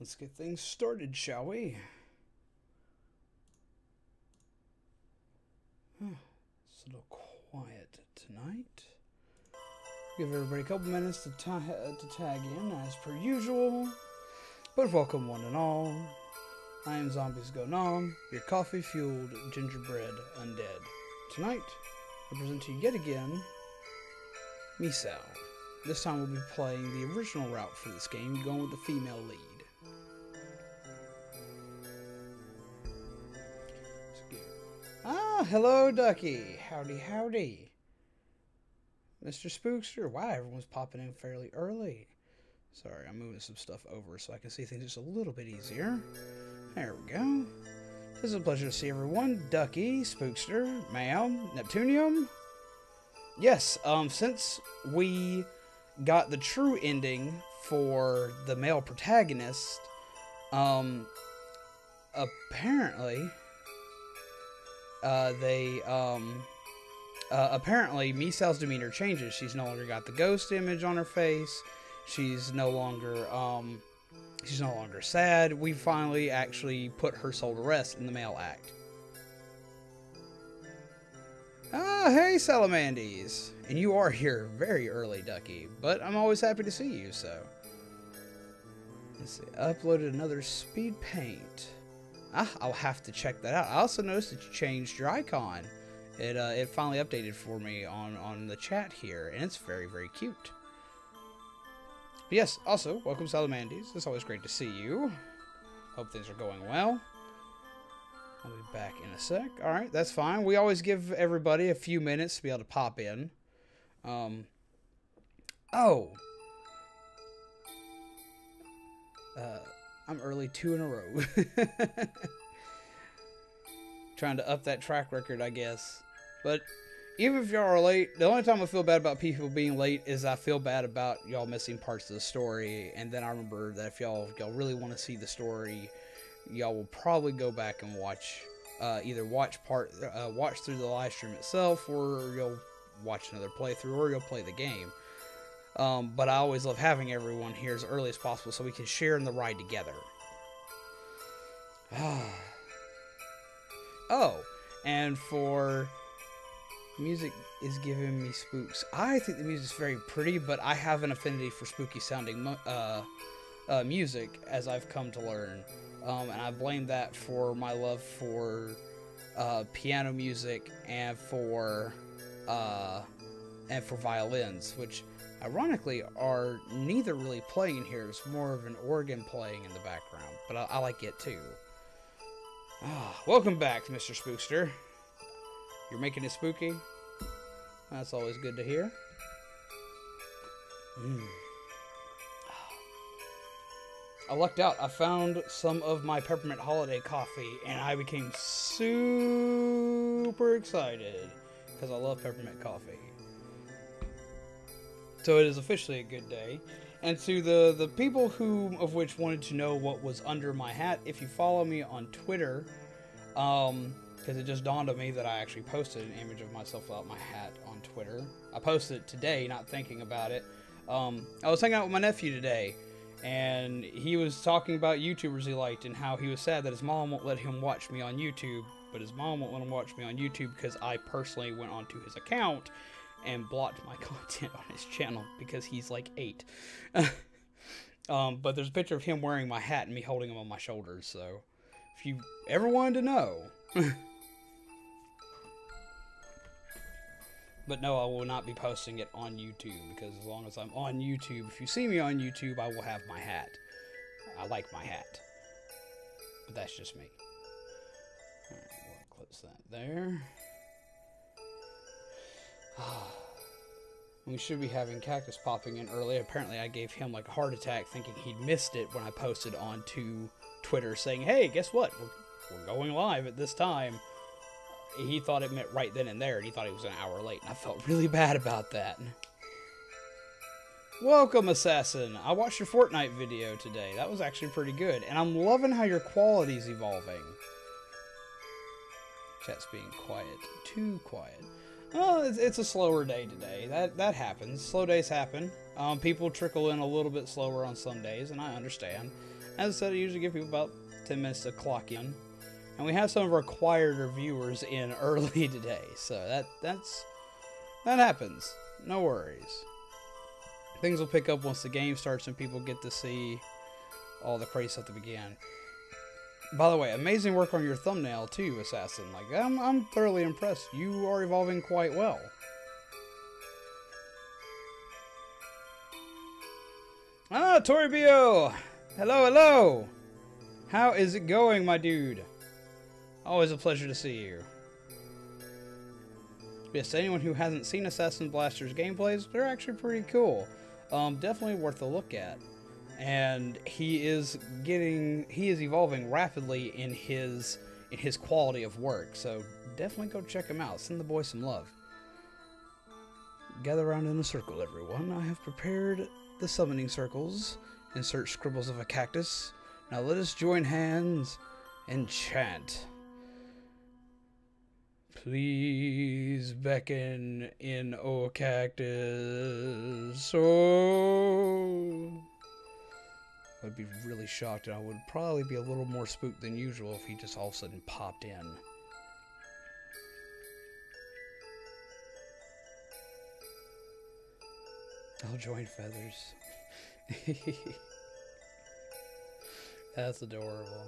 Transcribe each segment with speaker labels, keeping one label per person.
Speaker 1: Let's get things started, shall we? It's a little quiet tonight. Give everybody a couple minutes to tag in as per usual. But welcome one and all. I am Zombies Go Nom, your coffee-fueled gingerbread undead. Tonight, I present to you yet again Misao. This time we'll be playing the original route for this game, going with the female lead. Ah, hello, Ducky. Howdy, howdy. Mr. Spookster. Wow, everyone's popping in fairly early. Sorry, I'm moving some stuff over so I can see things just a little bit easier. There we go. This is a pleasure to see everyone. Ducky, Spookster, Ma'am, Neptunium. Yes, since we got the true ending for the male protagonist, apparently... apparently Misao's demeanor changes. She's no longer got the ghost image on her face. She's no longer sad. We finally actually put her soul to rest in the male act. Ah, hey, Salamandes. And you are here very early, Ducky, but I'm always happy to see you, so. Let's see, uploaded another speed paint. Ah, I'll have to check that out. I also noticed that you changed your icon. It finally updated for me on the chat here, and it's very, very cute. But yes, also, welcome Salamandes. It's always great to see you. Hope things are going well. I'll be back in a sec. Alright, that's fine. We always give everybody a few minutes to be able to pop in. I'm early 2 in a row. Trying to up that track record, I guess. But even if y'all are late, the only time I feel bad about people being late is I feel bad about y'all missing parts of the story. And then I remember that if y'all really want to see the story, y'all will probably go back and watch, either watch through the live stream itself, or you'll watch another playthrough, or you'll play the game. But I always love having everyone here as early as possible so we can share in the ride together. Oh, and for music is giving me spooks. I think the music's very pretty, but I have an affinity for spooky sounding music, as I've come to learn. And I blame that for my love for piano music and for violins, which ironically are neither really playing in here. It's more of an organ playing in the background, but I like it too. Welcome back, Mr. Spookster. You're making it spooky? That's always good to hear. I lucked out. I found some of my peppermint holiday coffee, and I became super excited because I love peppermint coffee. So it is officially a good day. And to the people of which wanted to know what was under my hat, if you follow me on Twitter, because it just dawned on me that I actually posted an image of myself without my hat on Twitter. I posted it today, not thinking about it. I was hanging out with my nephew today, and he was talking about YouTubers he liked and how he was sad that his mom won't let him watch me on YouTube, but his mom won't let him watch me on YouTube because I personally went onto his account and blocked my content on his channel because he's like 8. But there's a picture of him wearing my hat and me holding him on my shoulders, so if you ever wanted to know. But no, I will not be posting it on YouTube, because as long as I'm on YouTube, if you see me on YouTube, I will have my hat. I like my hat. But that's just me. Alright, we'll close that there. We should be having Cactus popping in early. Apparently I gave him like a heart attack thinking he'd missed it when I posted onto Twitter saying, hey, guess what? We're going live at this time. He thought it meant right then and there, and he thought he was an hour late, and I felt really bad about that. Welcome, Assassin. I watched your Fortnite video today. That was actually pretty good, and I'm loving how your quality's evolving. Chat's being quiet. Too quiet. Well, it's a slower day today. That happens. Slow days happen. People trickle in a little bit slower on some days, and I understand. As I said, I usually give people about 10 minutes to clock in. And we have some of our quieter viewers in early today, so that happens. No worries. Things will pick up once the game starts and people get to see all the crazy stuff that began. By the way, amazing work on your thumbnail too, Assassin. Like, I'm thoroughly impressed. You are evolving quite well. Ah, Toribio! Hello, hello! How is it going, my dude? Always a pleasure to see you. Yes, to anyone who hasn't seen Assassin Blaster's gameplays, they're actually pretty cool. Definitely worth a look at. And he is evolving rapidly in his quality of work. So definitely go check him out. Send the boy some love. Gather around in a circle, everyone. I have prepared the summoning circles. Insert scribbles of a cactus. Now let us join hands and chant. Please beckon in, O cactus. Oh. I'd be really shocked, and I would probably be a little more spooked than usual if he just all of a sudden popped in. I'll join feathers. That's adorable.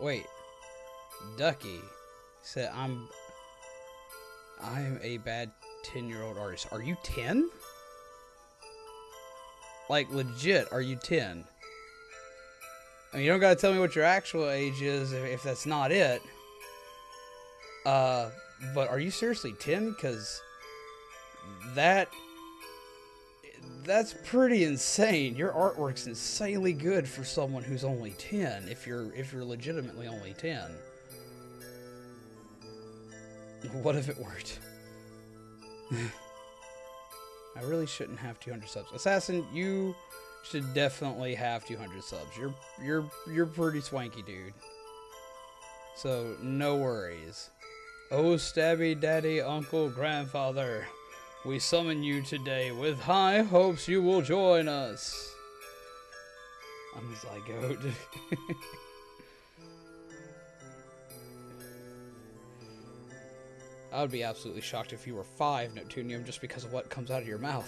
Speaker 1: Wait. Ducky said, I'm a bad 10-year-old artist. Are you 10? Like, legit, are you 10? I mean, you don't gotta tell me what your actual age is if that's not it. But are you seriously 10? Because that's pretty insane. Your artwork's insanely good for someone who's only 10, if you're legitimately only 10. What if it worked? I really shouldn't have 200 subs. Assassin, you should definitely have 200 subs. You're pretty swanky, dude. So no worries. Oh, stabby daddy, uncle, grandfather, we summon you today with high hopes you will join us. I'm a zygote. I would be absolutely shocked if you were 5, Neptunium, just because of what comes out of your mouth.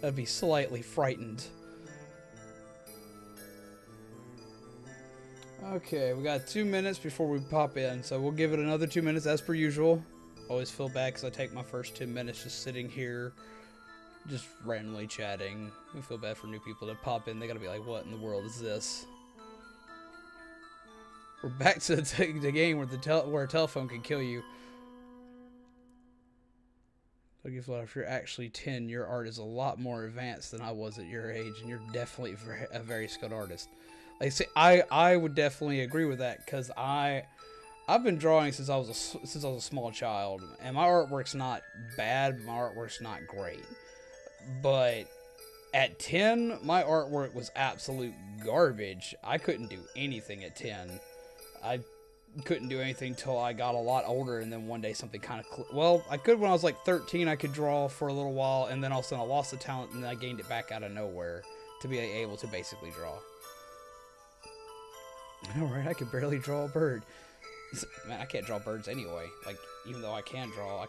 Speaker 1: I'd be slightly frightened. Okay, we got 2 minutes before we pop in, so we'll give it another 2 minutes as per usual. Always feel bad because I take my first 10 minutes just sitting here, just randomly chatting. I feel bad for new people that pop in. They gotta be like, what in the world is this? We're back to the game where a telephone can kill you. If you're actually 10, your art is a lot more advanced than I was at your age, and you're definitely a very skilled artist. Like, see, I would definitely agree with that, because I've been drawing since I was a small child, and my artwork's not bad, my artwork's not great. But at 10, my artwork was absolute garbage. I couldn't do anything at 10. I couldn't do anything till I got a lot older, and then one day something kind of well, I could when I was like 13. I could draw for a little while, and then all of a sudden I lost the talent, and then I gained it back out of nowhere to be able to basically draw. I know, right? I could barely draw a bird. Man, I can't draw birds anyway. Like, even though I can't draw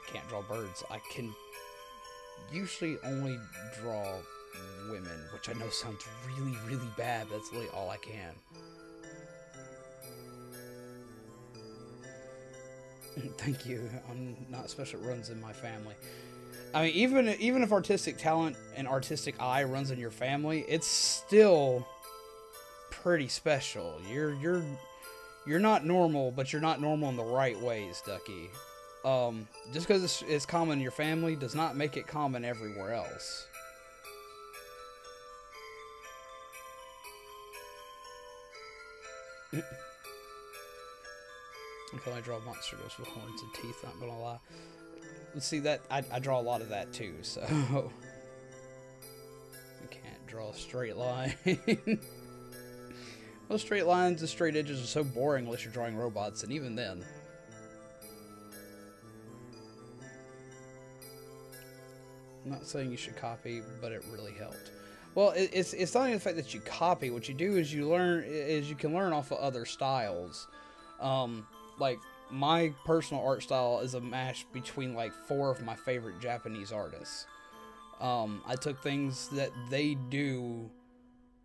Speaker 1: birds. I can usually only draw women, which I know sounds really, really bad. That's really all I can. Thank you. I'm not special. It runs in my family. I mean, even if artistic talent and artistic eye runs in your family, it's still pretty special. You're not normal, but you're not normal in the right ways, Ducky. Just because it's common in your family does not make it common everywhere else. I can only draw monster ghosts with horns and teeth, not gonna lie. Let's see, that I draw a lot of that too, so I can't draw a straight line. Well, straight lines and straight edges are so boring unless you're drawing robots, and even then. I'm not saying you should copy, but it really helped. Well, it's not even the fact that you copy. What you do is you can learn off of other styles. Like my personal art style is a mash between like 4 of my favorite Japanese artists. I took things that they do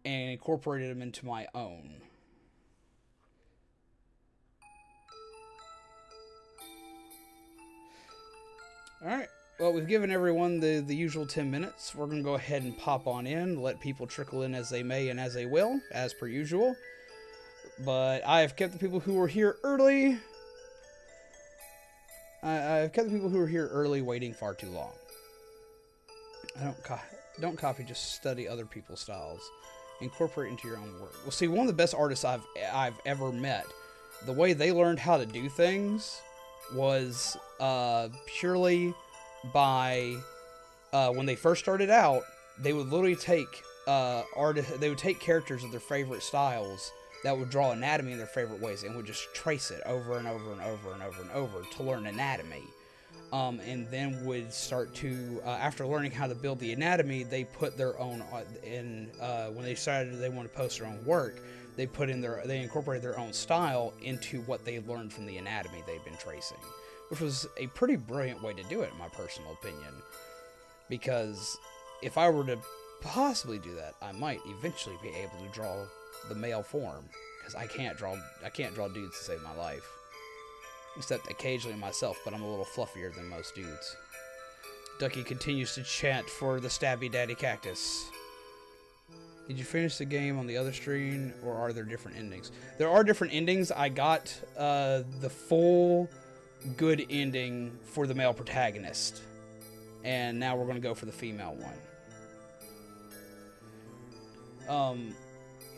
Speaker 1: and incorporated them into my own. Alright, well, we've given everyone the usual 10 minutes. We're going to go ahead and pop on in, let people trickle in as they may and as they will, as per usual. But I have kept the people who were here early. I've kept the people who were here early waiting far too long. Don't copy, just study other people's styles. Incorporate into your own work. Well, see, one of the best artists I've ever met, the way they learned how to do things was purely by when they first started out, they would literally take they would take characters of their favorite styles that would draw anatomy in their favorite ways and would just trace it over and over and over and over and over to learn anatomy. And then would start to, after learning how to build the anatomy, they put their own, when they decided they wanted to post their own work, they incorporated their own style into what they learned from the anatomy they'd been tracing. Which was a pretty brilliant way to do it, in my personal opinion. Because if I were to possibly do that, I might eventually be able to draw the male form. Because I can't draw dudes to save my life. Except occasionally myself, but I'm a little fluffier than most dudes. Ducky continues to chant for the Stabby Daddy Cactus. Did you finish the game on the other screen, or are there different endings? There are different endings. I got the full good ending for the male protagonist. And now we're going to go for the female one.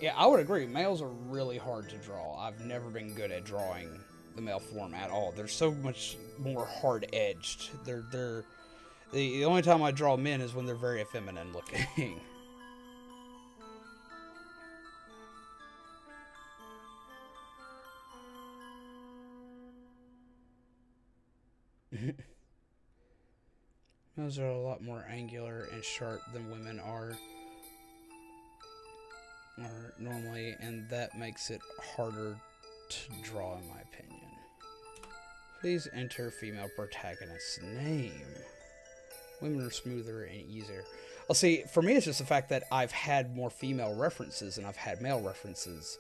Speaker 1: Yeah, I would agree. Males are really hard to draw. I've never been good at drawing the male form at all. They're so much more hard-edged. The only time I draw men is when they're very effeminate looking. Males are a lot more angular and sharp than women are normally, and that makes it harder to draw, in my opinion. Please enter female protagonist's name. Women are smoother and easier. Well, see, for me, it's just the fact that I've had more female references than I've had male references.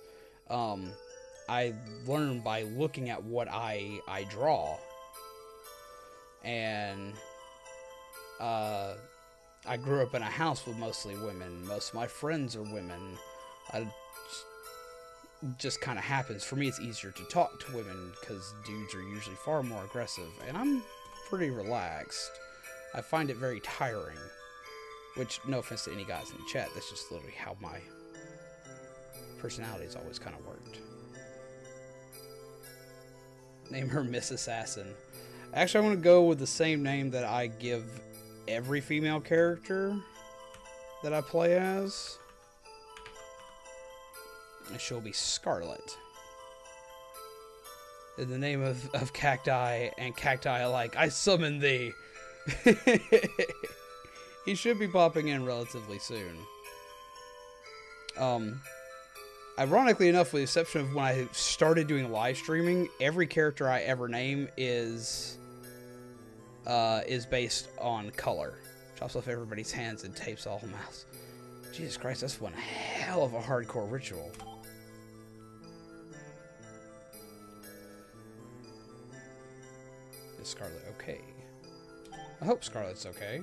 Speaker 1: I learned by looking at what I draw. And I grew up in a house with mostly women. Most of my friends are women. Just kind of happens. For me, it's easier to talk to women because dudes are usually far more aggressive. And I'm pretty relaxed. I find it very tiring. Which, no offense to any guys in the chat, that's just literally how my personality's always kind of worked. Name her Miss Assassin. Actually, I want to go with the same name that I give every female character that I play as. And she'll be Scarlet. In the name of cacti and cacti alike, I summon thee. He should be popping in relatively soon. Ironically enough, with the exception of when I started doing live streaming, every character I ever name is based on color. Chops off everybody's hands and tapes all mouths. Jesus Christ, that's one hell of a hardcore ritual. Is Scarlet okay? I hope Scarlet's okay.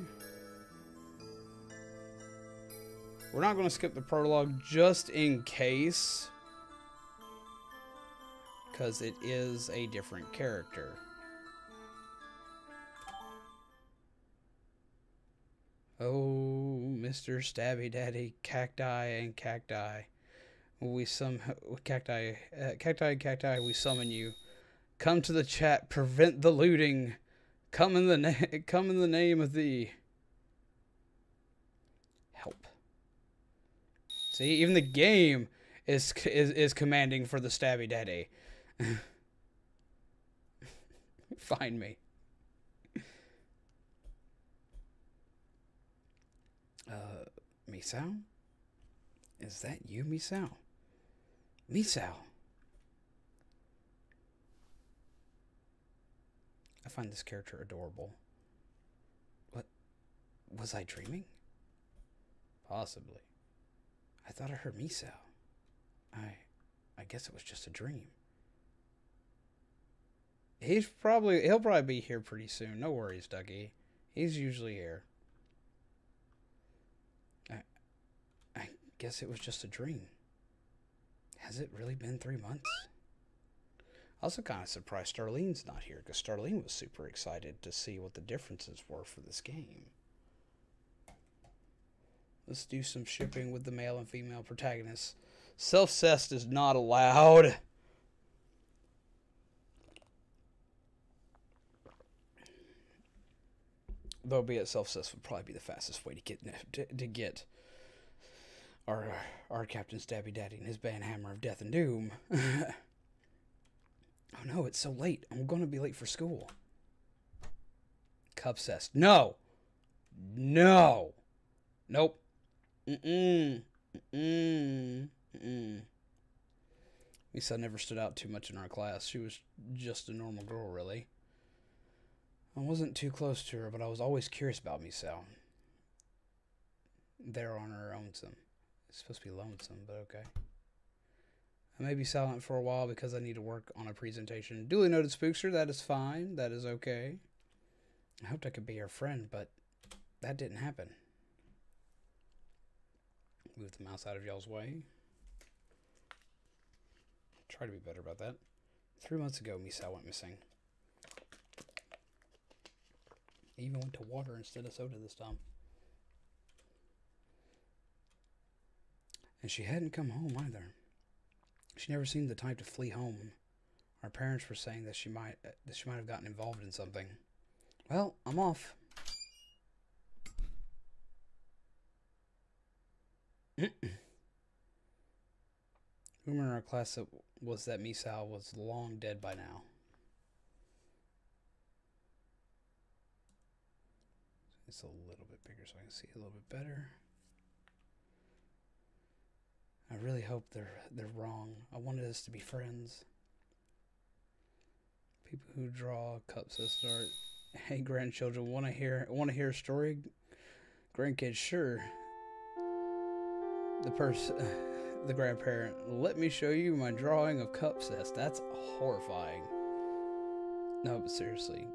Speaker 1: We're not going to skip the prologue just in case, because it is a different character. Oh, Mr. Stabby Daddy, cacti and cacti. We cacti and cacti, we summon you. Come to the chat, prevent the looting. Come in the name of thee. Help. See, even the game is commanding for the Stabby Daddy. Find me. Misao? Is that you, Misao? Misao! I find this character adorable. What? Was I dreaming? Possibly. I thought I heard Misao. I guess it was just a dream. He'll probably be here pretty soon. No worries, Ducky. He's usually here. I guess it was just a dream. Has it really been 3 months? Also kind of surprised Starlene's not here, because Starlene was super excited to see what the differences were for this game. Let's do some shipping with the male and female protagonists. Self-cest is not allowed. Though be it self-cest would probably be the fastest way to get our Captain Stabby Daddy and his banhammer of death and doom. Oh no, it's so late. I'm going to be late for school. Cupcest. No. No. Nope. Misao never stood out too much in our class. She was just a normal girl, really. I wasn't too close to her, but I was always curious about Misao. They're on her lonesome. It's supposed to be lonesome, but okay. I may be silent for a while because I need to work on a presentation. Duly noted, Spookster. That is fine. That is okay. I hoped I could be her friend, but that didn't happen. Move the mouse out of y'all's way. Try to be better about that. 3 months ago, Misao went missing. He even went to water instead of soda this time. And she hadn't come home either. She never seemed the type to flee home. Our parents were saying that she might have gotten involved in something. Well, I'm off. Rumor in our class was that Misao was long dead by now. It's a little bit bigger so I can see a little bit better. I really hope they're wrong. I wanted us to be friends. People who draw cups that start. Hey, grandchildren, want to hear a story? Grandkids, sure. The grandparent, let me show you my drawing of Cupcest. That's horrifying. No, but seriously.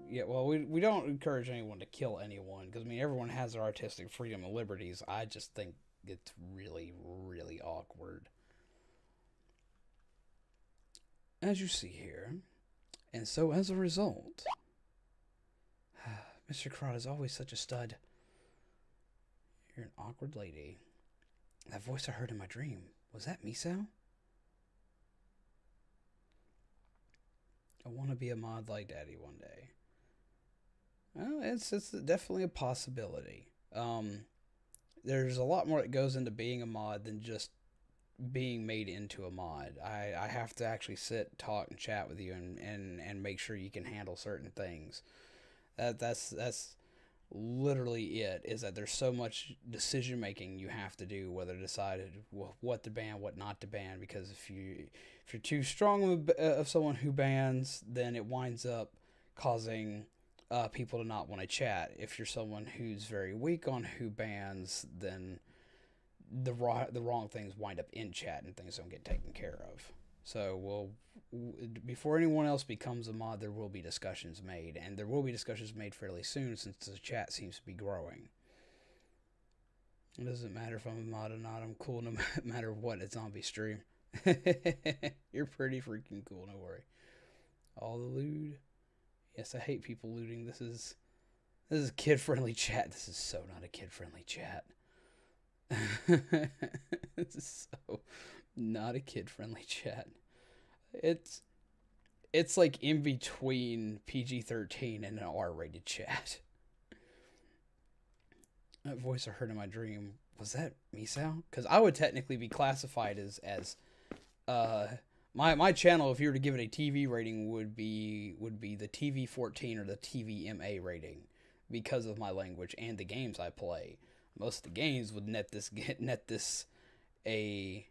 Speaker 1: Yeah, well, we don't encourage anyone to kill anyone, because, I mean, everyone has their artistic freedom and liberties. I just think it's really, really awkward. As you see here, and so as a result, Mr. Crot is always such a stud. You're an awkward lady. That voice I heard in my dream, was that Misao? I want to be a mod like Daddy one day. Well, it's definitely a possibility. There's a lot more that goes into being a mod than just being made into a mod. I have to actually sit, talk, and chat with you and make sure you can handle certain things. That's literally it, is that there's so much decision making you have to do, whether to decide what to ban, what not to ban, because if you're too strong of someone who bans, then it winds up causing people to not want to chat. If you're someone who's very weak on who bans, then the wrong things wind up in chat and things don't get taken care of. So before anyone else becomes a mod, there will be discussions made, and there will be discussions made fairly soon since the chat seems to be growing. It doesn't matter if I'm a mod or not. I'm cool no matter what. It's zombie stream. You're pretty freaking cool. No worry. All the loot. Yes, I hate people looting. This is a kid-friendly chat. This is so not a kid-friendly chat. This is so not a kid-friendly chat. It's like in between PG-13 and an R-rated chat. That voice I heard in my dream, was that Misao? Because I would technically be classified as my channel, if you were to give it a TV rating, would be the TV-14 or the TVMA rating, because of my language and the games I play. most of the games would net this a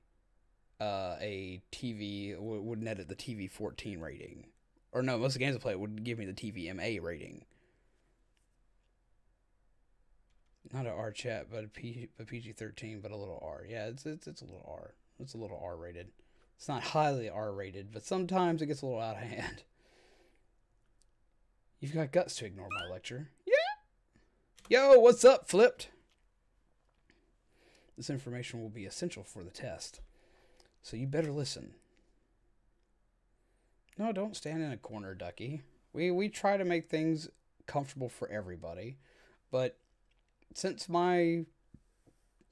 Speaker 1: TV would net it the TV 14 rating, or no, most of the games I play would give me the TVMA rating. Not an R chat, but a PG-13, but a little R. Yeah, it's a little R. It's a little R rated. It's not highly R rated, but sometimes it gets a little out of hand. You've got guts to ignore my lecture. Yeah. Yo, what's up, Flipped? This information will be essential for the test, so you better listen. No, don't stand in a corner, Ducky. We try to make things comfortable for everybody, but since my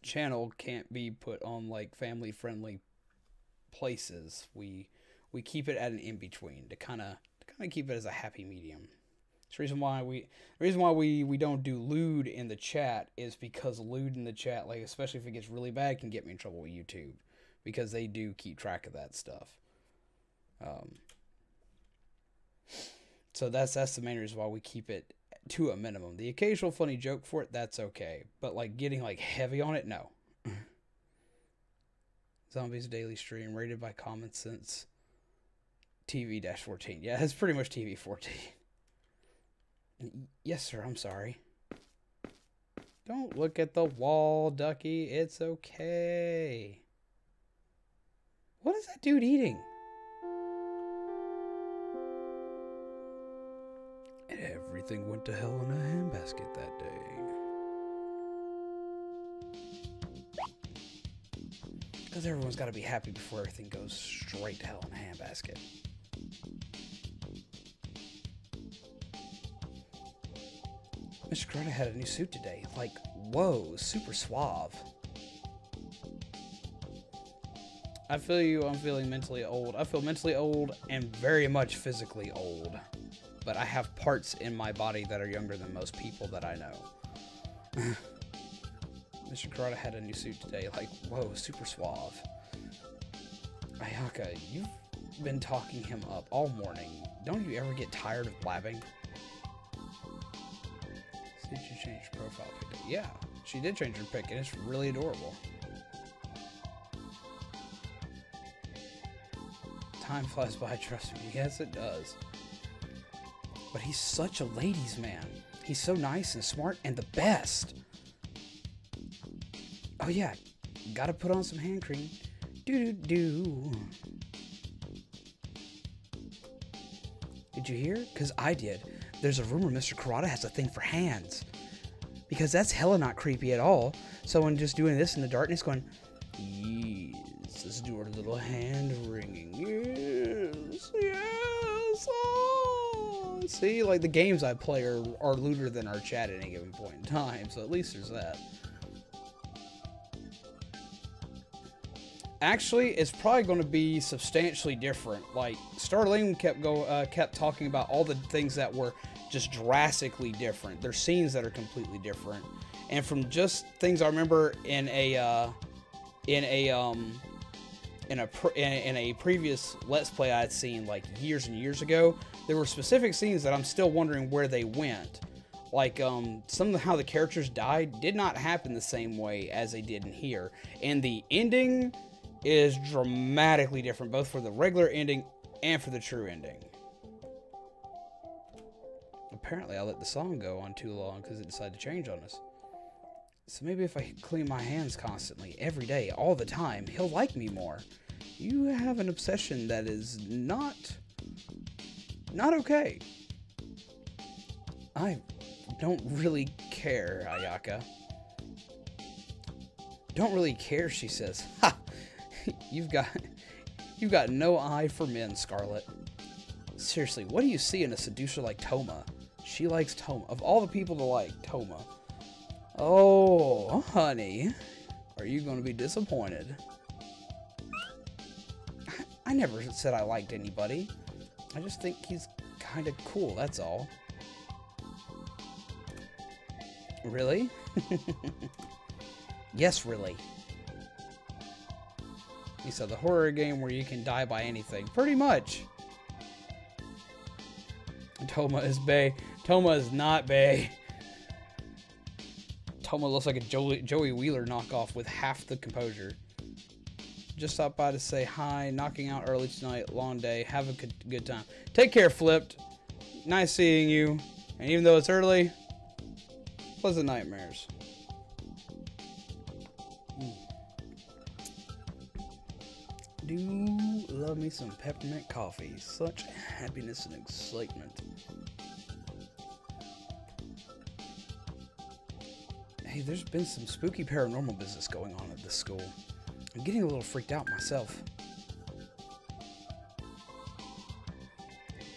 Speaker 1: channel can't be put on like family friendly places, we keep it at an in between to kind of keep it as a happy medium. The reason why we don't do lewd in the chat is because lewd in the chat, like especially if it gets really bad, can get me in trouble with YouTube, because they do keep track of that stuff. So that's the main reason why we keep it to a minimum. The occasional funny joke for it, that's okay, but like getting like heavy on it, no. Zombies Daily Stream, rated by Common Sense TV-14. Yeah, it's pretty much TV-14. Yes, sir, I'm sorry. Don't look at the wall, Ducky. It's okay. What is that dude eating? Everything went to hell in a handbasket that day. Because everyone's got to be happy before everything goes straight to hell in a handbasket. Mr. Corona had a new suit today. Like, whoa, super suave. I feel you. I'm feeling mentally old. I feel mentally old and very much physically old. But I have parts in my body that are younger than most people that I know. Mr. Karada had a new suit today. Like, whoa, super suave. Ayaka, you've been talking him up all morning. Don't you ever get tired of blabbing? Did you change your profile pic? Yeah, she did change her pic, and it's really adorable. Time flies by, trust me. Yes, it does. But he's such a ladies' man. He's so nice and smart and the best. Oh yeah, gotta put on some hand cream. Do-do-do. Did you hear? Because I did. There's a rumor Mr. Karada has a thing for hands. Because that's hella not creepy at all. Someone just doing this in the darkness going, yes, let's do our little hand wringing. Yes, yes, oh. See, like the games I play are lewder than our chat at any given point in time, so at least there's that. Actually, it's probably going to be substantially different. Like, Starling kept talking about all the things that were just drastically different. There's scenes that are completely different, and from just things I remember in a previous Let's Play I had seen like years and years ago, there were specific scenes that I'm still wondering where they went. Like some of how the characters died did not happen the same way as they did in here, and the ending is dramatically different, both for the regular ending and for the true ending. Apparently I let the song go on too long because it decided to change on us. So maybe if I clean my hands constantly, every day, all the time, he'll like me more. You have an obsession that is not okay. I don't really care, Ayaka. Don't really care, she says. Ha! You've got no eye for men, Scarlet. Seriously, what do you see in a seducer like Toma? She likes Toma. Of all the people to like, Toma. Oh, honey. Are you going to be disappointed? I never said I liked anybody. I just think he's kind of cool, that's all. Really? Yes, really. He said the horror game where you can die by anything. Pretty much. Toma is bae. Toma is not bae. Toma looks like a Joey Wheeler knockoff with half the composure. Just stopped by to say hi. Knocking out early tonight. Long day. Have a good time. Take care, Flipped. Nice seeing you. And even though it's early, pleasant nightmares. Do love me some peppermint coffee. Such happiness and excitement. Hey, there's been some spooky paranormal business going on at this school. I'm getting a little freaked out myself.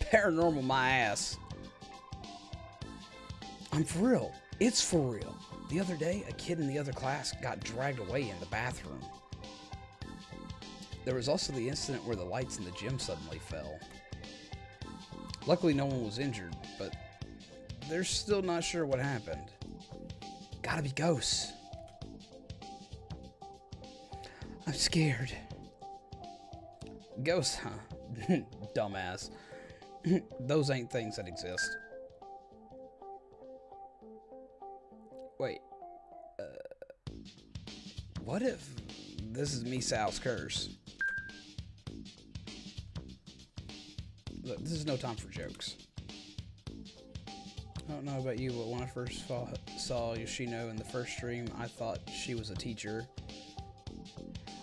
Speaker 1: Paranormal my ass. I'm for real. It's for real. The other day, a kid in the other class got dragged away in the bathroom. There was also the incident where the lights in the gym suddenly fell. Luckily, no one was injured, but they're still not sure what happened. Gotta be ghosts. I'm scared. Ghosts, huh? Dumbass. Those ain't things that exist. Wait. What if this is Misao's curse? Look, this is no time for jokes. I don't know about you, but when I first saw Yoshino in the first stream, I thought she was a teacher.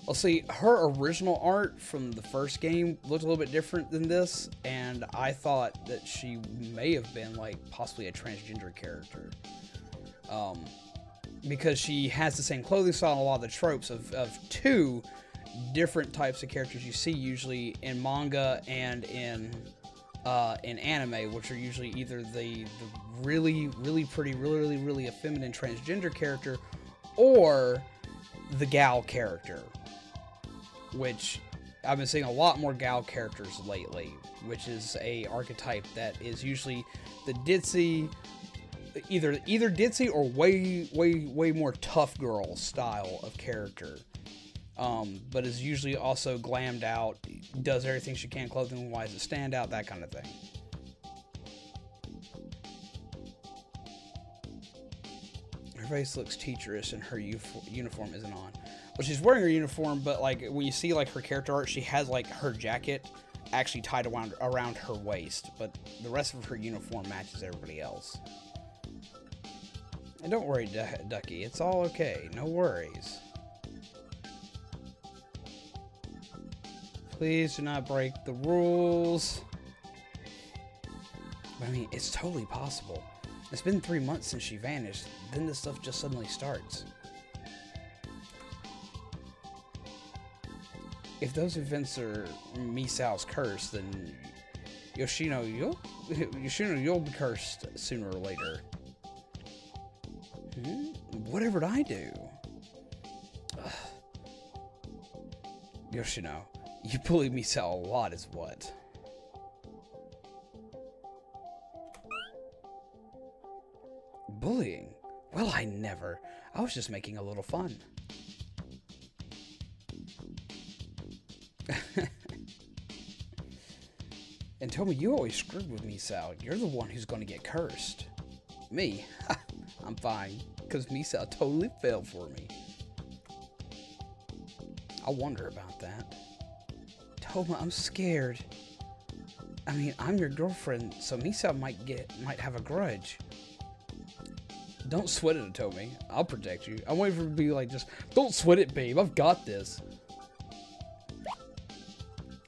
Speaker 1: Well, see, her original art from the first game looked a little bit different than this, and I thought that she may have been, like, possibly a transgender character. Because she has the same clothing style and a lot of the tropes of two different types of characters you see usually in manga and in anime, which are usually either the really pretty, really effeminate transgender character, or the gal character, which I've been seeing a lot more gal characters lately, which is a archetype that is usually the ditzy, either ditzy or way more tough girl style of character. But is usually also glammed out, does everything she can clothing-wise to stand out, that kind of thing. Her face looks teacherish and her uniform isn't on. Well, she's wearing her uniform, but like when you see like her character art, she has like her jacket actually tied around her waist, but the rest of her uniform matches everybody else. And don't worry, Ducky, it's all okay, no worries. Please do not break the rules. But I mean, it's totally possible. It's been 3 months since she vanished, then this stuff just suddenly starts. If those events are Misao's curse, then Yoshino, you'll be cursed sooner or later. Whatever did I do? Ugh. Yoshino, you bully Misao a lot is what? Bullying? Well, I never. I was just making a little fun. And tell me, you always screwed with Misao. You're the one who's going to get cursed. Me? I'm fine, because Misao totally fell for me. I wonder about that. Toma, I'm scared. I mean, I'm your girlfriend, so Misao might have a grudge. Don't sweat it, Tomy. I'll protect you. I'm waiting for it to be like, just, don't sweat it, babe. I've got this.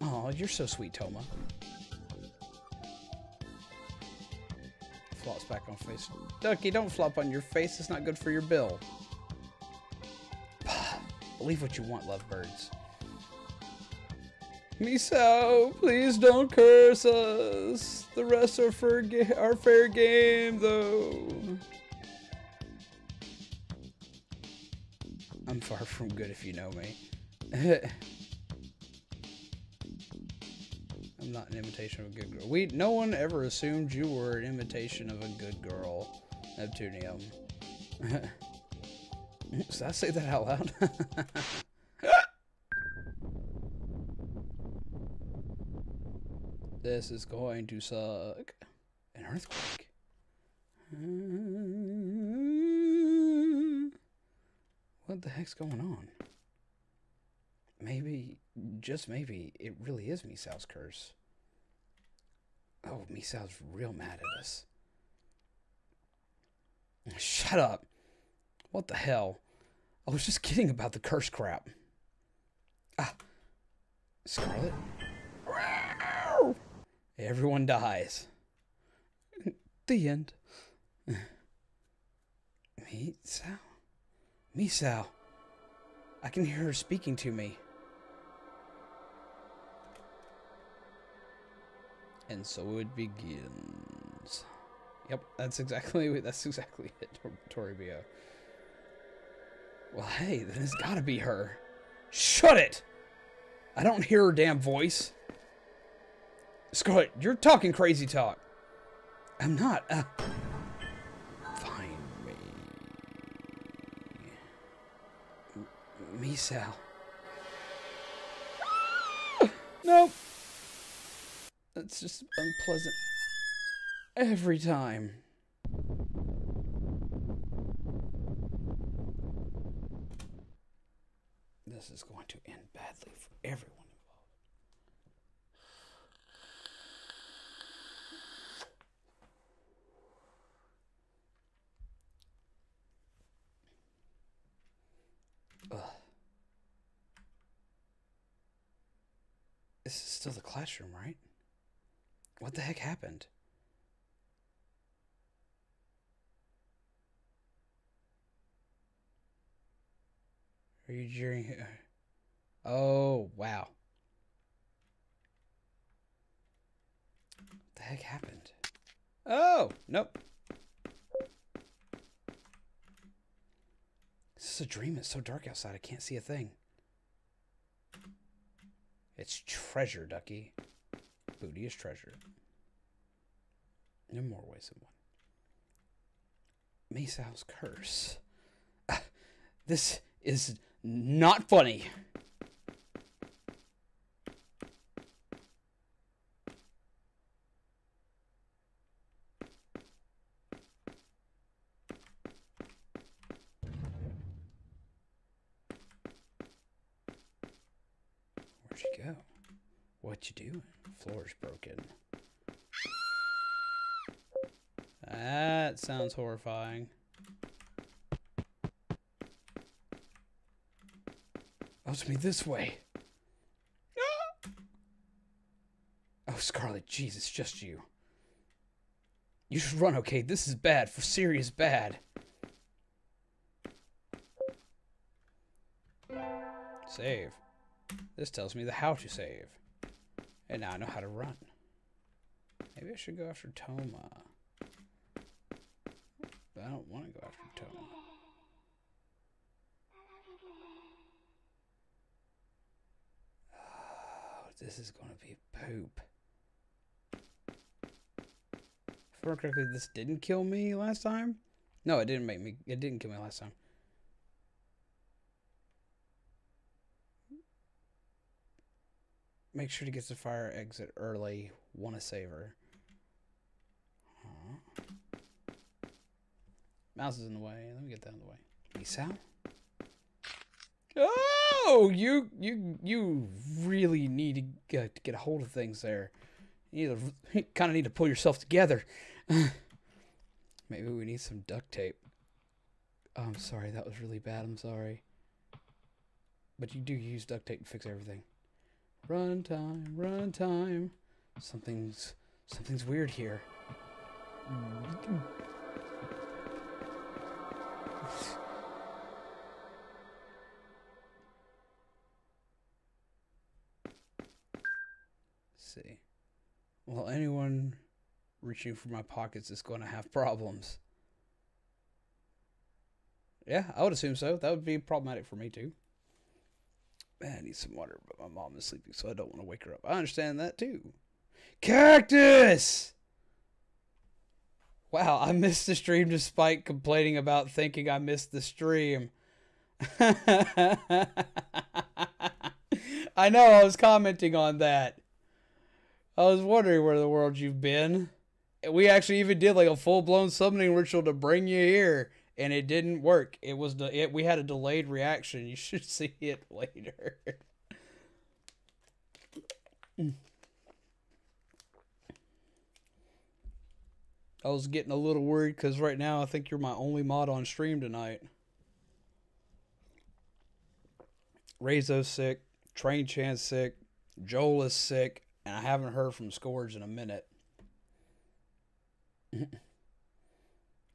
Speaker 1: Oh, you're so sweet, Toma. Flops back on face. Ducky, don't flop on your face. It's not good for your bill. Believe what you want, lovebirds. Misao, please don't curse us. The rest are fair game, though. I'm far from good if you know me. I'm not an imitation of a good girl. No one ever assumed you were an imitation of a good girl, Neptunium. Did I say that out loud? This is going to suck. An earthquake. What the heck's going on? Maybe, just maybe, it really is Misao's curse. Oh, Misao's real mad at us. Shut up. What the hell? I was just kidding about the curse crap. Ah. Scarlet? Everyone dies. The end. Misao? Misao. I can hear her speaking to me. And so it begins. Yep, that's exactly it, Toribio. Well, hey, then it's gotta be her. Shut it! I don't hear her damn voice. Scarlet, you're talking crazy talk. I'm not. Find me. Misao. Nope. That's just unpleasant. Every time. This is going to end badly for everyone involved. Ugh. This is still the classroom, right? What the heck happened? Are you jeering? Oh, wow. What the heck happened? Oh, nope. This is a dream. It's so dark outside. I can't see a thing. It's treasure, Ducky. Booty is treasure. In more ways than one. Misao's curse. This is not funny. Where'd you go? What you doing? Floor's broken. That sounds horrifying. Oh, it's me this way. Oh, Scarlet, jeez, it's just you. You should run, okay? This is bad, for serious bad. Save. This tells me the how to save. And now I know how to run. Maybe I should go after Toma. But I don't want to go after Toma. Oh, this is going to be poop. If I remember correctly, this didn't kill me last time? No, it didn't kill me last time. Make sure to get the fire exit early. Want to save her. Mouse is in the way. Let me get that in the way. Misao? Oh, you really need to get a hold of things there. You kind of need to pull yourself together. Maybe we need some duct tape. Oh, I'm sorry, that was really bad. I'm sorry. But you do use duct tape to fix everything. Run time, run time. Something's weird here. Let's see. Well, anyone reaching for my pockets is going to have problems. Yeah, I would assume so. That would be problematic for me too. Man, I need some water, but my mom is sleeping, so I don't want to wake her up. I understand that too. Cactus! Wow, I missed the stream despite complaining about thinking I missed the stream. I know, I was commenting on that. I was wondering where in the world you've been. We actually even did like a full-blown summoning ritual to bring you here. and it didn't work. It was we had a delayed reaction. You should see it later. I was getting a little worried because right now I think you're my only mod on stream tonight. Rezo's sick, Train Chan's sick, Joel is sick, and I haven't heard from Scourge in a minute.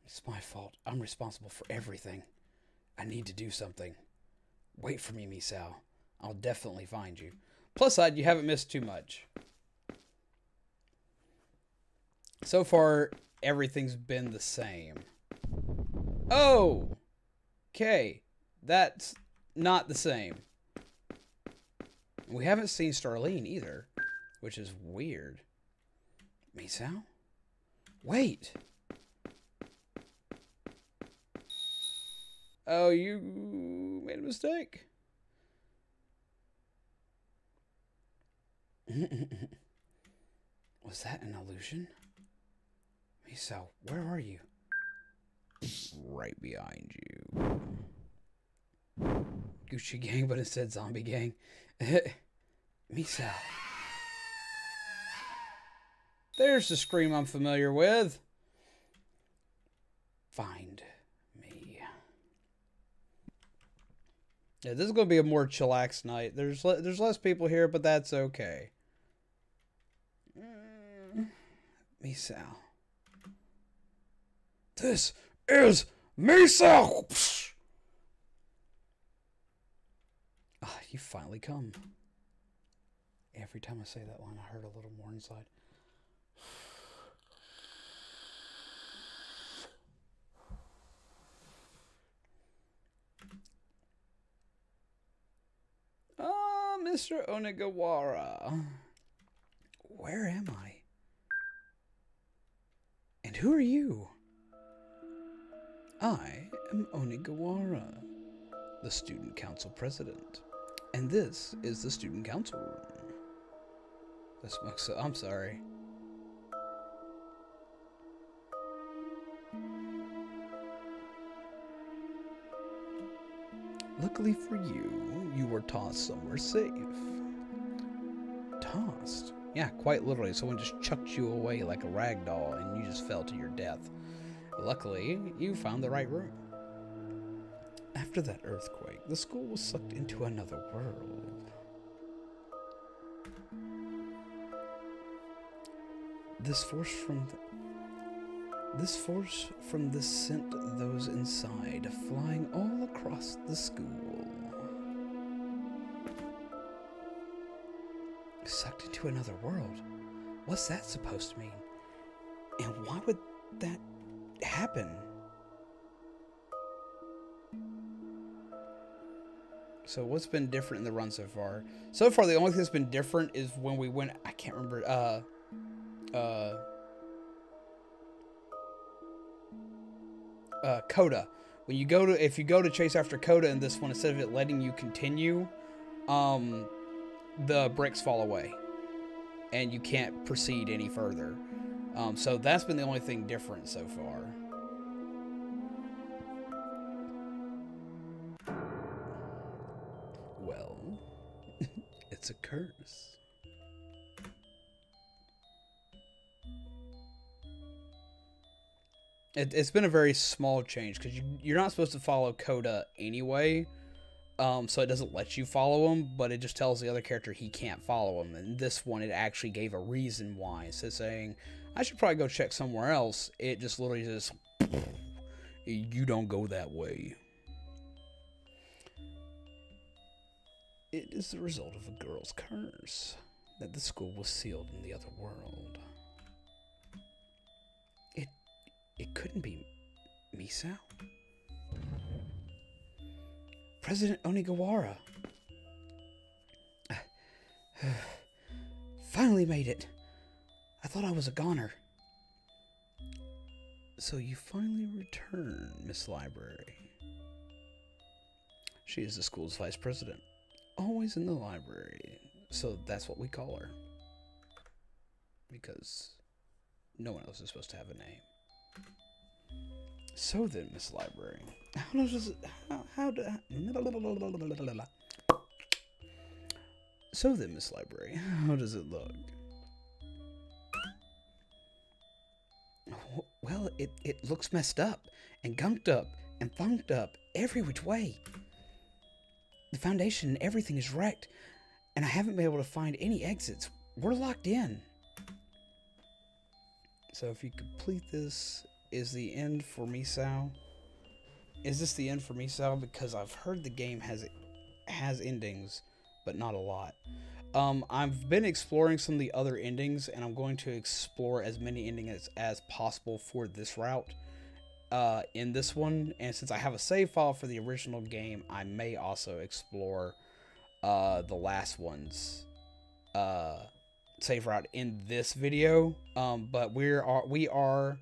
Speaker 1: It's my fault. I'm responsible for everything. I need to do something. Wait for me, Misao. I'll definitely find you. Plus side, you haven't missed too much. So far, everything's been the same. Oh! Okay. That's not the same. We haven't seen Starlene either, which is weird. Misao? Wait! Oh, you made a mistake. Was that an illusion? Misao, where are you? Right behind you. Gucci gang, but instead zombie gang. Misao. There's the scream I'm familiar with. Find me. Yeah, this is going to be a more chillax night. There's less people here, but that's okay. Misao. This is Misao! Ah, you finally come. Every time I say that line, I hurt a little more inside. Ah, Mr. Onigawara. Where am I? And who are you? I am Onigawara, the student council president. And this is the student council room. The smoke so I'm sorry. Luckily for you, you were tossed somewhere safe. Tossed? Yeah, quite literally. Someone just chucked you away like a rag doll and you just fell to your death. Luckily, you found the right room. After that earthquake, the school was sucked into another world. This force from this sent those inside flying all across the school. Sucked into another world? What's that supposed to mean? And why would that happen? So what's been different in the run so far? So far, the only thing that's been different is when we went, I can't remember, Coda. When you go to, if you go to chase after Coda in this one, instead of it letting you continue, the bricks fall away and you can't proceed any further. So that's been the only thing different so far. Well, it's a curse. It's been a very small change because you're not supposed to follow Coda anyway. So it doesn't let you follow him, but it just tells the other character he can't follow him. And this one, it actually gave a reason why. Instead of saying, I should probably go check somewhere else, it just literally just, you don't go that way. It is the result of a girl's curse that the school was sealed in the other world. It couldn't be Misao. President Onigawara. Finally made it. I thought I was a goner. So you finally returned, Miss Library. She is the school's vice president. Always in the library. So that's what we call her. Because no one else is supposed to have a name. So then, Miss Library, how does it, how do, so then, Miss Library, how does it look? Well, it looks messed up, and gunked up, and funked up, every which way. The foundation and everything is wrecked, and I haven't been able to find any exits. We're locked in. So if you complete this, is the end for Misao? Is this the end for Misao? Because I've heard the game has endings, but not a lot. I've been exploring some of the other endings, and I'm going to explore as many endings as possible for this route in this one. And since I have a save file for the original game, I may also explore the last one's save route in this video. But we are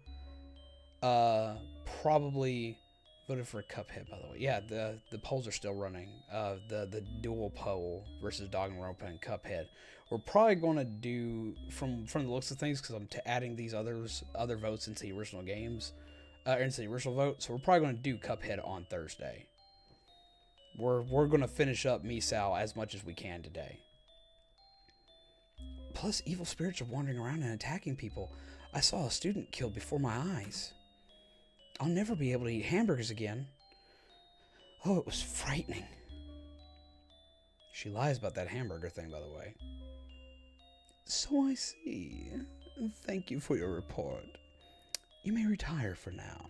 Speaker 1: probably voted for Cuphead, by the way. Yeah, the polls are still running. The dual poll versus Danganronpa and Cuphead. We're probably going to do from the looks of things, because I'm adding these other votes into the original games, into the original vote. So we're probably going to do Cuphead on Thursday. We're going to finish up Misao as much as we can today. Plus, evil spirits are wandering around and attacking people. I saw a student killed before my eyes. I'll never be able to eat hamburgers again. Oh, it was frightening. She lies about that hamburger thing, by the way. So I see. Thank you for your report. You may retire for now.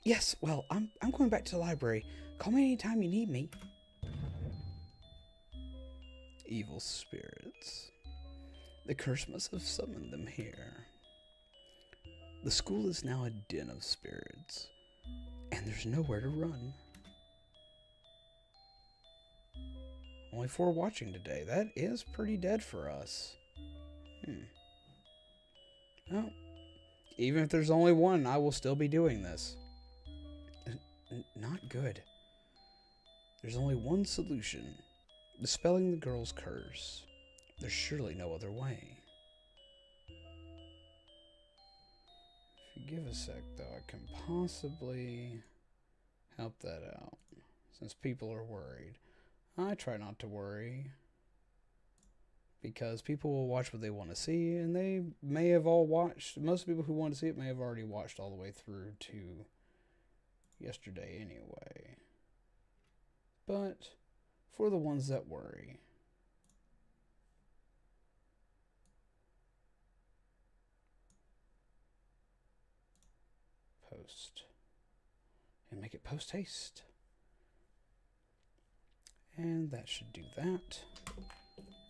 Speaker 1: Yes, well, I'm going back to the library. Call me anytime you need me. Evil spirits. The curse must have summoned them here. The school is now a den of spirits, and there's nowhere to run. Only 4 watching today. That is pretty dead for us. Well, even if there's only 1, I will still be doing this. Not good. There's only one solution. Dispelling the girl's curse. There's surely no other way. If you give a sec, though, I can possibly help that out, since people are worried. I try not to worry, because people will watch what they want to see, and they may have all watched. Most people who want to see it may have already watched all the way through to yesterday anyway. But for the ones that worry, post, and make it post haste, and that should do that.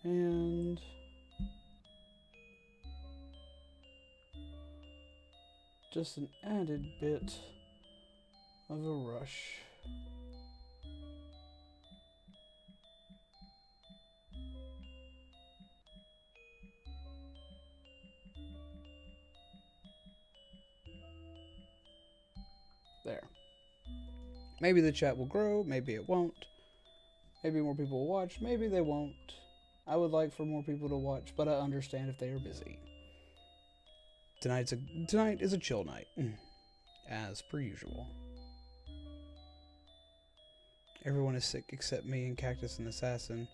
Speaker 1: And just an added bit of a rush. There. Maybe the chat will grow, maybe it won't. Maybe more people will watch, maybe they won't. I would like for more people to watch, but I understand if they are busy. Tonight is a chill night, as per usual. Everyone is sick except me and Cactus and Assassin.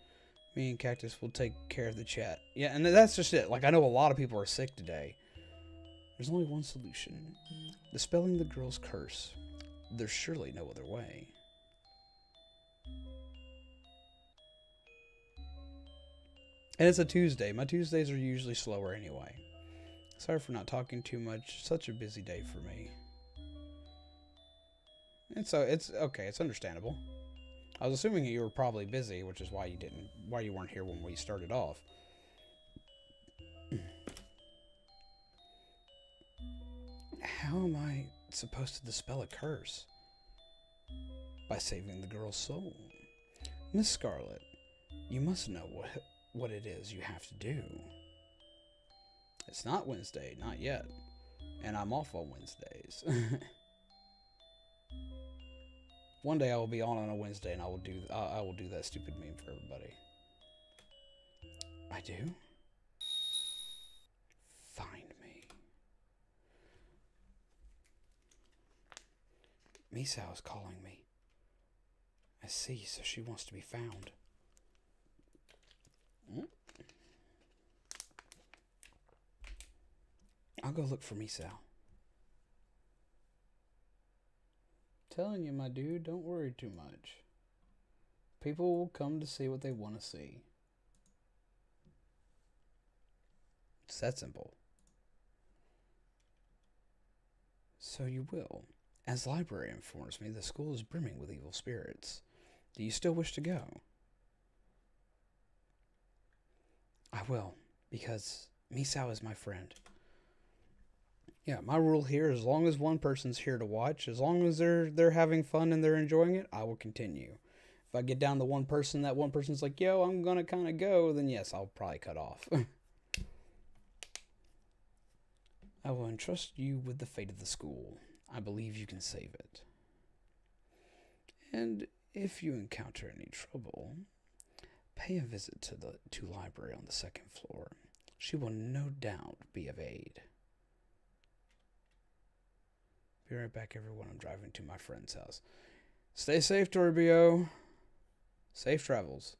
Speaker 1: Me and Cactus will take care of the chat. Yeah, and that's just it. Like, I know a lot of people are sick today. There's only one solution. Dispelling the girl's curse. There's surely no other way. And it's a Tuesday. My Tuesdays are usually slower anyway. Sorry for not talking too much. Such a busy day for me. And so it's okay. It's understandable. I was assuming you were probably busy, which is why you weren't here when we started off. How am I supposed to dispel a curse? By saving the girl's soul. Miss Scarlet, you must know what it is you have to do. It's not Wednesday, not yet. And I'm off on Wednesdays. One day I will be on a Wednesday and I will do that stupid meme for everybody. I do? Find me. Misao is calling me. I see, so she wants to be found. I'll go look for Misao. Telling you, my dude, don't worry too much. People will come to see what they want to see. It's that simple. So you will. As the library informs me, the school is brimming with evil spirits. Do you still wish to go? I will, because Misao is my friend. Yeah, my rule here, as long as one person's here to watch, as long as they're having fun and they're enjoying it, I will continue. If I get down to one person, that one person's like, yo, I'm gonna kind of go, then yes, I'll probably cut off. I will entrust you with the fate of the school. I believe you can save it. And if you encounter any trouble, pay a visit to the library on the 2nd floor. She will no doubt be of aid. Be right back, everyone. I'm driving to my friend's house. Stay safe, Torbio. Safe travels.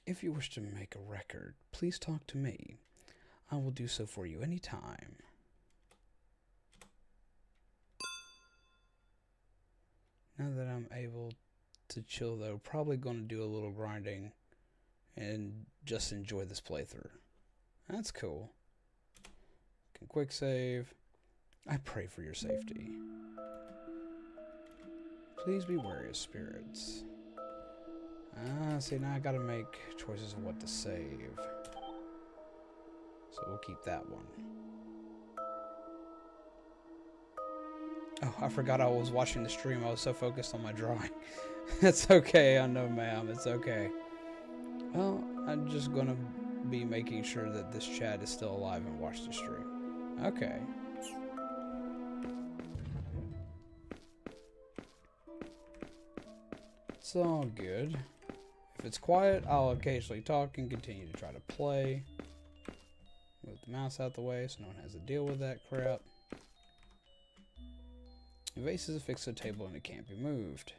Speaker 1: If you wish to make a record, please talk to me. I will do so for you anytime. Now that I'm able to chill, though, probably going to do a little grinding and just enjoy this playthrough. That's cool. Can quick save. I pray for your safety. Please be wary of spirits. See, now I gotta make choices of what to save. So we'll keep that one. Oh, I forgot I was watching the stream. I was so focused on my drawing. It's okay, I know, ma'am. It's okay. Well, I'm just gonna be making sure that this chat is still alive and watch the stream. Okay. It's all good. If it's quiet, I'll occasionally talk and continue to try to play. Move the mouse out the way so no one has to deal with that crap. The vase is affixed to a table and it can't be moved.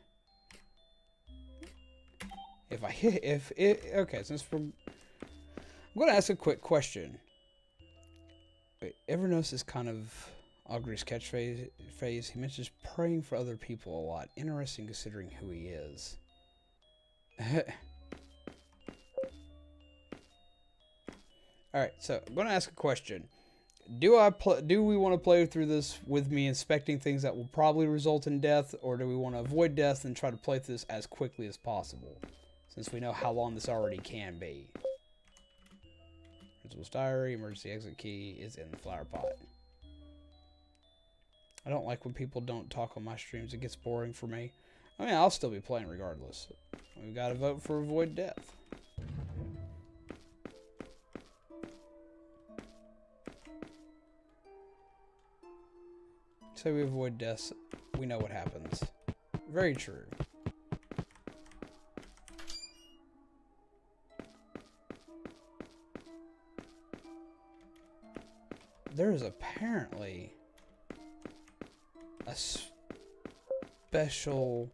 Speaker 1: Okay, I'm gonna ask a quick question. Wait, ever notice this kind of Augur's catchphrase? He mentions praying for other people a lot. Interesting considering who he is. Alright, so I'm going to ask a question. Do we want to play through this with me inspecting things that will probably result in death, or do we want to avoid death and try to play through this as quickly as possible, since we know how long this already can be? Principal's diary, emergency exit key is in the flower pot. I don't like when people don't talk on my streams. It gets boring for me. I mean, I'll still be playing regardless. We've got to vote for avoid death. Say we avoid deaths, we know what happens. Very true. There is apparently a special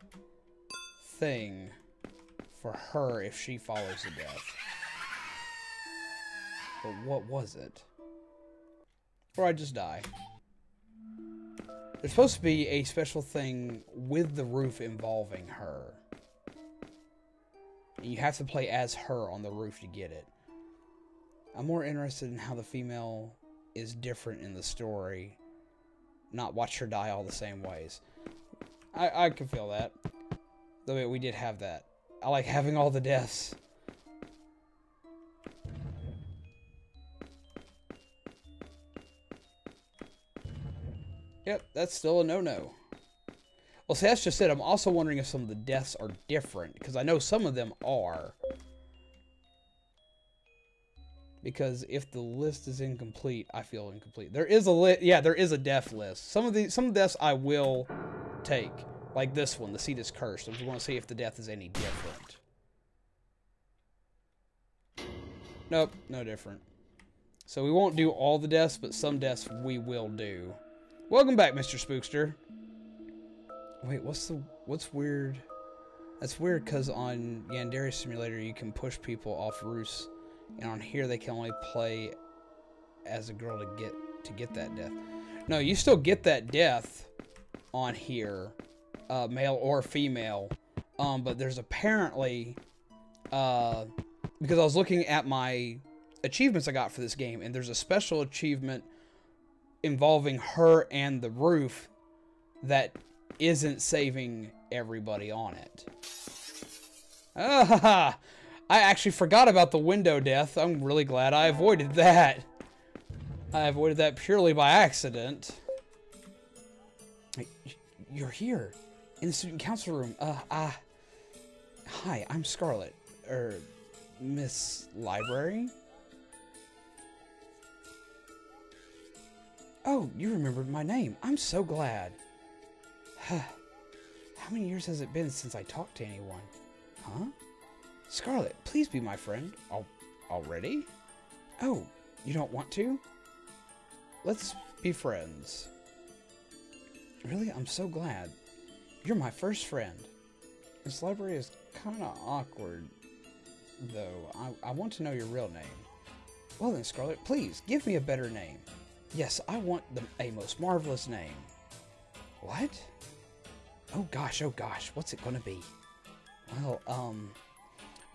Speaker 1: thing for her if she follows the death. But what was it? Or I just die. There's supposed to be a special thing with the roof involving her. And you have to play as her on the roof to get it. I'm more interested in how the female is different in the story. Not watch her die all the same ways. I can feel that. Though we did have that. I like having all the deaths. Yep, that's still a no-no. Well, see, that's just it. I'm also wondering if some of the deaths are different, because I know some of them are. Because if the list is incomplete, I feel incomplete. There is a list. Yeah, there is a death list. Some deaths I will take, like this one, the seed is cursed. I just want to see if the death is any different. Nope, no different. So we won't do all the deaths, but some deaths we will do. Welcome back, Mr. Spookster. Wait, what's weird? That's weird because on Yandere Simulator you can push people off roofs, and on here they can only play as a girl to get that death. No, you still get that death on here, male or female. But there's apparently, because I was looking at my achievements I got for this game, and there's a special achievement involving her and the roof that isn't saving everybody on it. Ah, I actually forgot about the window death. I'm really glad I avoided that. I avoided that purely by accident. You're here in the student council room. Hi, I'm Scarlet. Miss Library? Oh, you remembered my name. I'm so glad. How many years has it been since I talked to anyone? Huh? Scarlet, please be my friend. Already? Oh, you don't want to? Let's be friends. Really? I'm so glad. You're my first friend. This library is kind of awkward, though. I want to know your real name. Well then, Scarlet, please, give me a better name. Yes, I want a most marvelous name. What? Oh gosh, what's it gonna be? Well,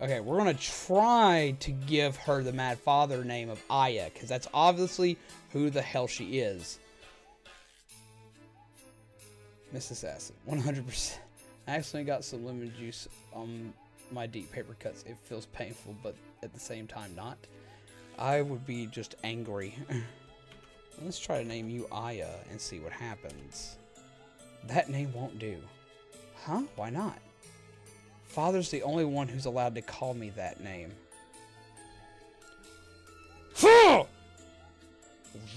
Speaker 1: okay, we're gonna try to give her the Mad Father name of Aya, because that's obviously who the hell she is. Miss Assassin, 100%. I accidentally got some lemon juice on my deep paper cuts. It feels painful, but at the same time not. I would be just angry. Let's try to name you Aya and see what happens. That name won't do. Huh? Why not? Father's the only one who's allowed to call me that name.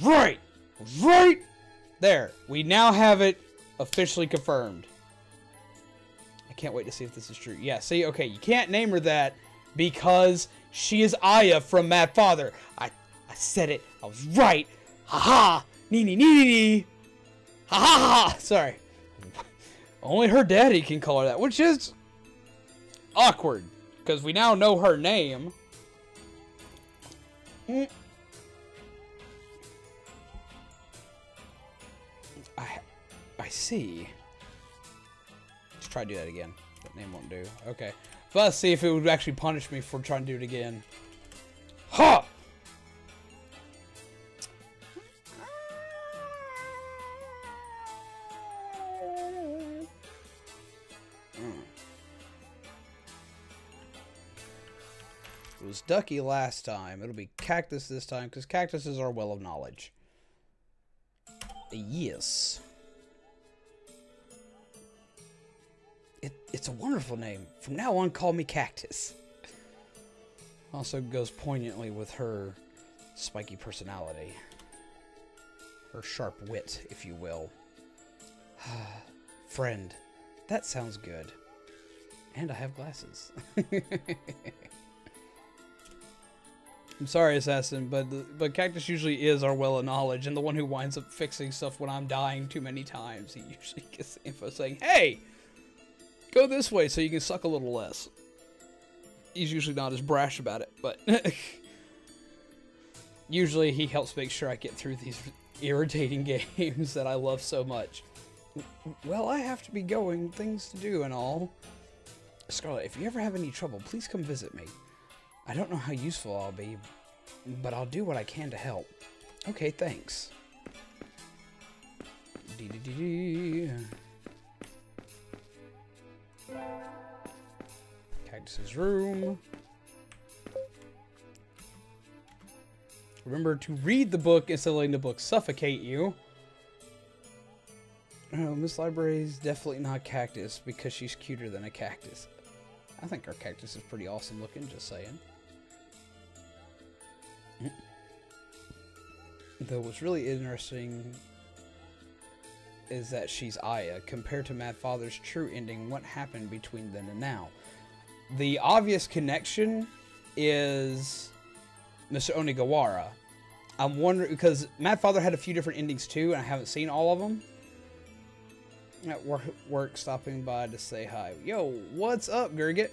Speaker 1: Right! Right! There. We now have it officially confirmed. I can't wait to see if this is true. Yeah, see, okay, you can't name her that because she is Aya from Mad Father. I said it. I was right. Ha-ha! Nee. Ha-ha! Sorry. Only her daddy can call her that, which is awkward, because we now know her name. I see. Let's try to do that again. That name won't do. Okay. But let's see if it would actually punish me for trying to do it again. Ha! It was Ducky last time. It'll be Cactus this time, because Cactus is our well of knowledge. Yes. It's a wonderful name. From now on, call me Cactus. Also goes poignantly with her spiky personality. Her sharp wit, if you will. Friend. That sounds good. And I have glasses. I'm sorry, Assassin, but Cactus usually is our well of knowledge, and the one who winds up fixing stuff when I'm dying too many times. He usually gets the info saying, hey, go this way so you can suck a little less. He's usually not as brash about it, but usually he helps make sure I get through these irritating games that I love so much. Well, I have to be going, things to do and all. Scarlet, if you ever have any trouble, please come visit me. I don't know how useful I'll be, but I'll do what I can to help. Okay, thanks. Cactus's room. Remember to read the book instead of letting the book suffocate you. Oh, Miss Library is definitely not Cactus because she's cuter than a cactus. I think our cactus is pretty awesome looking, just saying. Though what's really interesting is that she's Aya. Compared to Mad Father's true ending, what happened between then and now? The obvious connection is Mr. Onigawara. I'm wondering, because Mad Father had a few different endings too, and I haven't seen all of them. At work, stopping by to say hi. Yo, what's up, Gurgit?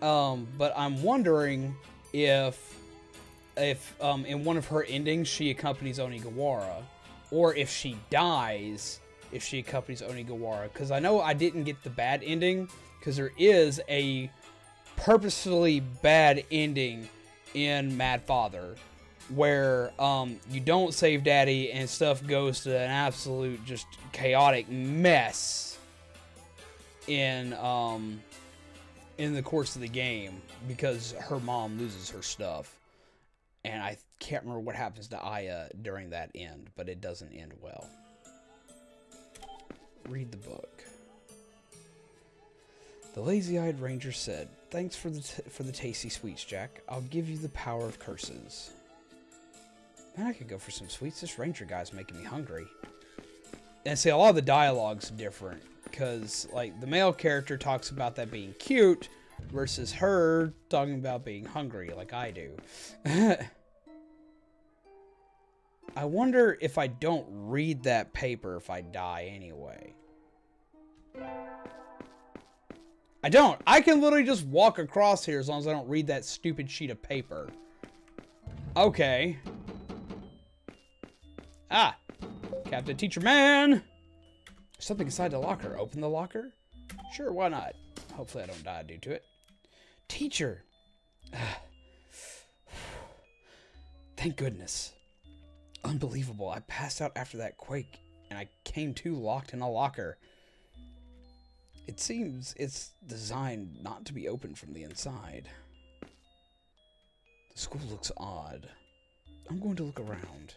Speaker 1: But I'm wondering if in one of her endings she accompanies Onigawara, or if she dies, if she accompanies Onigawara. Because I know I didn't get the bad ending, because there is a purposefully bad ending in Mad Father, where you don't save Daddy and stuff goes to an absolute just chaotic mess in the course of the game because her mom loses her stuff. And I can't remember what happens to Aya during that end, but it doesn't end well. Read the book. The lazy-eyed ranger said, "Thanks for the tasty sweets, Jack. I'll give you the power of curses." Man, I could go for some sweets. This ranger guy's making me hungry. And see, a lot of the dialogue's different, because like the male character talks about that being cute versus her talking about being hungry, like I do. I wonder if I don't read that paper if I die anyway. I don't. I can literally just walk across here as long as I don't read that stupid sheet of paper. Okay. Ah. Captain Teacher Man. There's something inside the locker. Open the locker? Sure, why not? Hopefully I don't die due to it. Teacher. Thank goodness. Unbelievable. I passed out after that quake, and I came to locked in a locker. It seems it's designed not to be opened from the inside. The school looks odd. I'm going to look around.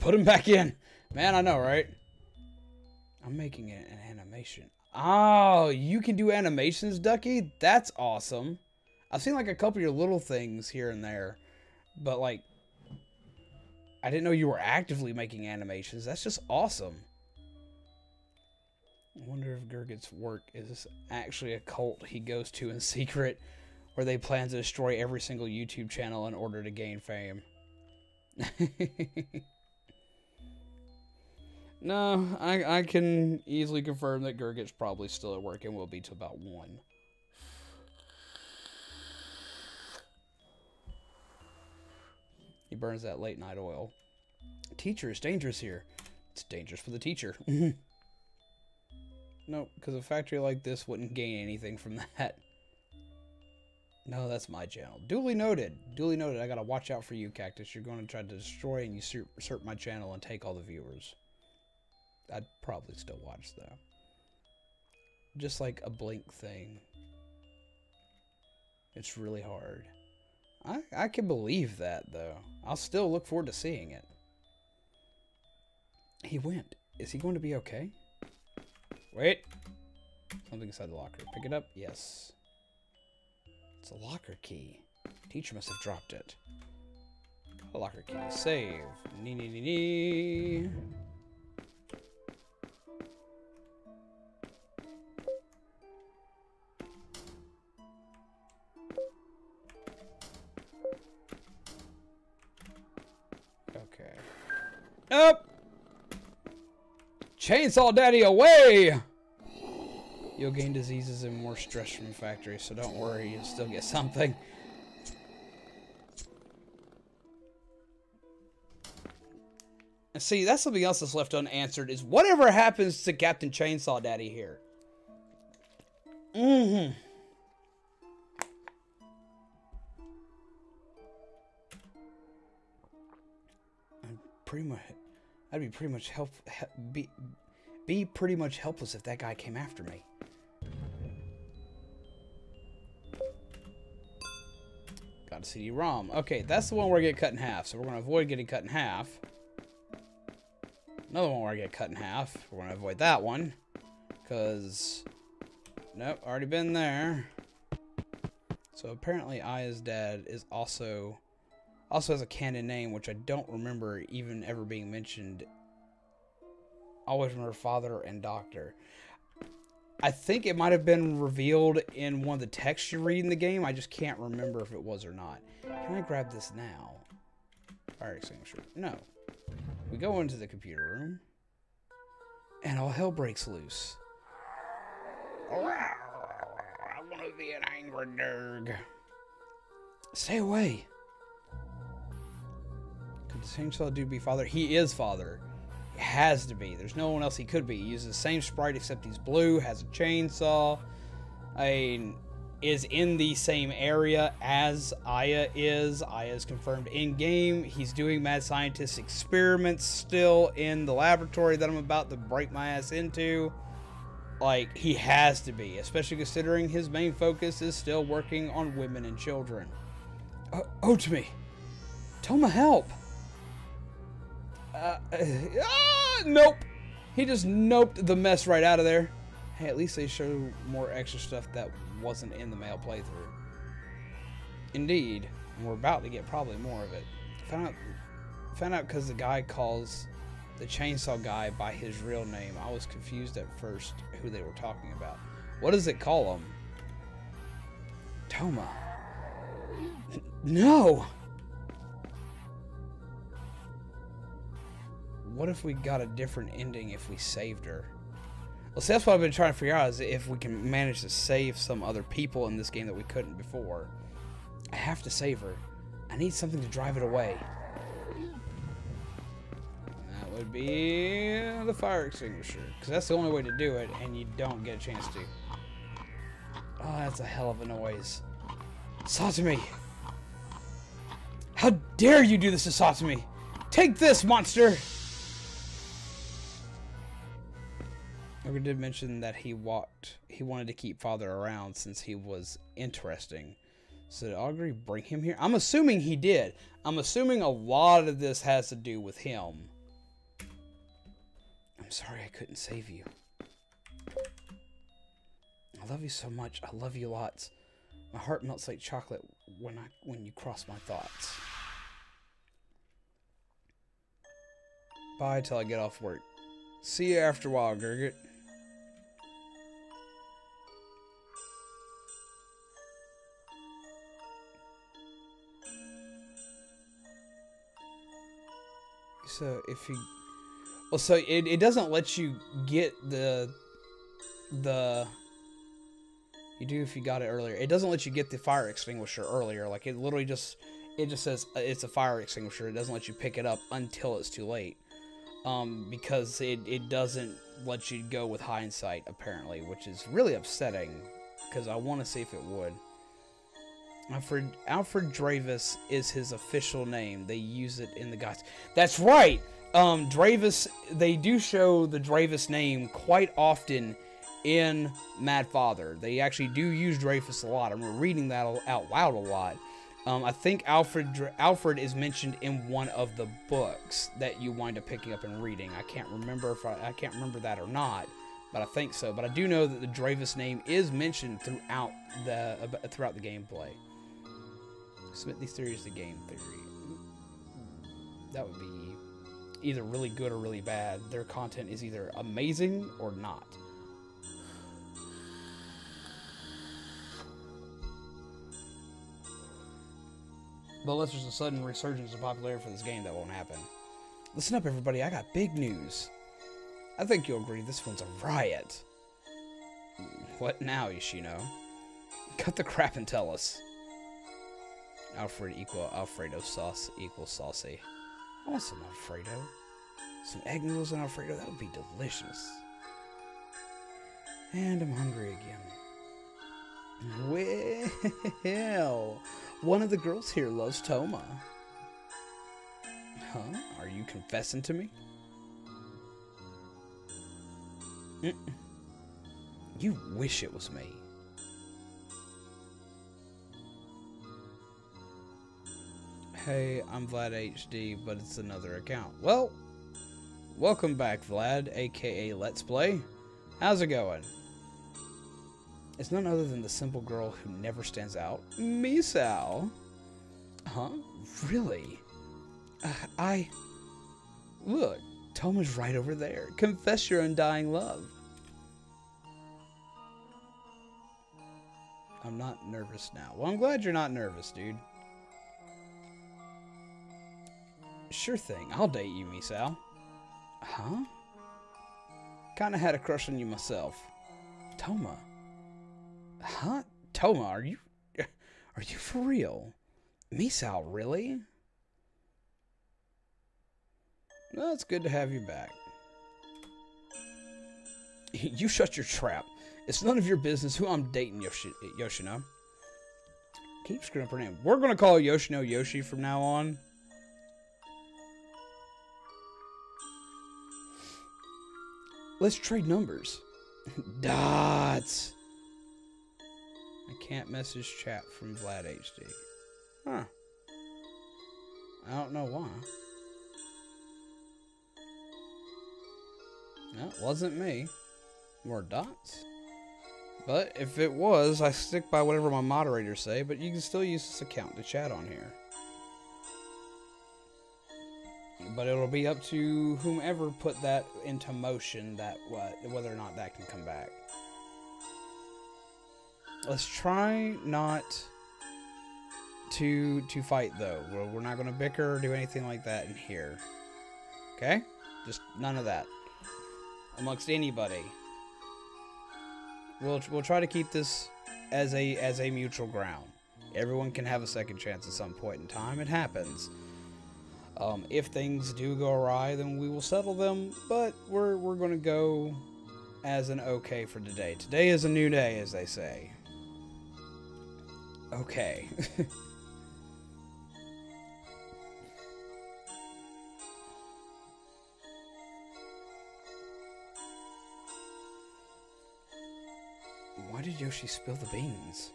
Speaker 1: Put him back in. Man, I know, right? I'm making an animation. Oh, you can do animations, Ducky? That's awesome. I've seen like a couple of your little things here and there, but like, I didn't know you were actively making animations. That's just awesome. I wonder if Gurgit's work is actually a cult he goes to in secret, where they plan to destroy every single YouTube channel in order to gain fame. No, I can easily confirm that Gurgit's probably still at work and will be till about 1. He burns that late night oil. Teacher, it's dangerous here. It's dangerous for the teacher. No, because a factory like this wouldn't gain anything from that. No, that's my channel. Duly noted. Duly noted. I gotta watch out for you, Cactus. You're going to try to destroy and usurp my channel and take all the viewers. I'd probably still watch, though. Just like a Blink thing. It's really hard. I can believe that, though. I'll still look forward to seeing it. He went. Is he going to be okay? Wait. Something inside the locker. Pick it up? Yes. It's a locker key. Teacher must have dropped it. A locker key. Save. Nee. Okay. Up! Chainsaw Daddy away! You'll gain diseases and more stress from the factory, so don't worry, you'll still get something. And see, that's something else that's left unanswered, is whatever happens to Captain Chainsaw Daddy here. Mm-hmm. I'd be pretty much be pretty much helpless if that guy came after me. Got a CD-ROM. Okay, that's the one where I get cut in half, so we're gonna avoid getting cut in half. Another one where I get cut in half. We're gonna avoid that one, cause nope, already been there. So apparently, Aya's dad is also has a canon name, which I don't remember even ever being mentioned. Always remember father and doctor. I think it might have been revealed in one of the texts you read in the game. I just can't remember if it was or not. Can I grab this now? Fire extinguisher. No. We go into the computer room. And all hell breaks loose. I want to be an angry dog. Stay away. Could the chainsaw dude be father? He is father. He has to be. There's no one else he could be. He uses the same sprite except he's blue, has a chainsaw. I mean, is in the same area as Aya is. Aya is confirmed in-game. He's doing mad scientist experiments still in the laboratory that I'm about to break my ass into. Like, he has to be, especially considering his main focus is still working on women and children. Oh, to me. Toma, help. Nope. He just noped the mess right out of there. Hey, at least they show more extra stuff that wasn't in the male playthrough. Indeed. And we're about to get probably more of it. Found out because the guy calls the chainsaw guy by his real name. I was confused at first who they were talking about. What does it call him? Toma. No! What if we got a different ending if we saved her? Well, see, that's what I've been trying to figure out, is if we can manage to save some other people in this game that we couldn't before. I have to save her. I need something to drive it away. That would be the fire extinguisher, because that's the only way to do it, and you don't get a chance to. Oh, that's a hell of a noise. Satami! How dare you do this to Satami! Take this, monster! Ogre did mention that he wanted to keep Father around since he was interesting. So did Ogre bring him here? I'm assuming he did. I'm assuming a lot of this has to do with him. I'm sorry I couldn't save you. I love you so much. I love you lots. My heart melts like chocolate when you cross my thoughts. Bye till I get off work. See you after a while, Gurgit. So if you, well, so it doesn't let you get the you do if you got it earlier. It doesn't let you get the fire extinguisher earlier. Like, it literally just says it's a fire extinguisher. It doesn't let you pick it up until it's too late. Because it doesn't let you go with hindsight, apparently, which is really upsetting, because I want to see if it would. Alfred Dravis is his official name. They use it in the guides. That's right! Dravis, they do show the Dravis name quite often in Mad Father. They actually do use Dravis a lot. I'm reading that out loud a lot. I think Alfred is mentioned in one of the books that you wind up picking up and reading. I can't remember if I can't remember that or not, but I think so. But I do know that the Dravis name is mentioned throughout the gameplay. Submit these theories to game theory. That would be either really good or really bad. Their content is either amazing or not. But unless there's a sudden resurgence of popularity for this game, that won't happen. Listen up, everybody. I got big news. I think you'll agree this one's a riot. What now, Yoshino? Cut the crap and tell us. Alfred equal Alfredo sauce equals saucy. I want some Alfredo. Some egg noodles and Alfredo. That would be delicious. And I'm hungry again. Well, one of the girls here loves Toma. Huh? Are you confessing to me? You wish it was me. Hey, I'm Vlad HD, but it's another account. Well, welcome back, Vlad, aka Let's Play. How's it going? It's none other than the simple girl who never stands out, Misao. Huh? Really? Look, Toma's right over there. Confess your undying love. I'm not nervous now. Well, I'm glad you're not nervous, dude. Sure thing. I'll date you, Misao. Huh? Kinda had a crush on you myself. Toma. Huh? Toma, are you for real? Misao, really? Well, it's good to have you back. You shut your trap. It's none of your business who I'm dating, Yoshino. Keep screwing up her name. We're going to call Yoshino Yoshi from now on. Let's trade numbers. Dots. I can't message chat from Vlad HD. Huh. I don't know why. That wasn't me. More dots? But if it was, I stick by whatever my moderators say, but you can still use this account to chat on here. But it'll be up to whomever put that into motion, that whether or not that can come back. Let's try not to fight, though. We're not going to bicker or do anything like that in here. Okay? Just none of that. Amongst anybody. We'll try to keep this as a mutual ground. Everyone can have a second chance at some point in time. It happens. If things do go awry, then we will settle them. But we're going to go as an okay for today. Today is a new day, as they say. Okay. Why did Yoshi spill the beans?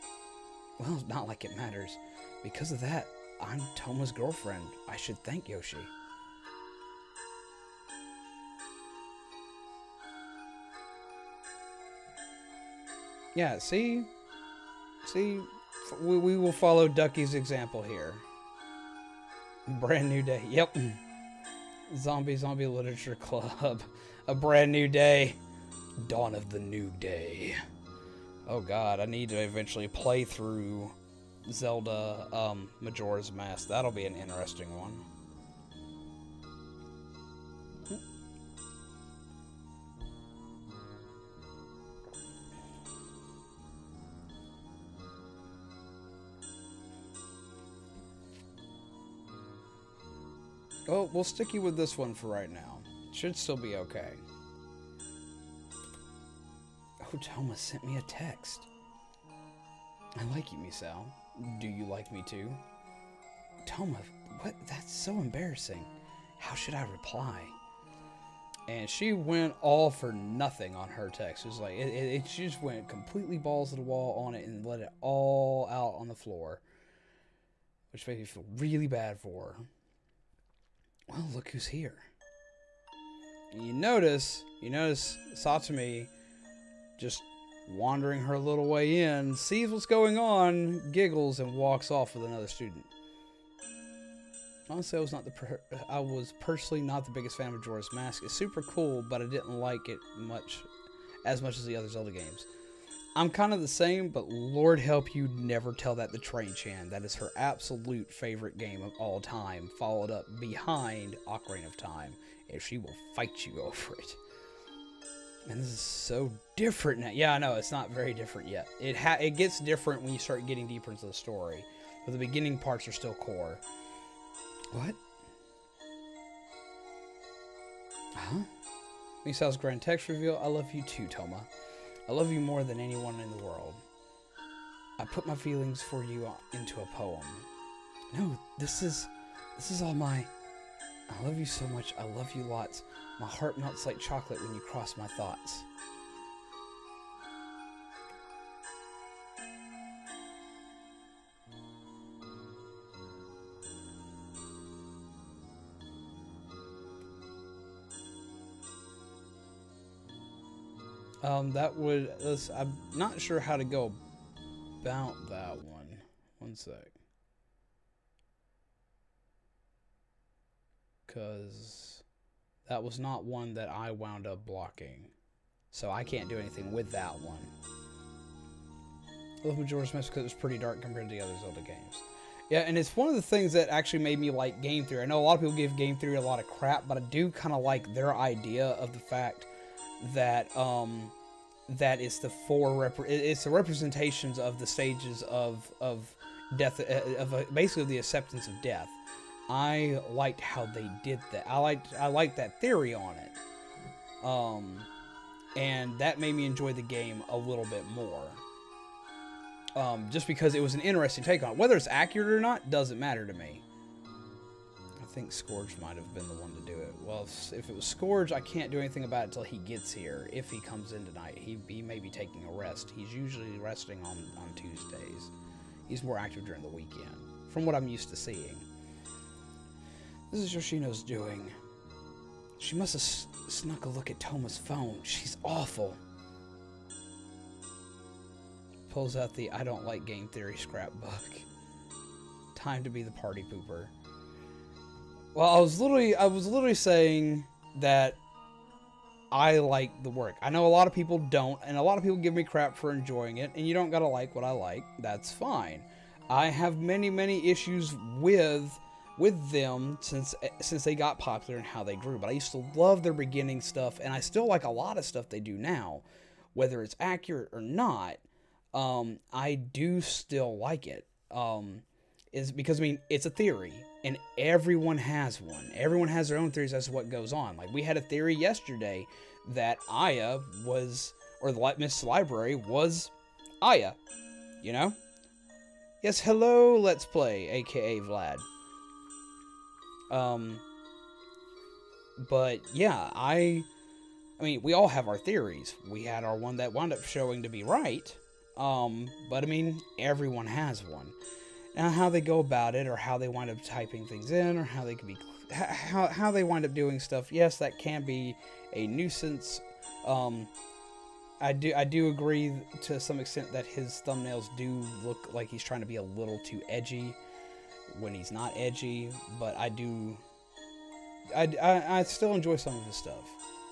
Speaker 1: Well, not like it matters. Because of that, I'm Toma's girlfriend. I should thank Yoshi. Yeah, see? See? We will follow Ducky's example here. Brand new day. Yep. Zombie Literature Club. A brand new day. Dawn of the new day. Oh god, I need to eventually play through Zelda Majora's Mask. That'll be an interesting one. Well, we'll stick you with this one for right now. Should still be okay. Oh, Toma sent me a text. I like you, Misao. Do you like me too? Toma, what? That's so embarrassing. How should I reply? And she went all for nothing on her text. It was like, she just went completely balls to the wall on it and let it all out on the floor. Which made me feel really bad for her. Well, look who's here. And you notice Satsumi just wandering her little way in, sees what's going on, giggles, and walks off with another student. Honestly, I was personally not the biggest fan of Majora's Mask. It's super cool, but I didn't like it as much as the other Zelda games. I'm kind of the same, but Lord help you never tell that to Train-chan. That is her absolute favorite game of all time, followed up behind Ocarina of Time, and she will fight you over it. And this is so different now. Yeah, I know, it's not very different yet. It gets different when you start getting deeper into the story, but the beginning parts are still core. What? Huh? Misao's grand text reveal. I love you too, Toma. I love you more than anyone in the world. I put my feelings for you into a poem. No, this is all my... I love you so much. I love you lots. My heart melts like chocolate when you cross my thoughts. I'm not sure how to go about that one. One sec. Because that was not one that I wound up blocking. So I can't do anything with that one. I love Majora's Mask because it was pretty dark compared to the other Zelda games. Yeah, and it's one of the things that actually made me like game theory. I know a lot of people give game theory a lot of crap, but I do kind of like their idea of the fact that that it's the it's the representations of the stages of death, basically the acceptance of death. I liked how they did that. I liked that theory on it, and that made me enjoy the game a little bit more. Just because it was an interesting take on it. Whether it's accurate or not doesn't matter to me. I think Scourge might have been the one to do it. Well, if it was Scourge, I can't do anything about it until he gets here. If he comes in tonight, he may be taking a rest. He's usually resting on Tuesdays. He's more active during the weekend, from what I'm used to seeing. This is Yoshino's doing. She must have snuck a look at Toma's phone. She's awful. Pulls out the I don't like game theory scrapbook. Time to be the party pooper. Well, I was literally saying that I like the work. I know a lot of people don't, and a lot of people give me crap for enjoying it, and you don't gotta like what I like. That's fine. I have many issues with them since they got popular and how they grew. But I used to love their beginning stuff, and I still like a lot of stuff they do now, whether it's accurate or not. I do still like it. Is because, I mean, it's a theory, and everyone has one. Everyone has their own theories as to what goes on. Like, we had a theory yesterday that Aya was, or the Miss Library was Aya, you know? Yes, hello, Let's Play, aka Vlad. But, yeah, I mean, we all have our theories. We had our one that wound up showing to be right. But I mean, everyone has one. Now, how they go about it, or how they wind up typing things in, or how they can be, how they wind up doing stuff. Yes, that can be a nuisance. I do agree to some extent that his thumbnails do look like he's trying to be a little too edgy when he's not edgy. But I still enjoy some of his stuff.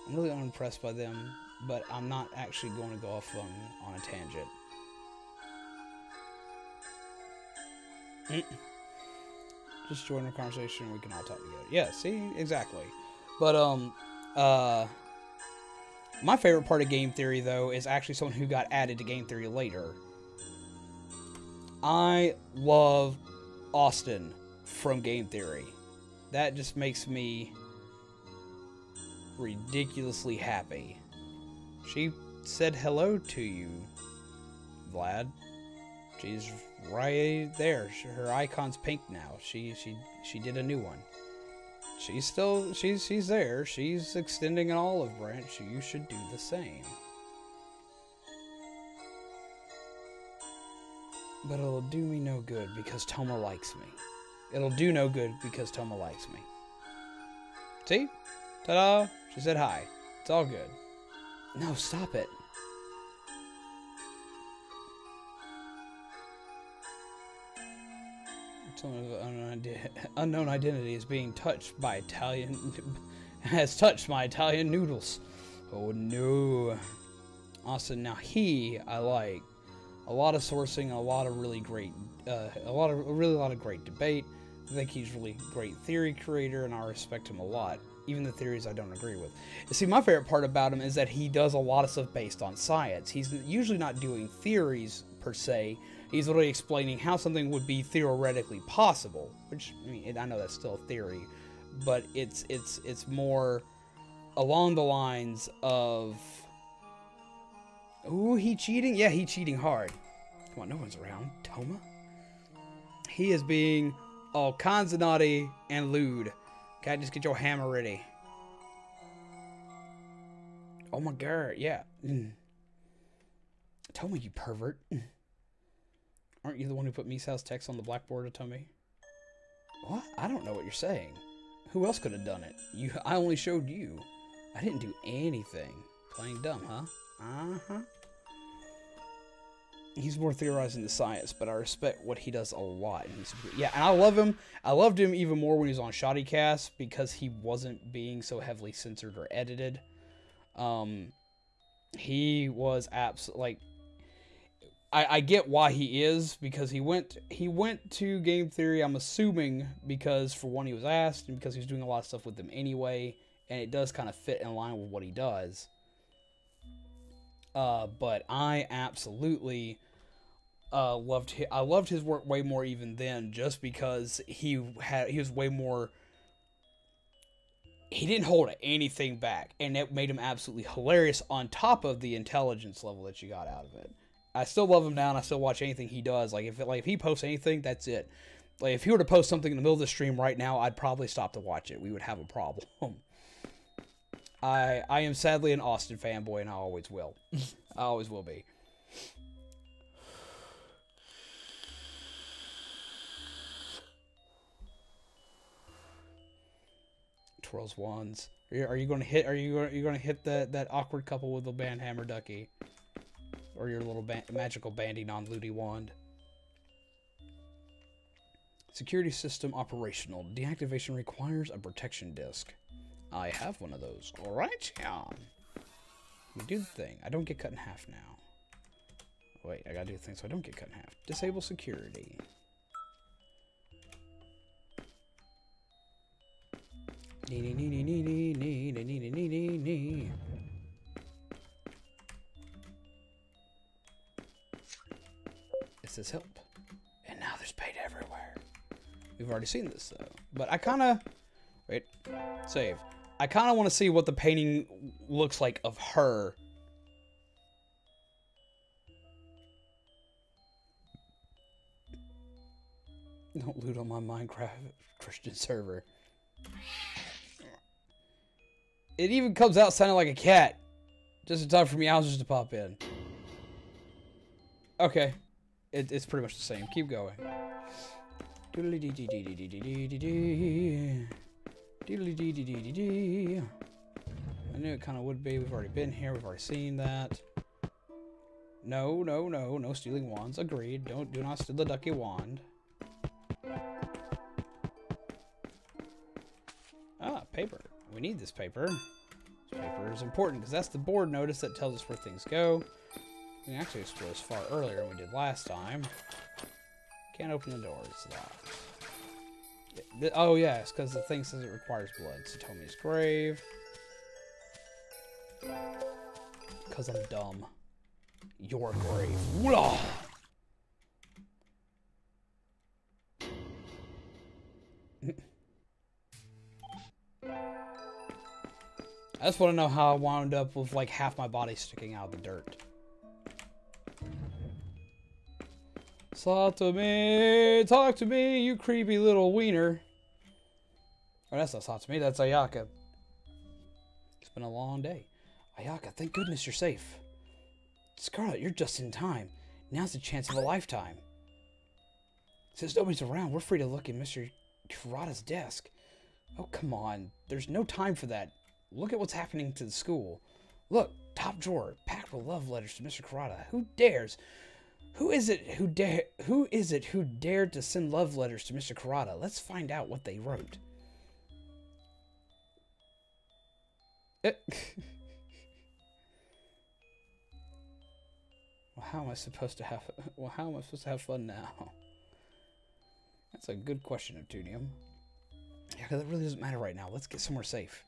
Speaker 1: I'm really unimpressed by them, but I'm not actually going to go off on a tangent. Just join our conversation and we can all talk together. Yeah, see? Exactly. But, my favorite part of game theory, though, is actually someone who got added to game theory later. I love Austin from game theory. That just makes me ridiculously happy. She said hello to you, Vlad. She's right there. Her icon's pink now. She did a new one. She's there. She's extending an olive branch. You should do the same. But it'll do me no good because Toma likes me. It'll do no good because Toma likes me. See? Ta-da! She said hi. It's all good. No, stop it. Unknown identity is being touched by Italian has touched my Italian noodles. Oh no. Austin, now I like a lot of sourcing, a lot of really great a lot of great debate. I think he's really great theory creator, and I respect him a lot, even the theories I don't agree with. See, my favorite part about him is that he does a lot of stuff based on science. He's usually not doing theories per se. He's literally explaining how something would be theoretically possible, which, I mean, I know that's still a theory, but it's more along the lines of, ooh, he cheating? Yeah, he cheating hard. Come on, no one's around. Toma? He is being all kinds of naughty and lewd. Okay, just get your hammer ready. Oh my god, yeah. Toma, you pervert. Aren't you the one who put Misao's text on the blackboard, Tomi? What? I don't know what you're saying. Who else could have done it? I only showed you. I didn't do anything. Playing dumb, huh? Uh-huh. He's more theorizing the science, but I respect what he does a lot. Yeah, and I love him. I loved him even more when he was on Shoddycast because he wasn't being so heavily censored or edited. He was absolutely, like, I get why he is, because he went to game theory, I'm assuming, because for one he was asked, and because he was doing a lot of stuff with them anyway, and it does kind of fit in line with what he does. But I absolutely loved his work way more even then, just because he was way more. He didn't hold anything back, and it made him absolutely hilarious. On top of the intelligence level that you got out of it, I still love him now, and I still watch anything he does. Like if he posts anything, that's it. Like if he were to post something in the middle of the stream right now, I'd probably stop to watch it. We would have a problem. I am sadly an Austin fanboy, and I always will. I always will be. Twirls wands. Are you going to hit? Are you going to hit that awkward couple with the band hammer, Ducky, or your little magical bandy non-looty wand? Security system operational. Deactivation requires a protection disc. I have one of those. All right, yeah. We do the thing. I don't get cut in half now. Wait, I gotta do the thing so I don't get cut in half. Disable security. It says help. And now there's paint everywhere. We've already seen this though. But I kinda wait, save. I kinda wanna see what the painting looks like of her. Don't loot on my Minecraft Christian server. It even comes out sounding like a cat. Just in time for meowsers to pop in. Okay. It's pretty much the same. Keep going. I knew it kind of would be. We've already been here. We've already seen that. No, no, no. No stealing wands. Agreed. Do not steal the ducky wand. Ah, paper. We need this paper. This paper is important because that's the board notice that tells us where things go. We can actually explore this far earlier than we did last time. Can't open the door. It's locked. Oh, yeah, it's because the thing says it requires blood. Satomi's grave. Because I'm dumb. Your grave. Whoa! I just want to know how I wound up with like half my body sticking out of the dirt. Satomi, talk to me, you creepy little wiener. Oh, that's not Satomi, that's Ayaka. It's been a long day. Ayaka, thank goodness you're safe. Scarlet, you're just in time. Now's the chance of a lifetime. Since nobody's around, we're free to look in Mr. Kurata's desk. Oh, come on. There's no time for that. Look at what's happening to the school. Look, top drawer, packed with love letters to Mr. Kurata. Who dares? Who is it who dared to send love letters to Mr. Kurata? Let's find out what they wrote. Well, how am I supposed to have fun now? That's a good question, Neptunium. Yeah, because it really doesn't matter right now. Let's get somewhere safe.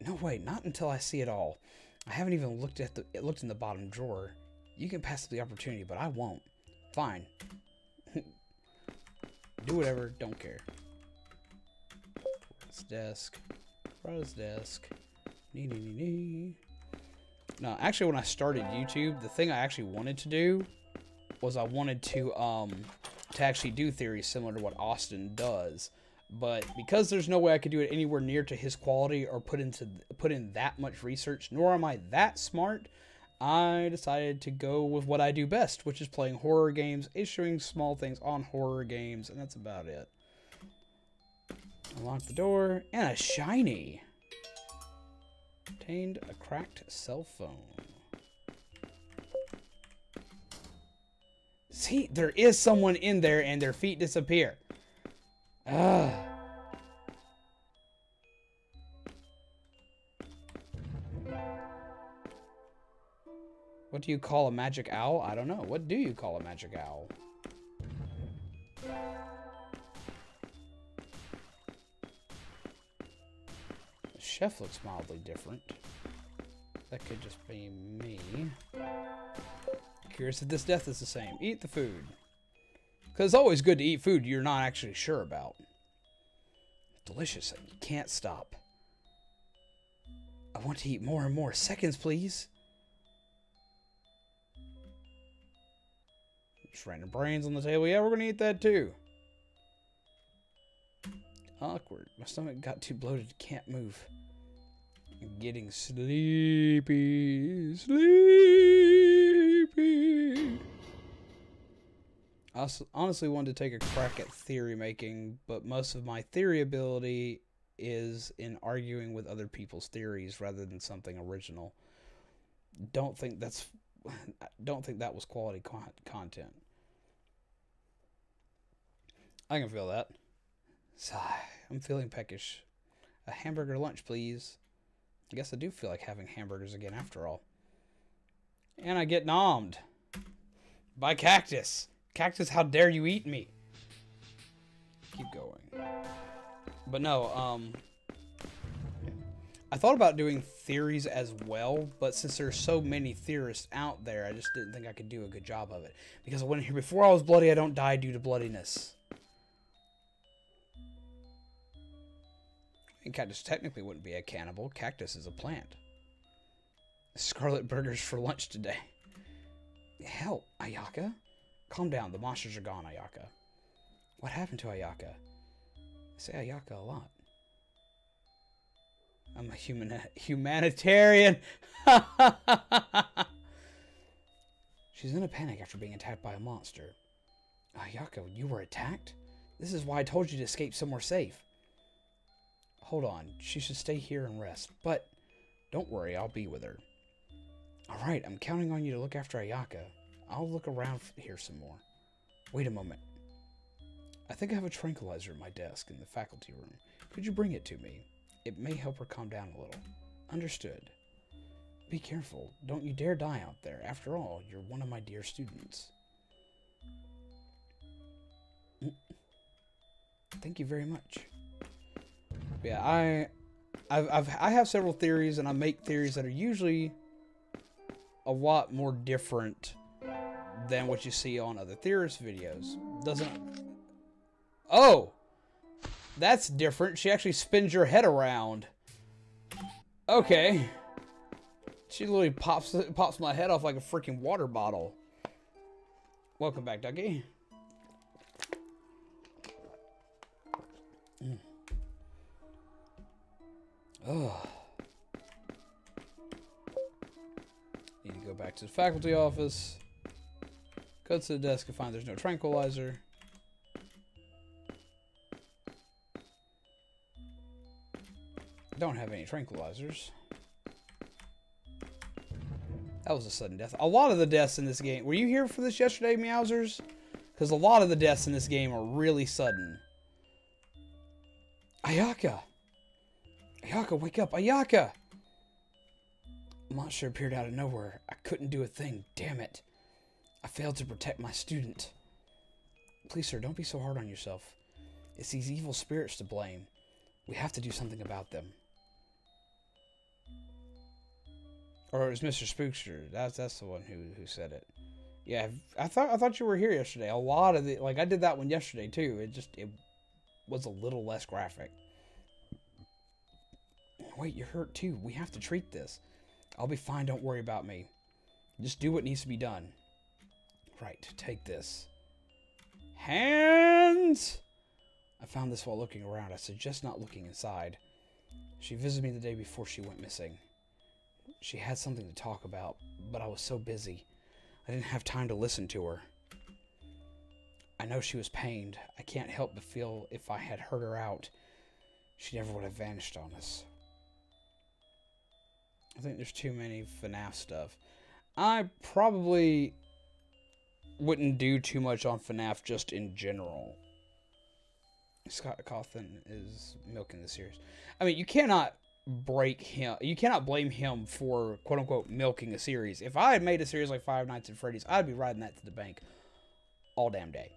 Speaker 1: No, wait, not until I see it all. I haven't even looked in the bottom drawer. You can pass up the opportunity, but I won't. Fine. Do whatever, don't care. His desk. Rose desk. No, actually when I started YouTube, the thing I actually wanted to do was I wanted to actually do theories similar to what Austin does. But because there's no way I could do it anywhere near to his quality or put in that much research, nor am I that smart, I decided to go with what I do best, which is playing horror games, issuing small things on horror games, and that's about it. Unlock the door, and a shiny. Obtained a cracked cell phone. See, there is someone in there and their feet disappear. Ugh. What do you call a magic owl? I don't know. What do you call a magic owl? The chef looks mildly different. That could just be me. Curious if this death is the same. Eat the food. Because it's always good to eat food you're not actually sure about. Delicious. You can't stop. I want to eat more and more. Seconds, please. Just random brains on the table. Yeah, we're going to eat that too. Awkward. My stomach got too bloated. Can't move. I'm getting sleepy. Sleepy. I honestly wanted to take a crack at theory making, but most of my theory ability is in arguing with other people's theories rather than something original. Don't think that was quality content. I can feel that. Sigh. I'm feeling peckish. A hamburger lunch, please. I guess I do feel like having hamburgers again after all. And I get nommed by Cactus. Cactus, how dare you eat me? Keep going. But no, I thought about doing theories as well, but since there's so many theorists out there, I just didn't think I could do a good job of it. Because I went in here before I was bloody, I don't die due to bloodiness. And Cactus technically wouldn't be a cannibal. Cactus is a plant. Scarlet burgers for lunch today. Help, Ayaka. Calm down. The monsters are gone, Ayaka. What happened to Ayaka? I say Ayaka a lot. I'm a humanitarian. She's in a panic after being attacked by a monster. Ayaka, you were attacked? This is why I told you to escape somewhere safe. Hold on. She should stay here and rest. But don't worry, I'll be with her. Alright, I'm counting on you to look after Ayaka. I'll look around here some more. Wait a moment. I think I have a tranquilizer in my desk in the faculty room. Could you bring it to me? It may help her calm down a little. Understood. Be careful. Don't you dare die out there. After all, you're one of my dear students. Thank you very much. Yeah, I have several theories, and I make theories that are usually a lot more different than what you see on other theorist videos. Oh! That's different. She actually spins your head around. Okay. She literally pops my head off like a freaking water bottle. Welcome back, Ducky. Ugh. Need to go back to the faculty office. Go to the desk and find there's no tranquilizer. Don't have any tranquilizers. That was a sudden death. A lot of the deaths in this game... Were you here for this yesterday, Meowsers? Because a lot of the deaths in this game are really sudden. Ayaka! Ayaka, wake up! Ayaka! A monster appeared out of nowhere. I couldn't do a thing. Damn it. I failed to protect my student. Please, sir, don't be so hard on yourself. It's these evil spirits to blame. We have to do something about them. Or it was Mr. Spookster. That's the one who said it. Yeah, I thought you were here yesterday. A lot of the... Like, I did that one yesterday, too. It was a little less graphic. Wait, you're hurt, too. We have to treat this. I'll be fine. Don't worry about me. Just do what needs to be done. Right, take this. Hands! I found this while looking around. I suggest not looking inside. She visited me the day before she went missing. She had something to talk about, but I was so busy. I didn't have time to listen to her. I know she was pained. I can't help but feel if I had heard her out, she never would have vanished on us. I think there's too many FNAF stuff. I probably wouldn't do too much on FNAF just in general. Scott Cawthon is milking the series. I mean, you cannot break him. You cannot blame him for quote unquote milking a series. If I had made a series like Five Nights at Freddy's, I'd be riding that to the bank all damn day.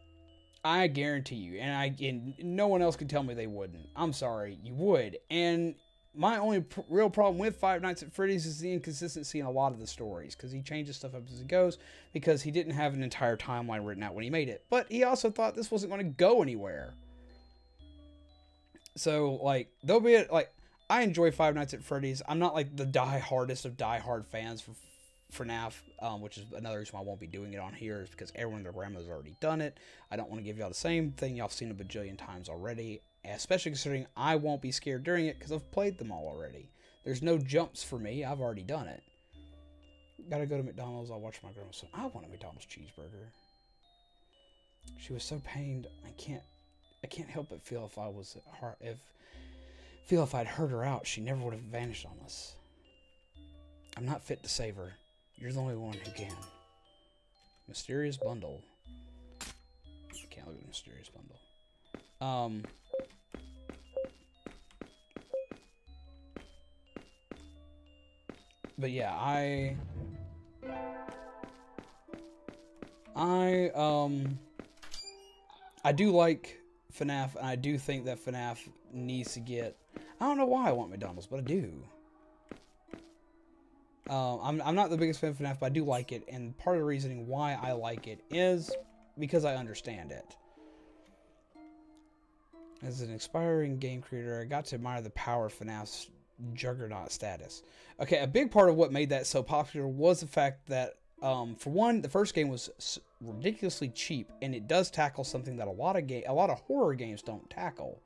Speaker 1: I guarantee you, and no one else could tell me they wouldn't. I'm sorry, you would. And my only real problem with Five Nights at Freddy's is the inconsistency in a lot of the stories, because he changes stuff up as he goes, because he didn't have an entire timeline written out when he made it. But he also thought this wasn't going to go anywhere. So, like, there'll be like, I enjoy Five Nights at Freddy's. I'm not like the die-hardest of die-hard fans for FNAF, which is another reason why I won't be doing it on here, is because everyone and their grandma's already done it. I don't want to give y'all the same thing y'all seen a bajillion times already, especially considering I won't be scared during it because I've played them all already. There's no jumps for me. I've already done it. Gotta go to McDonald's. I'll watch my grandma's son. I want a McDonald's cheeseburger. She was so pained. I can't help but feel if I'd hurt her out, she never would have vanished on us. I'm not fit to save her. You're the only one who can. Mysterious bundle. I can't look at the mysterious bundle. But yeah, I do like FNAF, and I do think that FNAF needs to get... I don't know why I want McDonald's, but I do. I'm not the biggest fan of FNAF, but I do like it, and part of the reasoning why I like it is because I understand it. As an aspiring game creator, I got to admire the power of FNAF's juggernaut status. Okay, a big part of what made that so popular was the fact that, for one, the first game was ridiculously cheap, and it does tackle something that a lot of horror games don't tackle,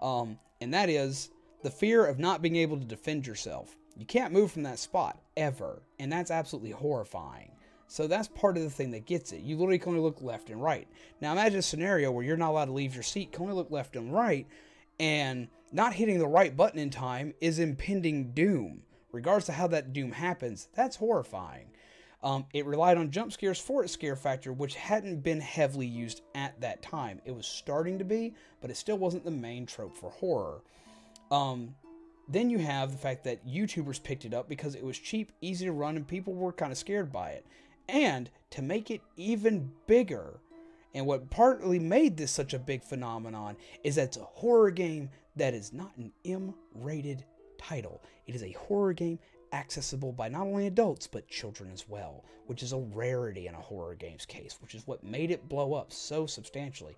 Speaker 1: and that is the fear of not being able to defend yourself. You can't move from that spot ever, and that's absolutely horrifying. So that's part of the thing that gets it. You literally can only look left and right. Now imagine a scenario where you're not allowed to leave your seat, can only look left and right, and not hitting the right button in time is impending doom. Regardless of how that doom happens, that's horrifying. It relied on jump scares for its scare factor, which hadn't been heavily used at that time. It was starting to be, but it still wasn't the main trope for horror. Then you have the fact that YouTubers picked it up because it was cheap, easy to run, and people were kind of scared by it. And to make it even bigger, and what partly made this such a big phenomenon, is that it's a horror game that is not an M-rated title. It is a horror game accessible by not only adults, but children as well, which is a rarity in a horror game's case, which is what made it blow up so substantially.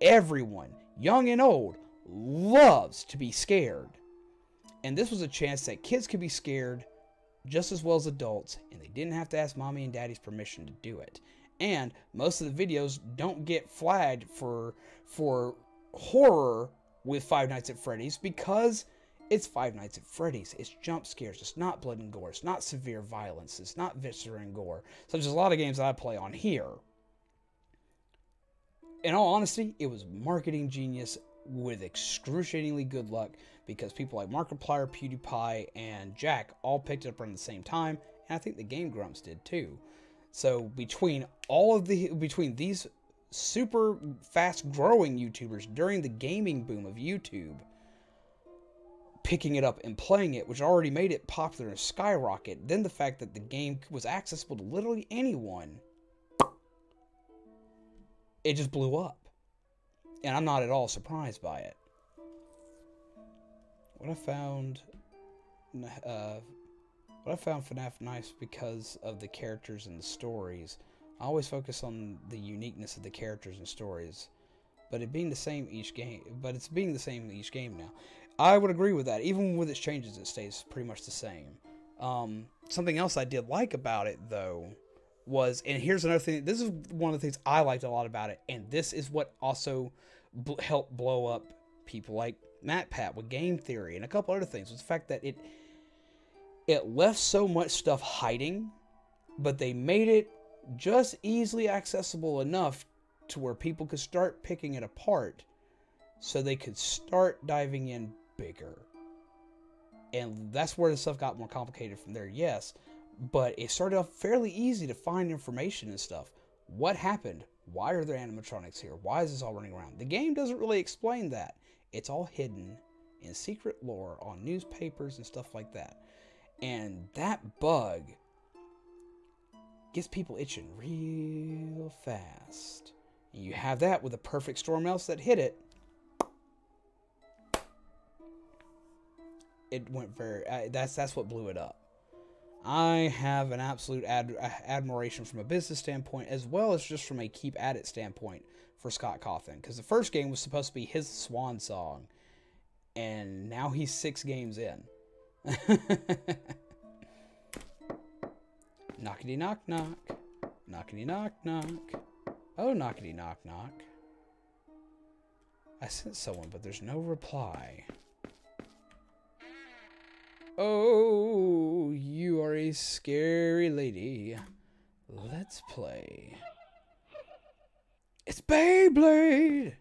Speaker 1: Everyone, young and old, loves to be scared. And this was a chance that kids could be scared just as well as adults, and they didn't have to ask mommy and daddy's permission to do it. And most of the videos don't get flagged for horror with Five Nights at Freddy's because it's Five Nights at Freddy's. It's jump scares. It's not blood and gore. It's not severe violence. It's not viscera and gore, such as a lot of games that I play on here. In all honesty, it was marketing genius with excruciatingly good luck, because people like Markiplier, PewDiePie, and Jack all picked it up around the same time, and I think the Game Grumps did too. So between these super fast growing YouTubers during the gaming boom of YouTube, picking it up and playing it, which already made it popular and skyrocket, then the fact that the game was accessible to literally anyone, it just blew up. And I'm not at all surprised by it. What I found FNAF nice because of the characters and the stories. I always focus on the uniqueness of the characters and stories, but it's being the same each game now. I would agree with that. Even with its changes, it stays pretty much the same. Something else I did like about it, though, was, and here's another thing, this is one of the things I liked a lot about it, and this is what also helped blow up people like MatPat with game theory and a couple other things, was the fact that it left so much stuff hiding, but they made it just easily accessible enough to where people could start picking it apart, so they could start diving in bigger. And that's where the stuff got more complicated from there, yes, but it started off fairly easy to find information and stuff. What happened? Why are there animatronics here? Why is this all running around? The game doesn't really explain that. It's all hidden in secret lore on newspapers and stuff like that. And that bug gets people itching real fast. And you have that with a perfect storm else that hit it. It went very... that's what blew it up. I have an absolute admiration from a business standpoint, as well as just from a keep at it standpoint for Scott Cawthon. Because the first game was supposed to be his swan song. And now he's 6 games in. Knockity knock knock. Knockity knock knock. Oh, knockity knock knock. I sent someone, but there's no reply. Oh, you are a scary lady. Let's play. It's Beyblade!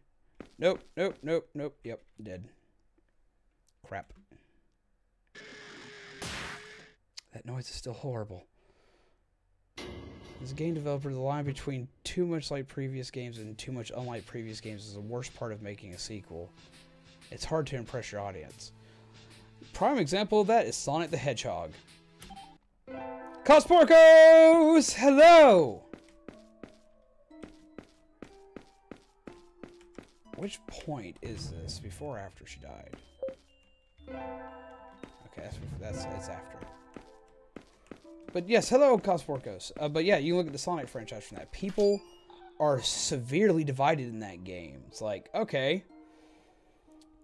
Speaker 1: Nope, nope, nope, nope. Yep, dead. Crap. That noise is still horrible. As a game developer, the line between too much like previous games and too much unlike previous games is the worst part of making a sequel. It's hard to impress your audience. Prime example of that is Sonic the Hedgehog. Cosporcos! Hello! Which point is this? Before or after she died? Okay, that's after. But yes, hello, Cosporcos. But yeah, you look at the Sonic franchise from that. People are severely divided in that game. It's like, okay,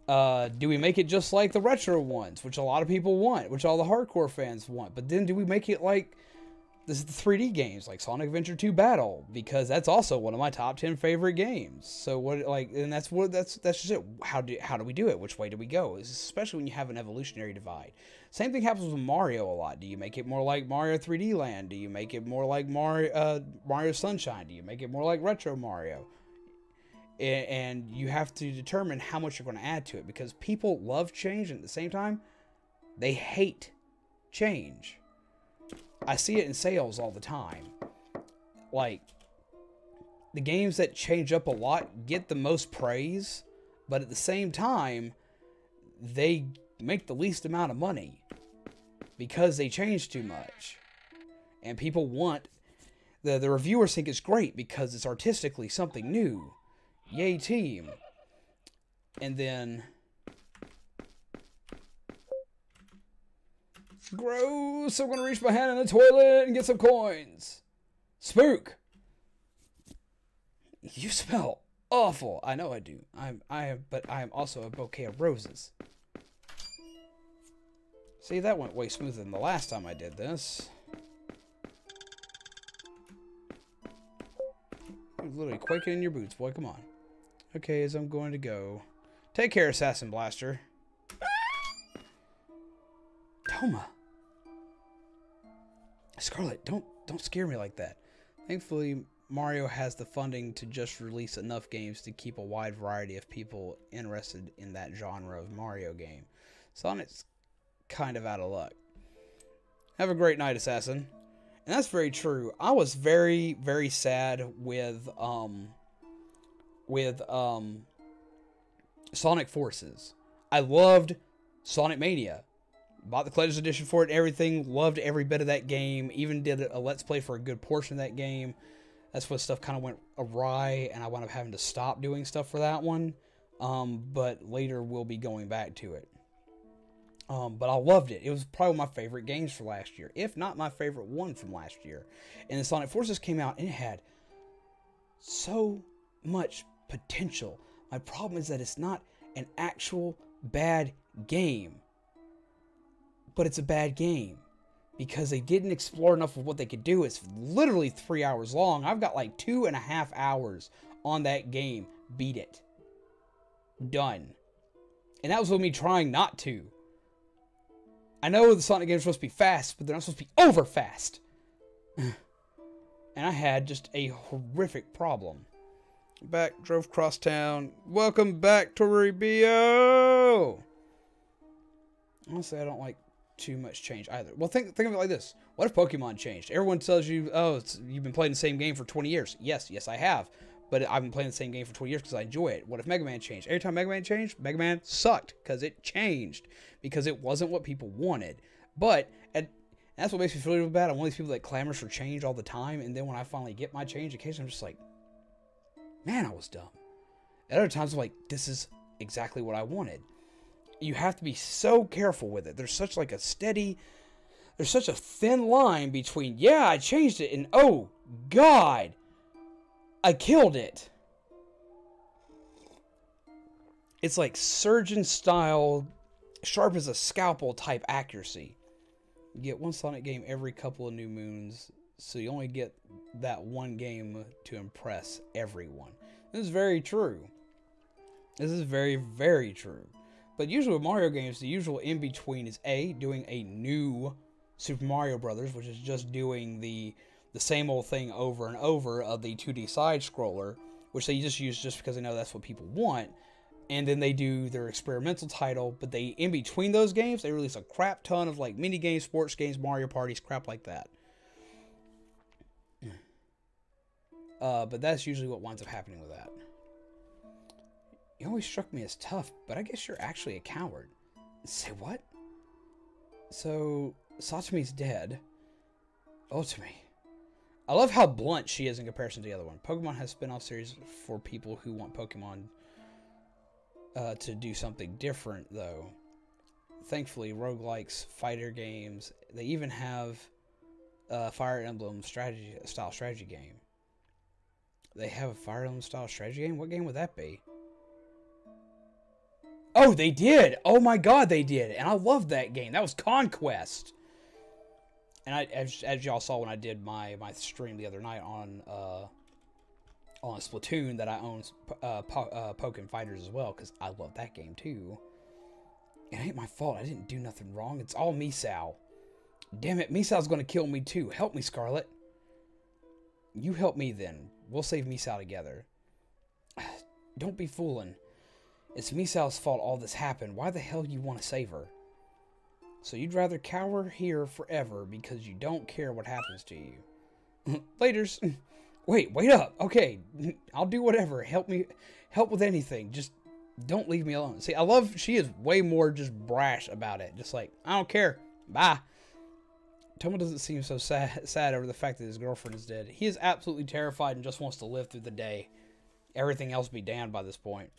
Speaker 1: do we make it just like the retro ones, which a lot of people want, which all the hardcore fans want? But then do we make it like the 3D games, like Sonic Adventure 2 Battle? Because that's also one of my top 10 favorite games. So what, like, and that's just it. How do we do it? Which way do we go? Especially when you have an evolutionary divide. Same thing happens with Mario a lot. Do you make it more like Mario 3D Land? Do you make it more like Mario Sunshine? Do you make it more like Retro Mario? And you have to determine how much you're going to add to it, because people love change, and at the same time, they hate change. I see it in sales all the time. Like, the games that change up a lot get the most praise, but at the same time, they make the least amount of money because they change too much. And people want... The reviewers think it's great because it's artistically something new. Yay, team. And then... Gross! I'm gonna reach my hand in the toilet and get some coins. Spook! You smell awful. I know I do. But I am also a bouquet of roses. See, that went way smoother than the last time I did this. You're literally quaking in your boots, boy. Come on. Okay, as I'm going to go. Take care, Assassin Blaster. Toma. Scarlet, don't scare me like that. Thankfully, Mario has the funding to just release enough games to keep a wide variety of people interested in that genre of Mario game. Sonic's kind of out of luck. Have a great night, Assassin. And that's very true. I was very, very sad with Sonic Forces. I loved Sonic Mania. Bought the Collector's Edition for it and everything. Loved every bit of that game. Even did a Let's Play for a good portion of that game. That's when stuff kind of went awry, and I wound up having to stop doing stuff for that one. But later we'll be going back to it. But I loved it. It was probably one of my favorite games for last year, if not my favorite one from last year. And the Sonic Forces came out, and it had so much potential. My problem is that it's not an actual bad game. But it's a bad game because they didn't explore enough of what they could do. It's literally 3 hours long. I've got like 2.5 hours on that game. Beat it. Done. And that was with me trying not to. I know the Sonic games are supposed to be fast, but they're not supposed to be over fast. And I had just a horrific problem. Back, drove cross town. Welcome back, Toribio! Honestly, I don't like too much change either. Well, think of it like this. What if Pokemon changed? Everyone tells you, oh, you've been playing the same game for 20 years. Yes, I have. but I've been playing the same game for 20 years because I enjoy it. What if Mega Man changed? Every time Mega Man changed, Mega Man sucked because it changed, because it wasn't what people wanted. But that's what makes me feel really bad. I'm one of these people that clamors for change all the time, and then when I finally get my change, occasionally I'm just like, man, I was dumb. At other times, I'm like, this is exactly what I wanted. You have to be so careful with it. There's such like a steady, there's such a thin line between, yeah, I changed it, and oh, God, I killed it. It's like surgeon style, sharp as a scalpel type accuracy. You get one Sonic game every couple of new moons, so you only get that one game to impress everyone. This is very true. This is very, very true. But usually with Mario games, the usual in-between is A, doing a new Super Mario Brothers, which is just doing the same old thing over and over of the 2D side-scroller, which they just use just because they know that's what people want. And then they do their experimental title, but they, in between those games, they release a crap ton of like mini games, sports games, Mario parties, crap like that. But that's usually what winds up happening with that. You always struck me as tough, but I guess you're actually a coward. Say what? So, Satomi's dead. Otome. I love how blunt she is in comparison to the other one. Pokemon has spin-off series for people who want Pokemon to do something different, though. Thankfully, roguelikes, fighter games, they even have a Fire Emblem style strategy game. They have a Fire Emblem style strategy game? What game would that be? Oh, they did! Oh my god, they did! And I loved that game. That was Conquest! And as y'all saw when I did my stream the other night on Splatoon, that I own Pokken Fighters as well, because I love that game too. It ain't my fault. I didn't do nothing wrong. It's all Misao. Damn it, Misao's gonna kill me too. Help me, Scarlet. You help me then. We'll save Misao together. Don't be fooling. It's Misao's fault all this happened. Why the hell you want to save her? So you'd rather cower here forever because you don't care what happens to you. Laters. Wait up. Okay, I'll do whatever. Help with anything. Just don't leave me alone. See, I love, she is way more just brash about it. Just like, I don't care. Bye. Tomo doesn't seem so sad over the fact that his girlfriend is dead. He is absolutely terrified and just wants to live through the day. Everything else be damned by this point.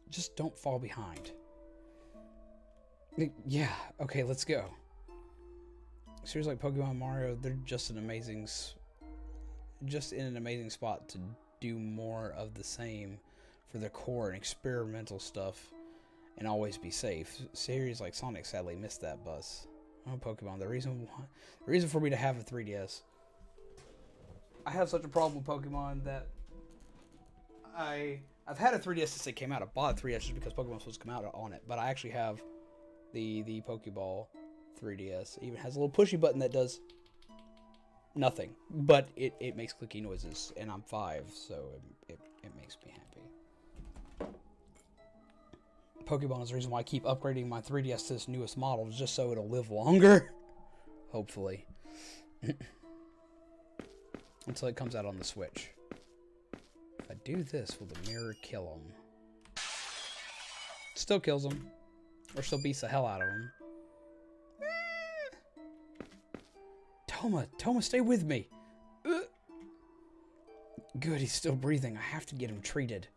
Speaker 1: Just don't fall behind. Yeah, okay, let's go. Series like Pokemon, Mario, they're just in an amazing spot to do more of the same for their core and experimental stuff and always be safe. Series like Sonic sadly missed that bus. Oh, Pokemon, the reason for me to have a 3DS. I have such a problem with Pokemon that I've had a 3DS since it came out. I bought a 3DS just because Pokemon was supposed to come out on it, but I actually have the Pokeball 3DS. It even has a little pushy button that does nothing, but it makes clicky noises, and I'm 5, so it makes me happy. Pokeball is the reason why I keep upgrading my 3DS to this newest model, just so it'll live longer. Hopefully. Until it comes out on the Switch. If I do this, will the mirror kill him? Still kills him. Or still beats the hell out of him. Toma, stay with me. Good, he's still breathing. I have to get him treated.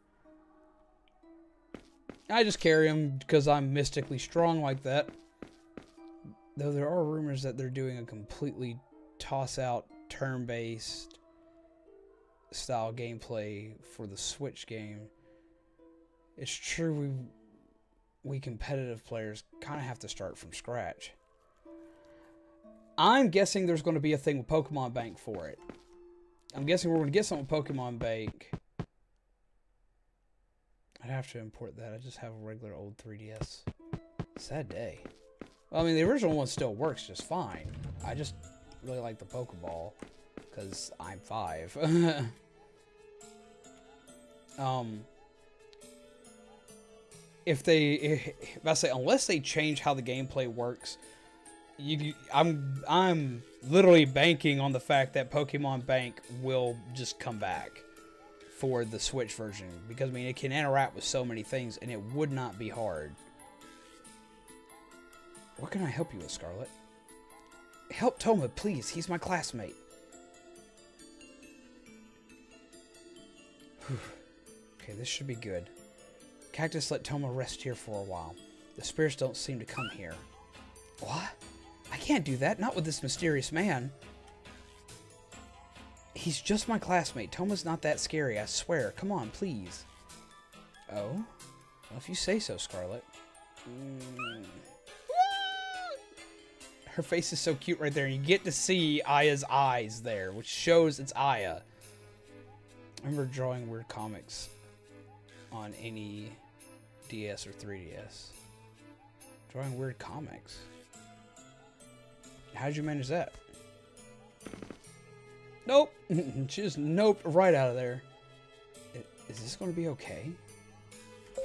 Speaker 1: I just carry him because I'm mystically strong like that. Though there are rumors that they're doing a completely toss-out, turn-based style gameplay for the Switch game. It's true we competitive players kind of have to start from scratch. I'm guessing there's going to be a thing with Pokemon Bank for it. I'm guessing we're going to get something with Pokemon Bank. I'd have to import that. I just have a regular old 3DS. Sad day. Well, I mean, the original one still works just fine. I just really like the Pokeball because I'm 5. If I say unless they change how the gameplay works, I'm literally banking on the fact that Pokemon Bank will just come back for the Switch version. Because, I mean, it can interact with so many things, and it would not be hard. What can I help you with, Scarlet? Help Toma, please. He's my classmate. Whew. Okay, this should be good. Cactus let Toma rest here for a while. The spirits don't seem to come here. What? I can't do that. Not with this mysterious man. He's just my classmate. Toma's not that scary, I swear. Come on, please. Oh? Well, if you say so, Scarlet. Her face is so cute right there. You get to see Aya's eyes there, which shows it's Aya. I remember drawing weird comics on any DS or 3DS. Drawing weird comics. How'd you manage that? Nope. Just nope right out of there. Is this going to be okay?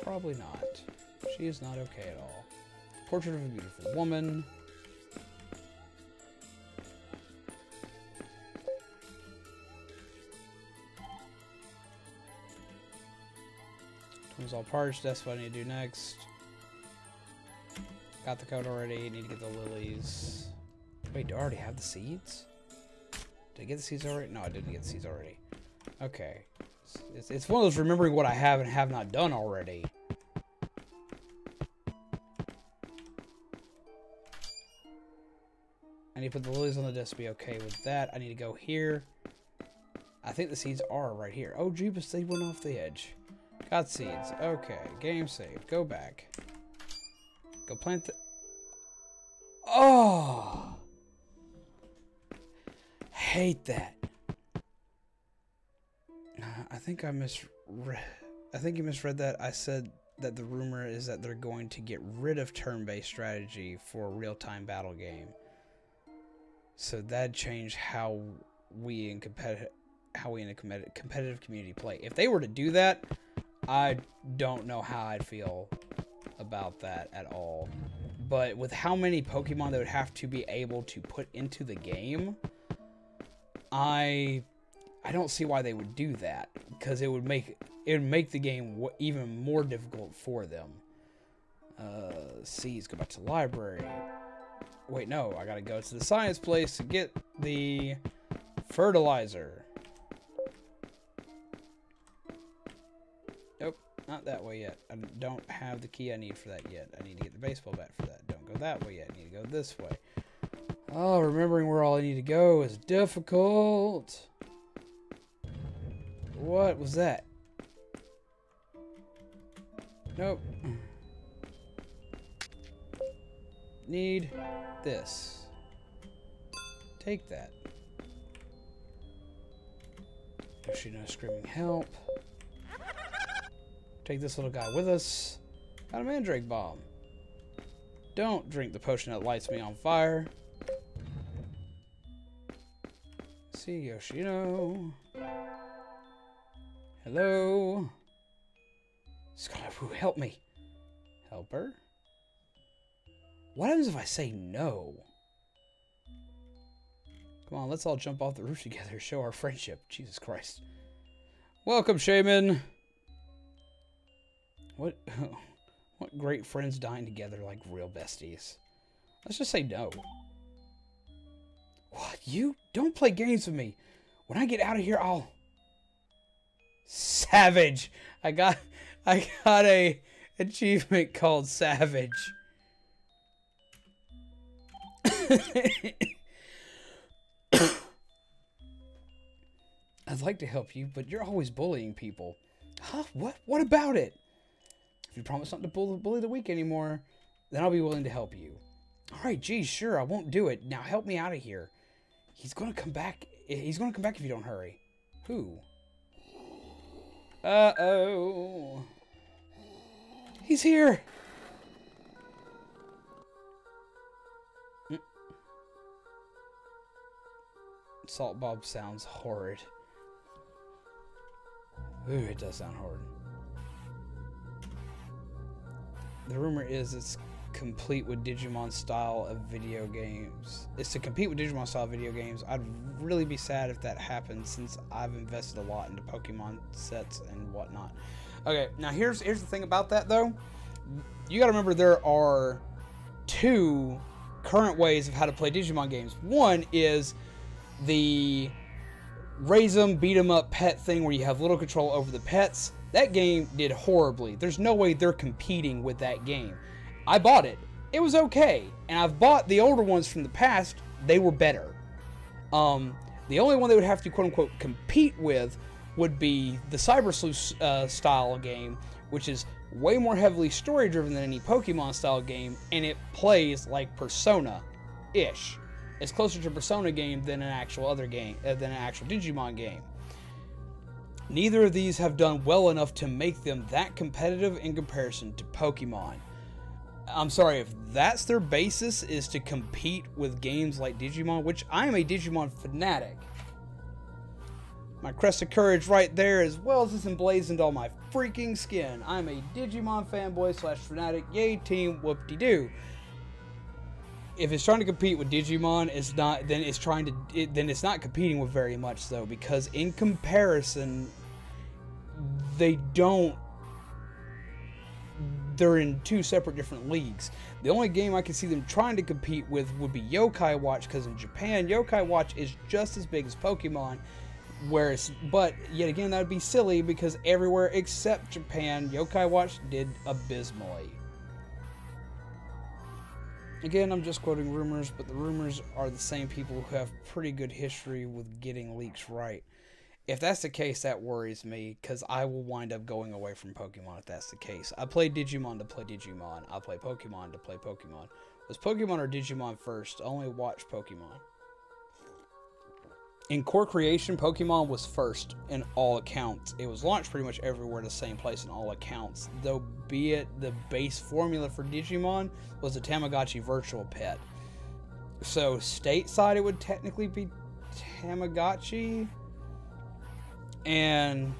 Speaker 1: Probably not. She is not okay at all. Portrait of a beautiful woman. Tome's all parched. That's what I need to do next. Got the code already. Need to get the lilies. Wait, do I already have the seeds? Did I get the seeds already? No, I didn't get the seeds already. Okay. It's one of those remembering what I have and have not done already. I need to put the lilies on the desk to be okay with that. I need to go here. I think the seeds are right here. Oh, Jeebus, they went off the edge. Got seeds. Okay. Game saved. Go back. Go plant the... Oh! Hate that. I think I misread. I think you misread that. I said that the rumor is that they're going to get rid of turn-based strategy for a real-time battle game. So that changed how we in a competitive community play. If they were to do that, I don't know how I'd feel about that at all. But with how many Pokemon they would have to be able to put into the game, I don't see why they would do that, because it would make the game even more difficult for them. Let's go back to the library. Wait, no, I gotta go to the science place to get the fertilizer. Nope, not that way yet. I don't have the key I need for that yet. I need to get the baseball bat for that. Don't go that way yet. I need to go this way. Oh, remembering where all I need to go is difficult. What was that? Nope. Need this. Take that. Yoshino screaming help. Take this little guy with us. Got a mandrake bomb. Don't drink the potion that lights me on fire. See Yoshino. Hello. Scarlet, help me. Help her? What happens if I say no? Come on, let's all jump off the roof together, show our friendship. Jesus Christ. Welcome, Shaman. What great friends dying together like real besties. Let's just say no. What? You? Don't play games with me. When I get out of here, I'll... Savage! I got a achievement called Savage. I'd like to help you, but you're always bullying people. Huh? What? What about it? If you promise not to bully the weak anymore, then I'll be willing to help you. Alright, geez, sure, I won't do it. Now help me out of here. He's gonna come back. He's gonna come back if you don't hurry. Who? Uh-oh. He's here! Salt Bob sounds horrid. Ooh, it does sound horrid. The rumor is it's complete with Digimon style of video games. It's to compete with Digimon style video games. I'd really be sad if that happened, since I've invested a lot into Pokemon sets and whatnot. Okay, now here's the thing about that though. You gotta remember there are two current ways of how to play Digimon games. One is the raise 'em, beat 'em up pet thing where you have little control over the pets. That game did horribly. There's no way they're competing with that game. I bought it. It was okay. And I've bought the older ones from the past. They were better. The only one they would have to quote-unquote compete with would be the Cyber Sleuth style game, which is way more heavily story-driven than any Pokemon style game, and it plays like Persona-ish. It's closer to a Persona game than an actual other game, than an actual Digimon game. Neither of these have done well enough to make them that competitive in comparison to Pokemon. I'm sorry, if that's their basis, is to compete with games like Digimon, which I am a Digimon fanatic. My crest of courage right there, as well as it's emblazoned on my freaking skin. I'm a Digimon fanboy / fanatic. Yay, team, whoop-de-doo. If it's trying to compete with Digimon, it's not. Then it's not competing with very much though, because in comparison, they're in two separate different leagues. The only game I can see them trying to compete with would be Yokai Watch, because in Japan, Yokai Watch is just as big as Pokemon. But yet again, that would be silly, because everywhere except Japan, Yokai Watch did abysmally. Again, I'm just quoting rumors, but the rumors are the same people who have pretty good history with getting leaks right. If that's the case, that worries me, because I will wind up going away from Pokemon if that's the case. I play Digimon to play Digimon. I play Pokemon to play Pokemon. Was Pokemon or Digimon first? I only watched Pokemon. In core creation, Pokemon was first in all accounts. It was launched pretty much everywhere, the same place in all accounts, though be it the base formula for Digimon was a Tamagotchi virtual pet. So stateside it would technically be Tamagotchi. And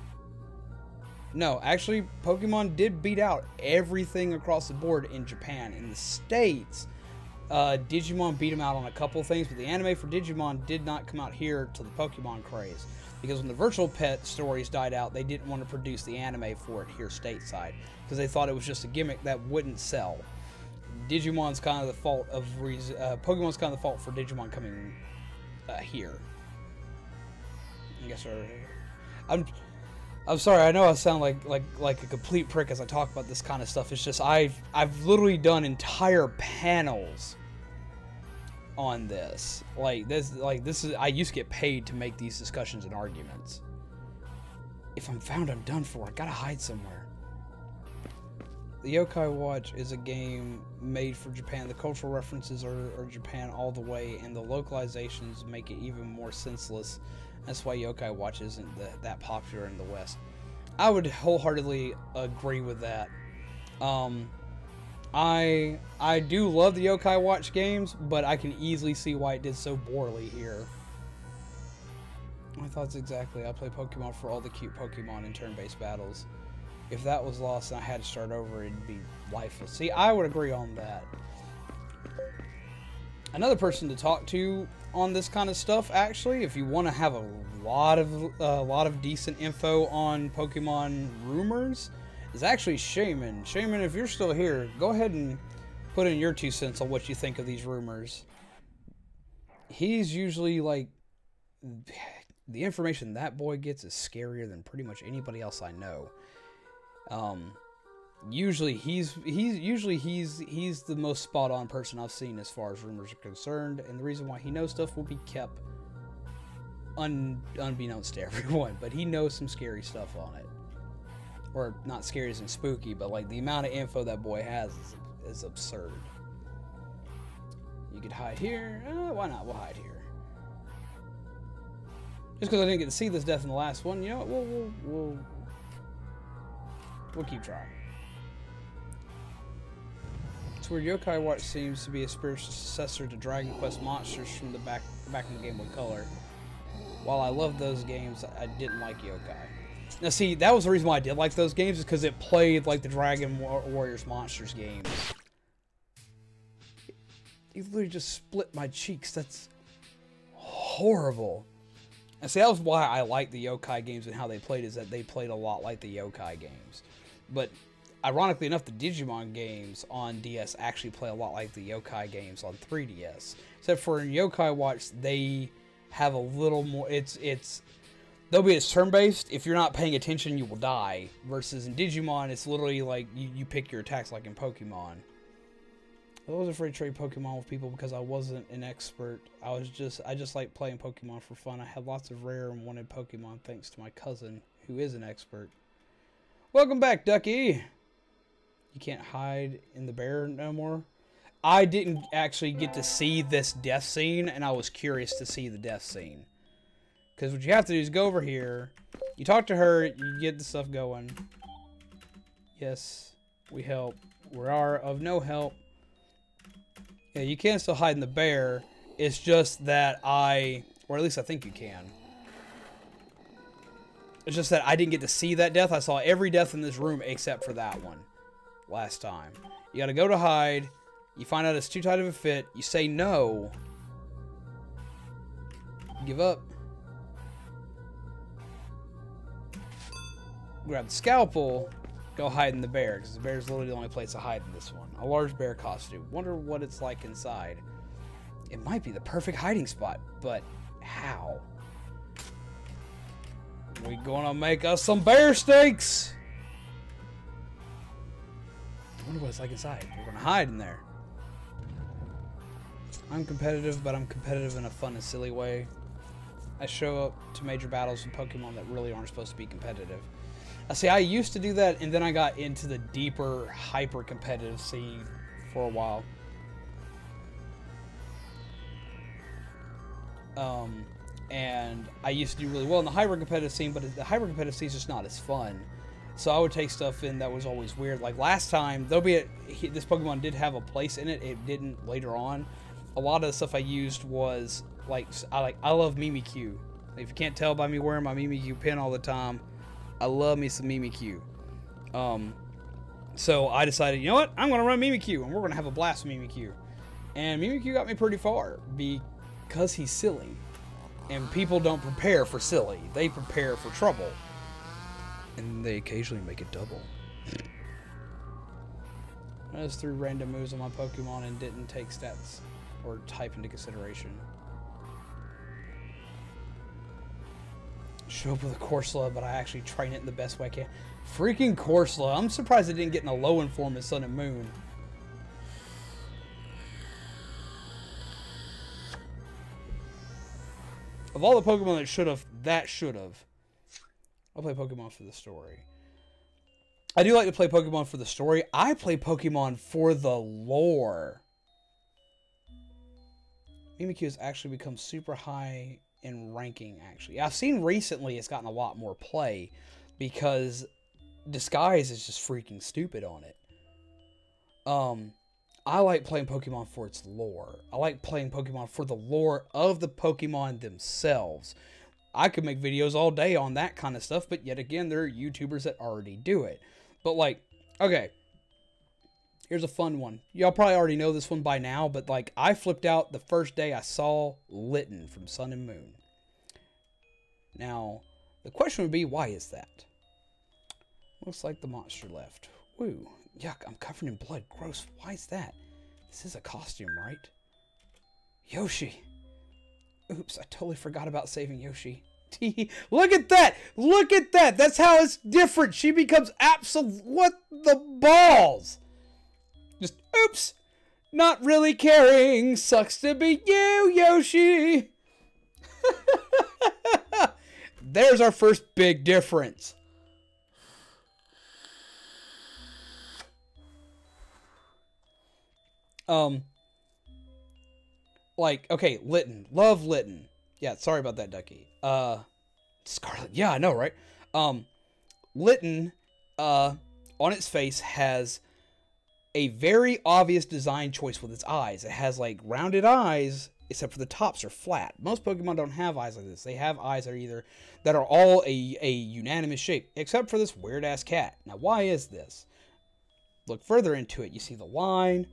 Speaker 1: no, actually Pokemon did beat out everything across the board in Japan. In the States, Digimon beat them out on a couple things, but the anime for Digimon did not come out here till the Pokemon craze. Because when the virtual pet stories died out, they didn't want to produce the anime for it here stateside, because they thought it was just a gimmick that wouldn't sell. Digimon's kind of the fault of Pokemon's kind of the fault for Digimon coming here. I guess I'm sorry. I know I sound like a complete prick as I talk about this kind of stuff. It's just I've literally done entire panels on this. This is I used to get paid to make these discussions and arguments. If I'm found, I'm done for. I gotta hide somewhere. The Yokai Watch is a game made for Japan. The cultural references are Japan all the way, and the localizations make it even more senseless. That's why Yokai Watch isn't that popular in the West. I would wholeheartedly agree with that. I do love the Yokai Watch games, but I can easily see why it did so poorly here. My thoughts exactly. I play Pokemon for all the cute Pokemon in turn-based battles. If that was lost and I had to start over, it'd be lifeless. See, I would agree on that. Another person to talk to on this kind of stuff, actually, if you want to have a lot of decent info on Pokemon rumors, is actually Shaman. Shaman, if you're still here, go ahead and put in your 2 cents on what you think of these rumors. He's usually like, the information that boy gets is scarier than pretty much anybody else I know. Usually he's the most spot on person I've seen as far as rumors are concerned, and the reason why he knows stuff will be kept unbeknownst to everyone, but he knows some scary stuff on it. Or not scary as in spooky, but like the amount of info that boy has is absurd. You could hide here. Why not? We'll hide here. Just because I didn't get to see this death in the last one, you know what? We'll keep trying. It's where Yokai Watch seems to be a spiritual successor to Dragon Quest monsters from the back in the Game Boy Color. While I love those games, I didn't like Yokai. Now see, that was the reason why I did like those games, is because it played like the Dragon Warriors Monsters games. You literally just split my cheeks. That's horrible. And see, that was why I like the yokai games and how they played, is that they played a lot like the yokai games. But ironically enough, the Digimon games on DS actually play a lot like the yokai games on 3DS. Except for in Yokai Watch, they have a little more, they'll be turn-based. If you're not paying attention, you will die. Versus in Digimon, it's literally like you pick your attacks like in Pokemon. I was afraid to trade Pokemon with people because I wasn't an expert. I just like playing Pokemon for fun. I had lots of rare and wanted Pokemon thanks to my cousin, who is an expert. Welcome back, Ducky. You can't hide in the bear no more. I didn't actually get to see this death scene, and I was curious to see the death scene. Because what you have to do is go over here, you talk to her, you get the stuff going. Yes, we help. We are of no help. Yeah, you can still hide in the bear. It's just that or at least I think you can. It's just that I didn't get to see that death. I saw every death in this room except for that one last time. You gotta go to hide. You find out it's too tight of a fit. You say no. Give up. Grab the scalpel. Go hide in the bear, because the bear's literally the only place to hide in this one. A large bear costume. Wonder what it's like inside. It might be the perfect hiding spot, but how? We gonna make us some bear steaks! I wonder what it's like inside. We're gonna hide in there. I'm competitive, but I'm competitive in a fun and silly way. I show up to major battles with Pokemon that really aren't supposed to be competitive. See, I used to do that, and then I got into the deeper, hyper-competitive scene for a while. And I used to do really well in the hyper-competitive scene, but the hyper-competitive scene is just not as fun. So I would take stuff in that was always weird. Like last time, this Pokemon did have a place in it. It didn't later on. A lot of the stuff I used was, I love Mimikyu. If you can't tell by me wearing my Mimikyu pin all the time, I love me some Mimikyu. So I decided, you know what? I'm going to run Mimikyu, and we're going to have a blast with Mimikyu. And Mimikyu got me pretty far, because he's silly. And people don't prepare for silly. They prepare for trouble. And they occasionally make it double. I just threw random moves on my Pokemon and didn't take stats or type into consideration. Show up with a Corsola, but I actually train it in the best way I can. Freaking Corsola. I'm surprised it didn't get in a low end form in Sun and Moon. Of all the Pokemon that should have. I'll play Pokemon for the story. I do like to play Pokemon for the story. I play Pokemon for the lore. Mimikyu has actually become super high in ranking, actually. I've seen recently it's gotten a lot more play because Disguise is just freaking stupid on it. I like playing Pokemon for its lore. I like playing Pokemon for the lore of the Pokemon themselves. I could make videos all day on that kind of stuff, but yet again, there are YouTubers that already do it. But like, okay, here's a fun one. Y'all probably already know this one by now, but like, I flipped out the first day I saw Litten from Sun and Moon. Now, the question would be, why is that? Looks like the monster left. Woo, yuck, I'm covered in blood. Gross, why is that? This is a costume, right? Yoshi. Oops, I totally forgot about saving Yoshi. Look at that! Look at that! That's how it's different. She becomes absolute... What the balls? Just, oops! Not really caring. Sucks to be you, Yoshi! There's our first big difference. Like, okay, Litten. Love Litten. Yeah, sorry about that, Ducky. Scarlet. Yeah, I know, right? Litten, on its face has a very obvious design choice with its eyes. It has, like, rounded eyes, except for the tops are flat. Most Pokemon don't have eyes like this. They have eyes that are all a unanimous shape, except for this weird-ass cat. Now, why is this? Look further into it. You see the line,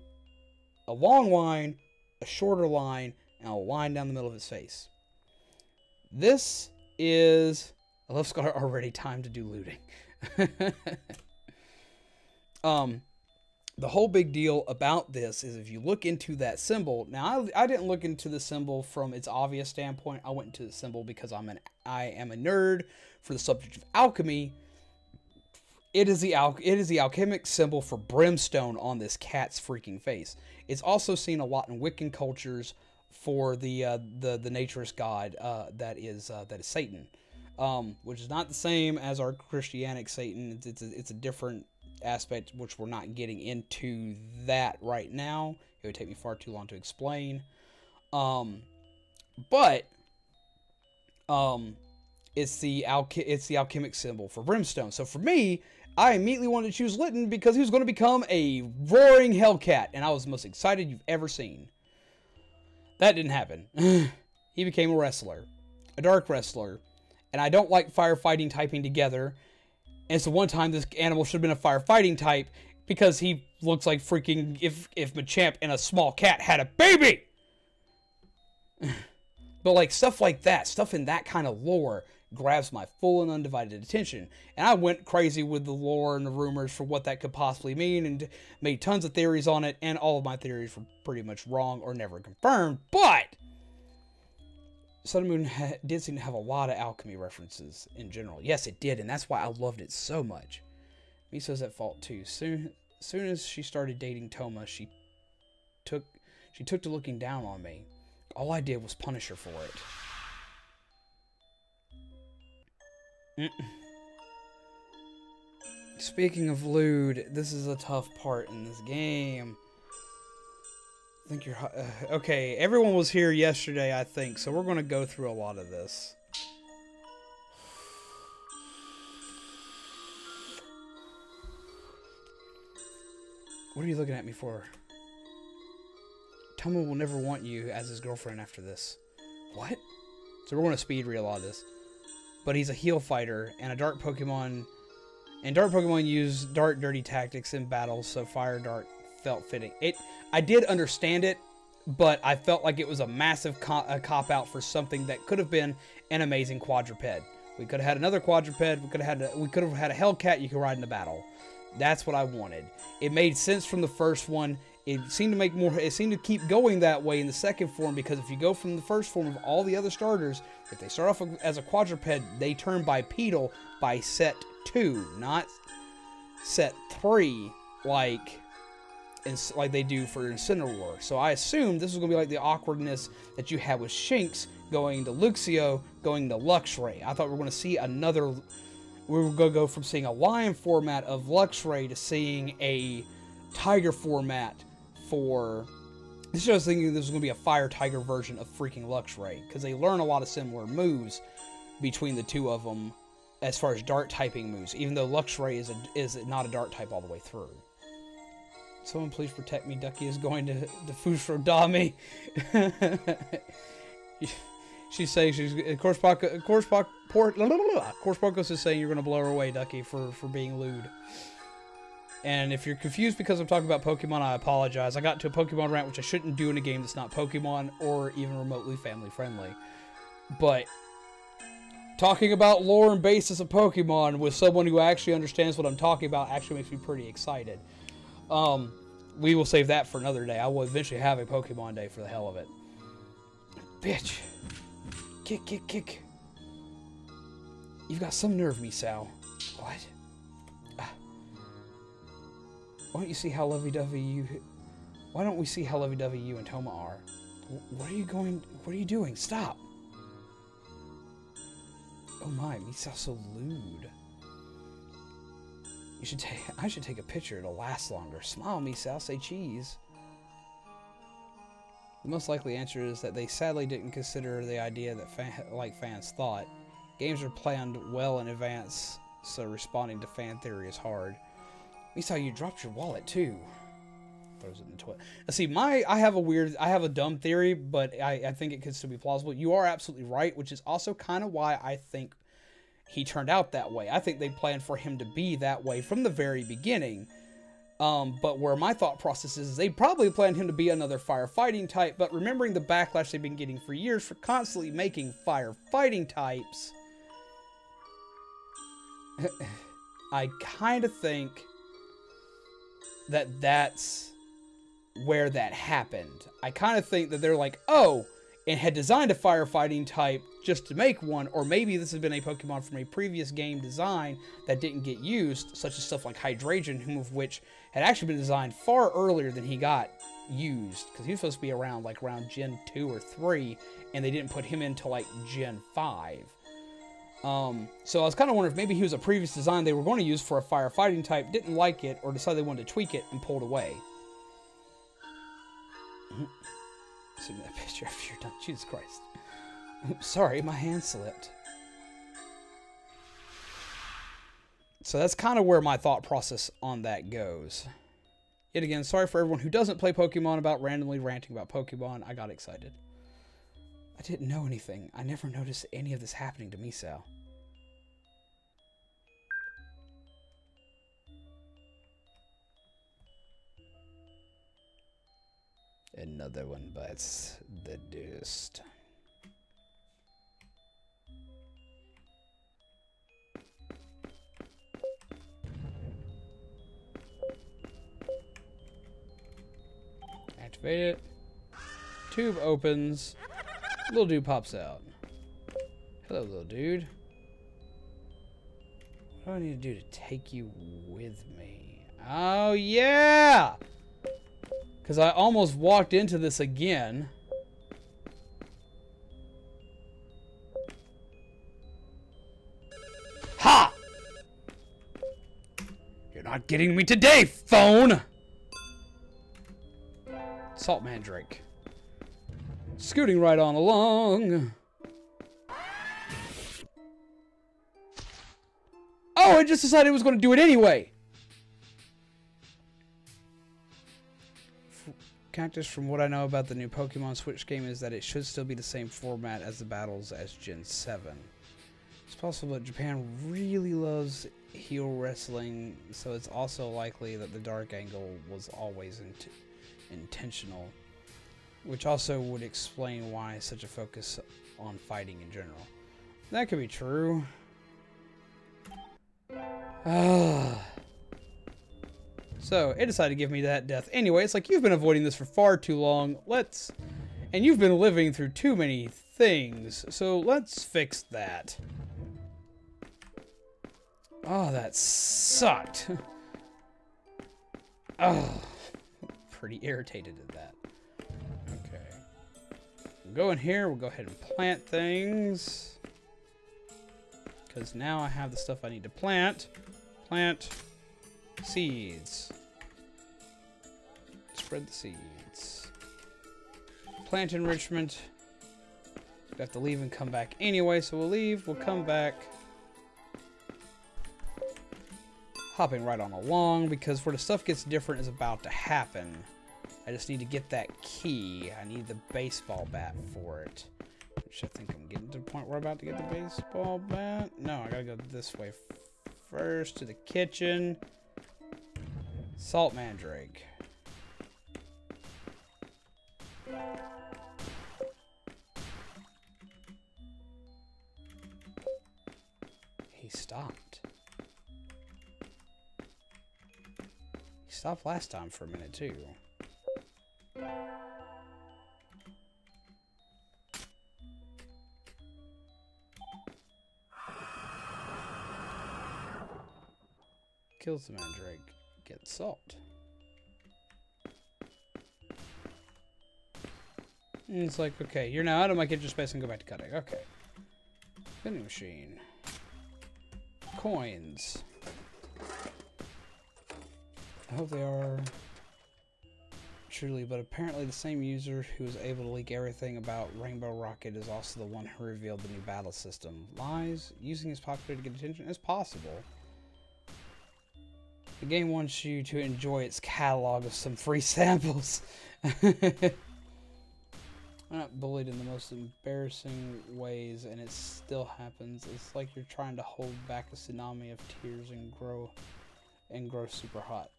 Speaker 1: a long line, a shorter line, and a line down the middle of his face. This is... I love Scar already. Time to do looting. The whole big deal about this is if you look into that symbol. Now, I didn't look into the symbol from its obvious standpoint. I went into the symbol because I am a nerd for the subject of alchemy. It is the alchemic symbol for brimstone on this cat's freaking face. It's also seen a lot in Wiccan cultures for the naturist god that is Satan, which is not the same as our Christianic Satan. It's a different aspect, which we're not getting into that right now. It would take me far too long to explain. But it's the alchemic symbol for brimstone. So for me, I immediately wanted to choose Lytton because he was going to become a roaring Hellcat, and I was the most excited you've ever seen. That didn't happen. He became a wrestler, a dark wrestler, and I don't like firefighting typing together. And so one time this animal should have been a firefighting type because he looks like freaking if Machamp and a small cat had a baby. But like stuff like that, stuff in that kind of lore grabs my full and undivided attention. And I went crazy with the lore and the rumors for what that could possibly mean and made tons of theories on it, and all of my theories were pretty much wrong or never confirmed. But Sun and Moon did seem to have a lot of alchemy references in general. Yes, it did, and that's why I loved it so much. Misao's at fault too. Soon as she started dating Toma, she took to looking down on me. All I did was punish her for it. Speaking of lewd, this is a tough part in this game. I think you're... okay, everyone was here yesterday, I think, so we're going to go through a lot of this. What are you looking at me for? Toma will never want you as his girlfriend after this. What? So we're going to speed read a lot of this. But he's a heal fighter and a dark Pokemon. And dark Pokemon use dark, dirty tactics in battle, so Fire Dark felt fitting. I did understand it, but I felt like it was a massive cop-out for something that could have been an amazing quadruped. We could have had another quadruped. We could have had a Hellcat you could ride in the battle. That's what I wanted. It made sense from the first one. It seemed to make more. It seemed to keep going that way in the second form, because if you go from the first form of all the other starters, if they start off as a quadruped, they turn bipedal by set 2, not set 3, like they do for Incineroar. So I assumed this was going to be like the awkwardness that you had with Shinx going to Luxio, going to Luxray. I thought we were going to see another... We were going to go from seeing a lion format of Luxray to seeing a tiger format for... This shows thinking this was going to be a fire tiger version of freaking Luxray, because they learn a lot of similar moves between the two of them as far as dart typing moves, even though Luxray is not a dart type all the way through. Someone please protect me. Ducky is going to Fusro Dami. She's saying she's... Corspocos is saying you're going to blow her away, Ducky, for being lewd. And if you're confused because I'm talking about Pokemon, I apologize. I got into a Pokemon rant, which I shouldn't do in a game that's not Pokemon or even remotely family-friendly. But talking about lore and basis of Pokemon with someone who actually understands what I'm talking about actually makes me pretty excited. We will save that for another day. I will eventually have a Pokemon day for the hell of it. Bitch. Kick, kick, kick. You've got some nerve, Misao. What? Why don't you see how lovey-dovey you... Why don't we see how lovey-dovey you and Toma are? What are you doing? Stop! Oh my, Misao's so lewd. I should take a picture. It'll last longer. Smile, Misao. Say cheese. The most likely answer is that they sadly didn't consider the idea that fans thought. Games are planned well in advance, so responding to fan theory is hard. Misao, you dropped your wallet too. Throws it in the toilet. Now, see, I have a dumb theory, but I think it could still be plausible. You are absolutely right, which is also kind of why I think he turned out that way. I think they planned for him to be that way from the very beginning. But where my thought process is they probably planned him to be another firefighting type, but remembering the backlash they've been getting for years for constantly making firefighting types, I kind of think that that's where that happened. I kind of think that they're like, oh, and had designed a firefighting type just to make one, or maybe this has been a Pokemon from a previous game design that didn't get used, such as stuff like Hydreigon, whom of which had actually been designed far earlier than he got used, because he was supposed to be around Gen 2 or 3, and they didn't put him into like Gen 5. So I was kind of wondering if maybe he was a previous design they were going to use for a firefighting type, didn't like it, or decided they wanted to tweak it and pulled away. Send me that picture after you're done. Jesus Christ. Sorry, my hand slipped. So that's kind of where my thought process on that goes. Yet again, sorry for everyone who doesn't play Pokemon about randomly ranting about Pokemon. I got excited. I didn't know anything. I never noticed any of this happening to Misao. Another one bites the dust. Activate it. Tube opens. Little dude pops out. Hello, little dude. What do I need to do to take you with me? Oh, yeah! Because I almost walked into this again. Ha! You're not getting me today, phone! Salt Mandrake. Scooting right on along. Oh, I just decided it was going to do it anyway. Cactus, from what I know about the new Pokemon Switch game, is that it should still be the same format as the battles as Gen 7. It's possible that Japan really loves heel wrestling, so it's also likely that the dark angle was always intentional, which also would explain why such a focus on fighting in general. That could be true. So, it decided to give me that death. Anyway, it's like, you've been avoiding this for far too long. And you've been living through too many things. So, let's fix that. Oh, that sucked. Oh, pretty irritated at that. Okay. We'll go in here. We'll go ahead and plant things. Because now I have the stuff I need to plant. Plant seeds. Spread the seeds. Plant enrichment. We have to leave and come back anyway, so we'll leave. We'll come back. Hopping right on along, because where the stuff gets different is about to happen. I just need to get that key. I need the baseball bat for it. Which I think I'm getting to the point where I'm about to get the baseball bat. No, I gotta go this way first to the kitchen. Salt Mandrake. He stopped. He stopped last time for a minute too. Kills the Mandrake. Get salt. And it's like, okay, you're now out of my kitchen space and go back to cutting. Okay. Vending machine. Coins. I hope they are truly, but apparently the same user who was able to leak everything about Rainbow Rocket is also the one who revealed the new battle system. Lies? Using his popularity to get attention is possible. The game wants you to enjoy its catalog of some free samples. I'm not bullied in the most embarrassing ways, and it still happens. It's like you're trying to hold back a tsunami of tears and grow super hot.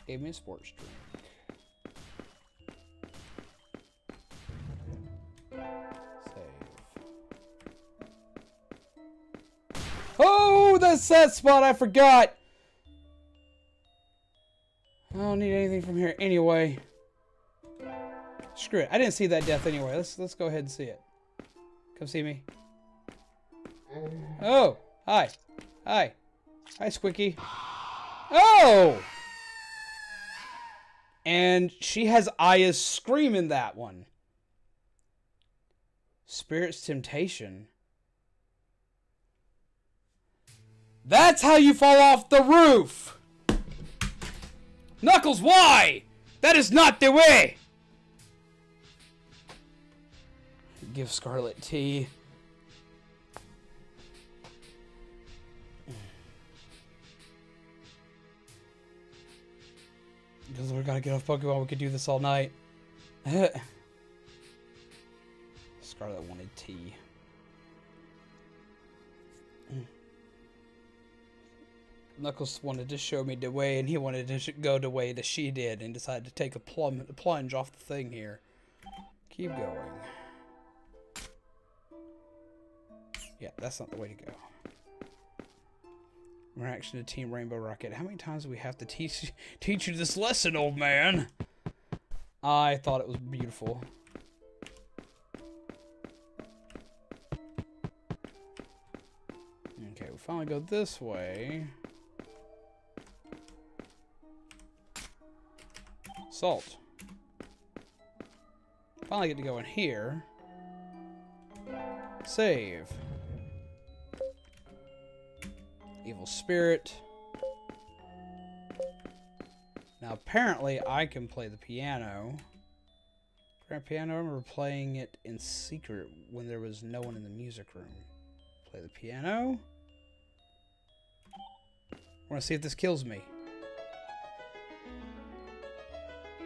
Speaker 1: Gave me a sports drink. Save. Oh, that's that spot. I forgot. I don't need anything from here anyway. Screw it. I didn't see that death anyway. Let's go ahead and see it. Come see me. Oh, hi. Hi. Hi, Squeaky. Oh! And she has Aya's scream in that one. Spirit's Temptation. That's how you fall off the roof! Knuckles, why? That is not the way! Give Scarlet tea. Because we gotta get off Pokemon, we could do this all night. Scarlet wanted tea. Knuckles wanted to show me the way, and he wanted to go the way that she did, and decided to take a plunge off the thing here. Keep going. Yeah, that's not the way to go. Reaction to Team Rainbow Rocket. How many times do we have to teach you this lesson, old man? I thought it was beautiful. Okay, we finally go this way. Salt. Finally get to go in here. Save. Evil Spirit. Now apparently I can play the piano. Grand piano, I remember playing it in secret when there was no one in the music room. Play the piano. I want to see if this kills me.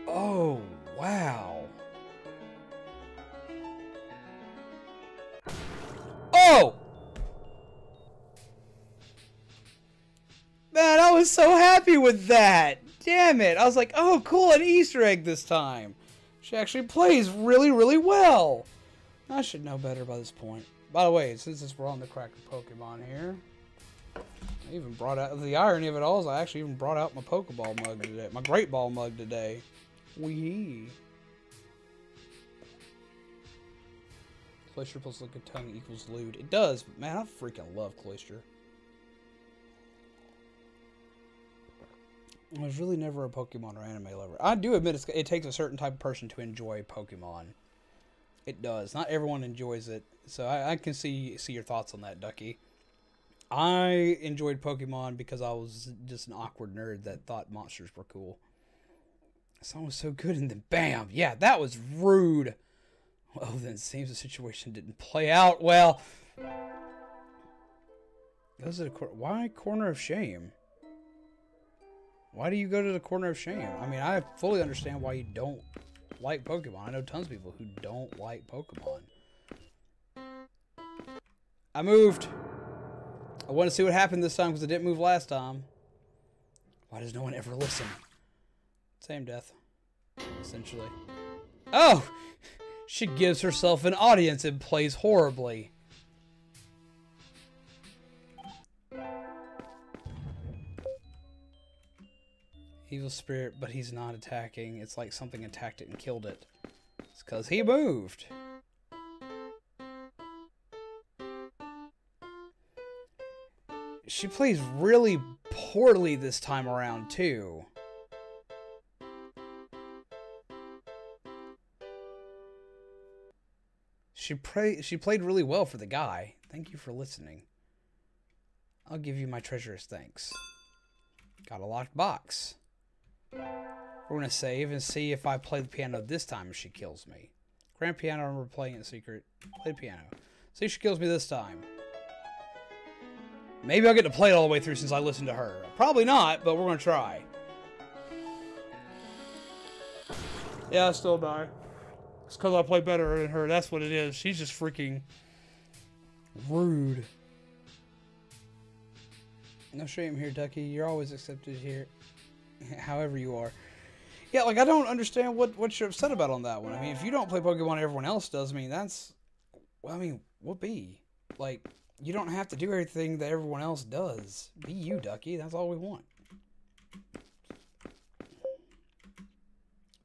Speaker 1: Oh, wow. Oh! Man, I was so happy with that. Damn it. I was like, oh, cool, an Easter egg this time. She actually plays really, really well. I should know better by this point. By the way, since we're on the crack of Pokemon here, I even brought out, the irony of it all is I actually even brought out my Pokeball mug today. My Great Ball mug today. Wee. Cloyster plus Liquid Tongue equals lewd. It does, but man, I freaking love Cloyster. I was really never a Pokemon or anime lover. I do admit it takes a certain type of person to enjoy Pokemon. It does. Not everyone enjoys it. So I can see your thoughts on that, Ducky. I enjoyed Pokemon because I was just an awkward nerd that thought monsters were cool. The song was so good, and then bam! Yeah, that was rude. Well, then it seems the situation didn't play out well. Goes to the why Corner of Shame? Why do you go to the Corner of Shame? I mean, I fully understand why you don't like Pokemon. I know tons of people who don't like Pokemon. I moved. I want to see what happened this time because I didn't move last time. Why does no one ever listen? Same death, essentially. Oh! She gives herself an audience and plays horribly. Evil Spirit, but he's not attacking. It's like something attacked it and killed it. It's because he moved. She plays really poorly this time around, too. She played really well for the guy. Thank you for listening. I'll give you my treacherous thanks. Got a locked box. We're going to save and see if I play the piano this time if she kills me. Grand piano, I remember playing it in secret. Play the piano. See if she kills me this time. Maybe I'll get to play it all the way through since I listened to her. Probably not, but we're going to try. Yeah, I still die. It's because I play better than her. That's what it is. She's just freaking rude. No shame here, Ducky. You're always accepted here. however you are. Yeah, like, I don't understand what you're upset about on that one. I mean, if you don't play Pokemon everyone else does, I mean, that's... Well, I mean, what be? Like, you don't have to do everything that everyone else does. Be you, Ducky. That's all we want.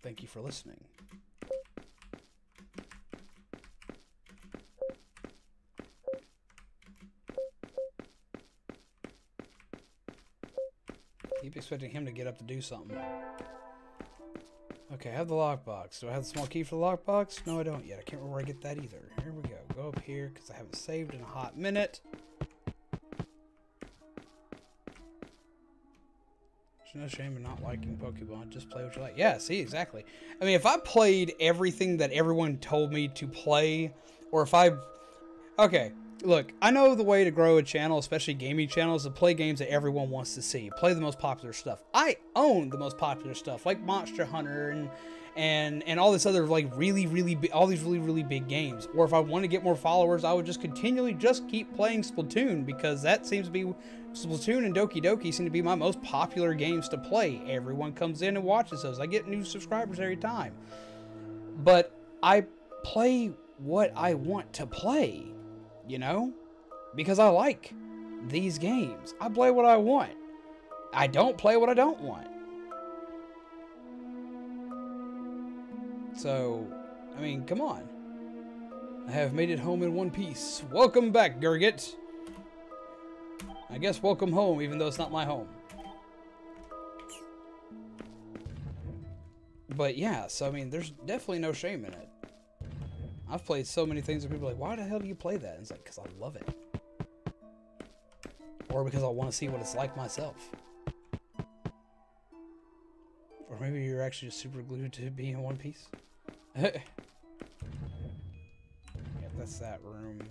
Speaker 1: Thank you for listening. Keep expecting him to get up to do something. Okay, I have the lockbox. Do I have the small key for the lockbox? No, I don't yet. I can't remember where I get that either. Here we go. Go up here, because I haven't saved in a hot minute. There's no shame in not liking Pokemon. Just play what you like. Yeah, see, exactly. I mean, if I played everything that everyone told me to play, or if I... Okay, look, I know the way to grow a channel, especially gaming channels, is to play games that everyone wants to see. Play the most popular stuff. I own the most popular stuff, like Monster Hunter and all this other, like, all these really big games. Or if I want to get more followers, I would just continually just keep playing Splatoon, because that seems to be... Splatoon and Doki Doki seem to be my most popular games to play. Everyone comes in and watches those. I get new subscribers every time. But I play what I want to play, you know? Because I like these games. I play what I want. I don't play what I don't want. So, I mean, come on. I have made it home in one piece. Welcome back, Gurgit. I guess welcome home, even though it's not my home. But yeah, so I mean, there's definitely no shame in it. I've played so many things that people are like, why the hell do you play that? And it's like, because I love it. Or because I want to see what it's like myself. Or maybe you're actually just super glued to being in one piece. Yeah, that's that room.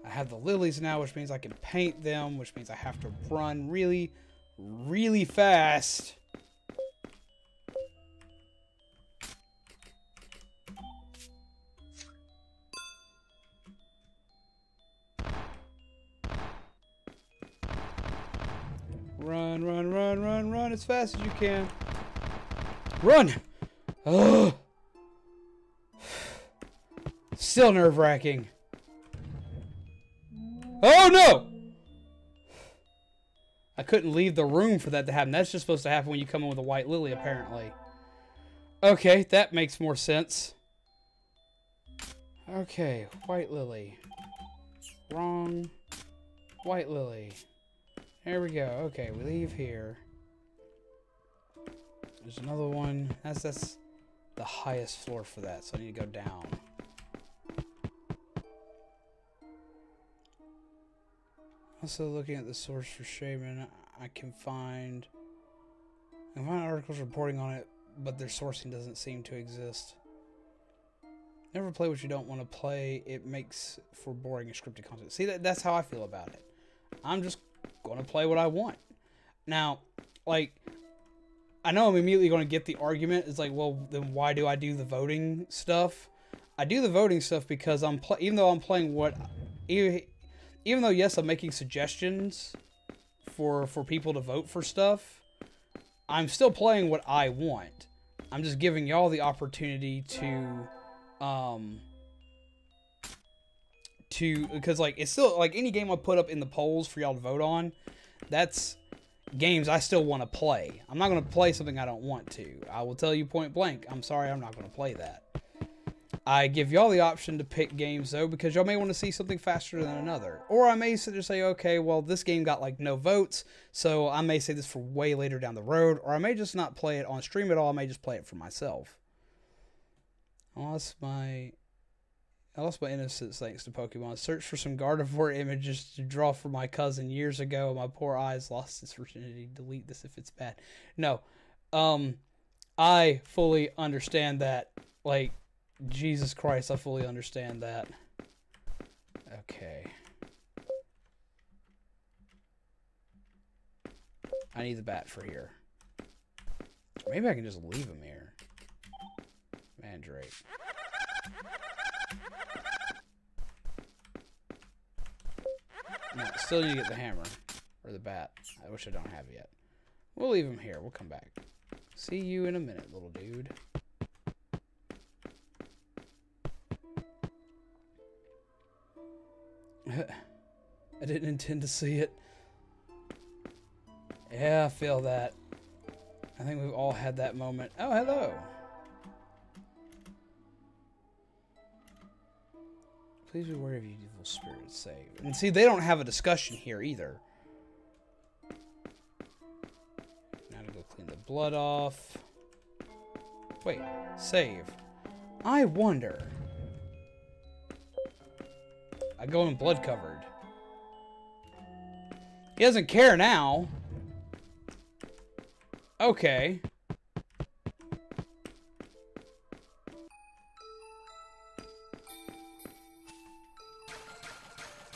Speaker 1: I have the lilies now, which means I can paint them, which means I have to run really fast. Run as fast as you can. Run! Ugh. Still nerve-wracking. Oh no! I couldn't leave the room for that to happen. That's just supposed to happen when you come in with a white lily, apparently. Okay, that makes more sense. Okay, white lily. Wrong. White lily. There we go. Okay, we leave here. There's another one. That's the highest floor for that, so I need to go down. Also looking at the source for Shaman, I can find articles reporting on it, but their sourcing doesn't seem to exist. Never play what you don't want to play. It makes for boring and scripted content. See, that's how I feel about it. I'm just going to play what I want. Now, like, I know I'm immediately going to get the argument. It's like, well, then why do I do the voting stuff? I do the voting stuff because even though I'm playing what... Even though, yes, I'm making suggestions for people to vote for stuff, I'm still playing what I want. I'm just giving y'all the opportunity because, like, it's still, like, any game I put up in the polls for y'all to vote on, that's games I still want to play. I'm not going to play something I don't want to. I will tell you point blank, I'm sorry, I'm not going to play that. I give y'all the option to pick games, though, because y'all may want to see something faster than another. Or I may just say, okay, well, this game got, like, no votes, so I may say this for way later down the road. Or I may just not play it on stream at all. I may just play it for myself. I lost my innocence thanks to Pokemon. Search for some Gardevoir images to draw for my cousin years ago. My poor eyes lost its virginity. Delete this if it's bad. No. I fully understand that. Like... Jesus Christ, I fully understand that. Okay. I need the bat for here. Maybe I can just leave him here. Mandrake. No, still need to get the hammer. Or the bat. I wish I don't have it yet. We'll leave him here. We'll come back. See you in a minute, little dude. I didn't intend to see it. Yeah, I feel that. I think we've all had that moment. Oh, hello. Please be wary of you evil spirits, save. And see, they don't have a discussion here either. Now to go clean the blood off. Wait, save. I wonder. I go in blood covered. He doesn't care now. Okay.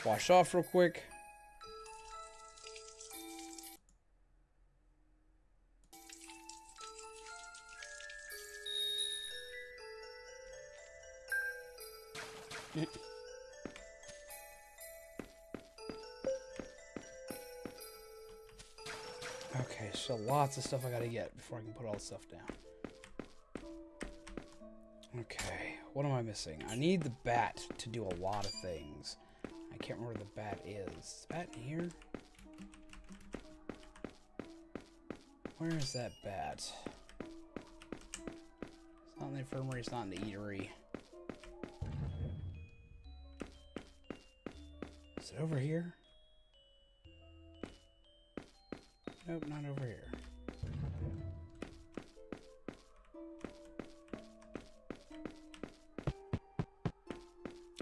Speaker 1: Wash off real quick. Okay, so lots of stuff I gotta get before I can put all the stuff down. Okay, what am I missing? I need the bat to do a lot of things. I can't remember where the bat is. Is the bat in here? Where is that bat? It's not in the infirmary, it's not in the eatery. Is it over here? Nope, not over here.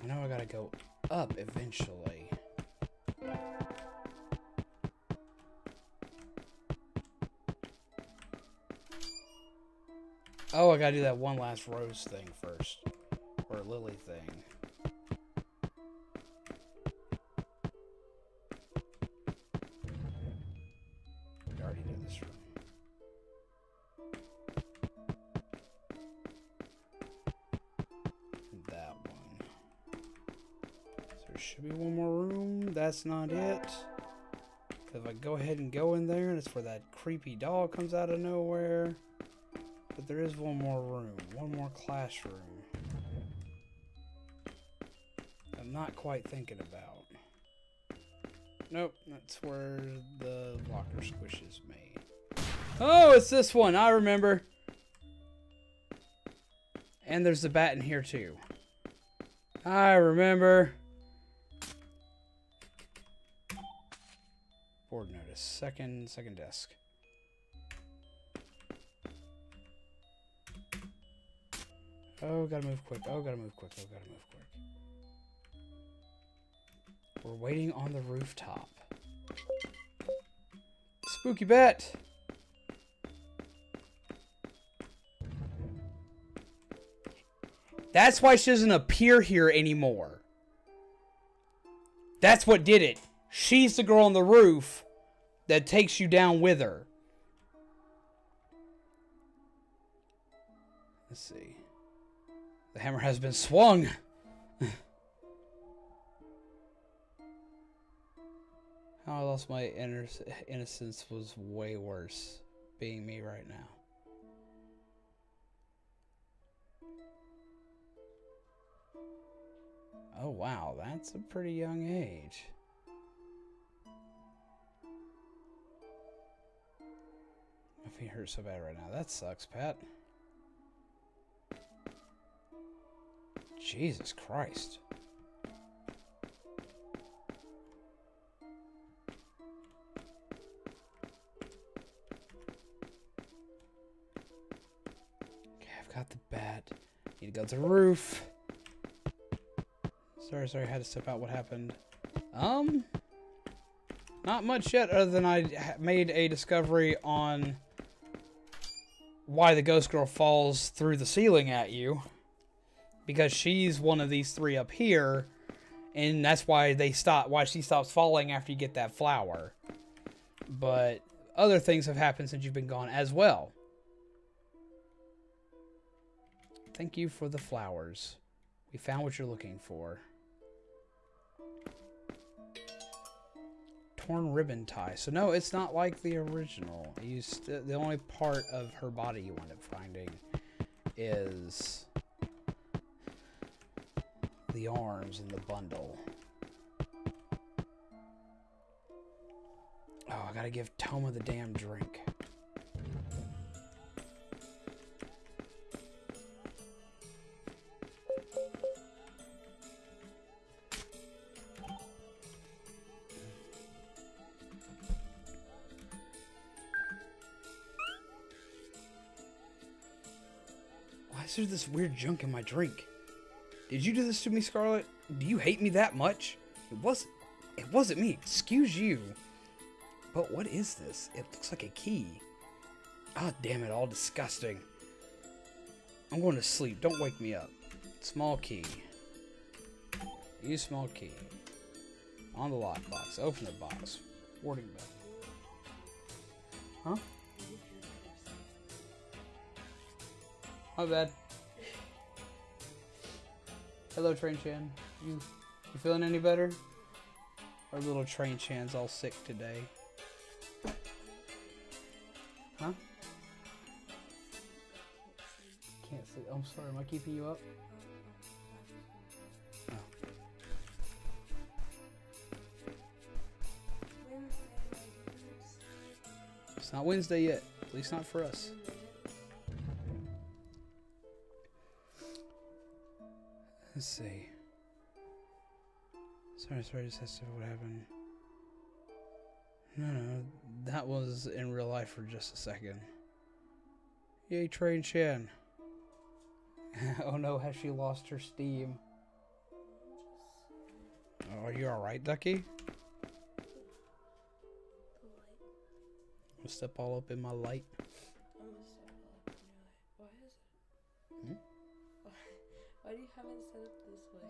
Speaker 1: I know I gotta go up eventually. Oh, I gotta do that one last rose thing first. Or lily thing. We already did this room. And that one. So there should be one more room. That's not it. If I go ahead and go in there, that's where that creepy dog comes out of nowhere. But there is one more room, one more classroom. I'm not quite thinking about. Nope, that's where the locker squish is made. Oh, it's this one, I remember. And there's the bat in here too. I remember. Board notice, second desk. Oh, gotta move quick. Oh, gotta move quick. Oh, gotta move quick. We're waiting on the rooftop. Spooky bat! That's why she doesn't appear here anymore. That's what did it. She's the girl on the roof that takes you down with her. Let's see. The hammer has been swung. How I lost my innocence was way worse being me right now. Oh wow, that's a pretty young age. My feet hurt so bad right now. That sucks, Pat. Jesus Christ. Okay, I've got the bat. Need to go to the roof. Sorry, I had to step out. What happened? Not much yet, other than I made a discovery on why the ghost girl falls through the ceiling at you. Because she's one of these three up here, and that's why she stops falling after you get that flower. But other things have happened since you've been gone as well. Thank you for the flowers. We found what you're looking for. Torn ribbon tie. So no, it's not like the original. The only part of her body you wind up finding is the arms in the bundle. Oh, I gotta give Toma the damn drink. Why is there this weird junk in my drink? Did you do this to me, Scarlet? Do you hate me that much? It wasn't me. Excuse you. But what is this? It looks like a key. Ah, damn it, all disgusting. I'm going to sleep. Don't wake me up. Small key. Use small key. On the lockbox. Open the box. Boarding bell. Huh? My bad. Hello, Train Chan. You feeling any better? Our little Train Chan's all sick today. Huh? Can't sleep. I'm sorry. Am I keeping you up? Oh. It's not Wednesday yet. At least not for us. Let's see. Sorry, just has to what happened. No, that was in real life for just a second. Yay, Train Chan. Oh no, has she lost her steam? Oh, are you alright, Ducky? I'll step all up in my light.
Speaker 2: Why is it? Why do you have it set up this way?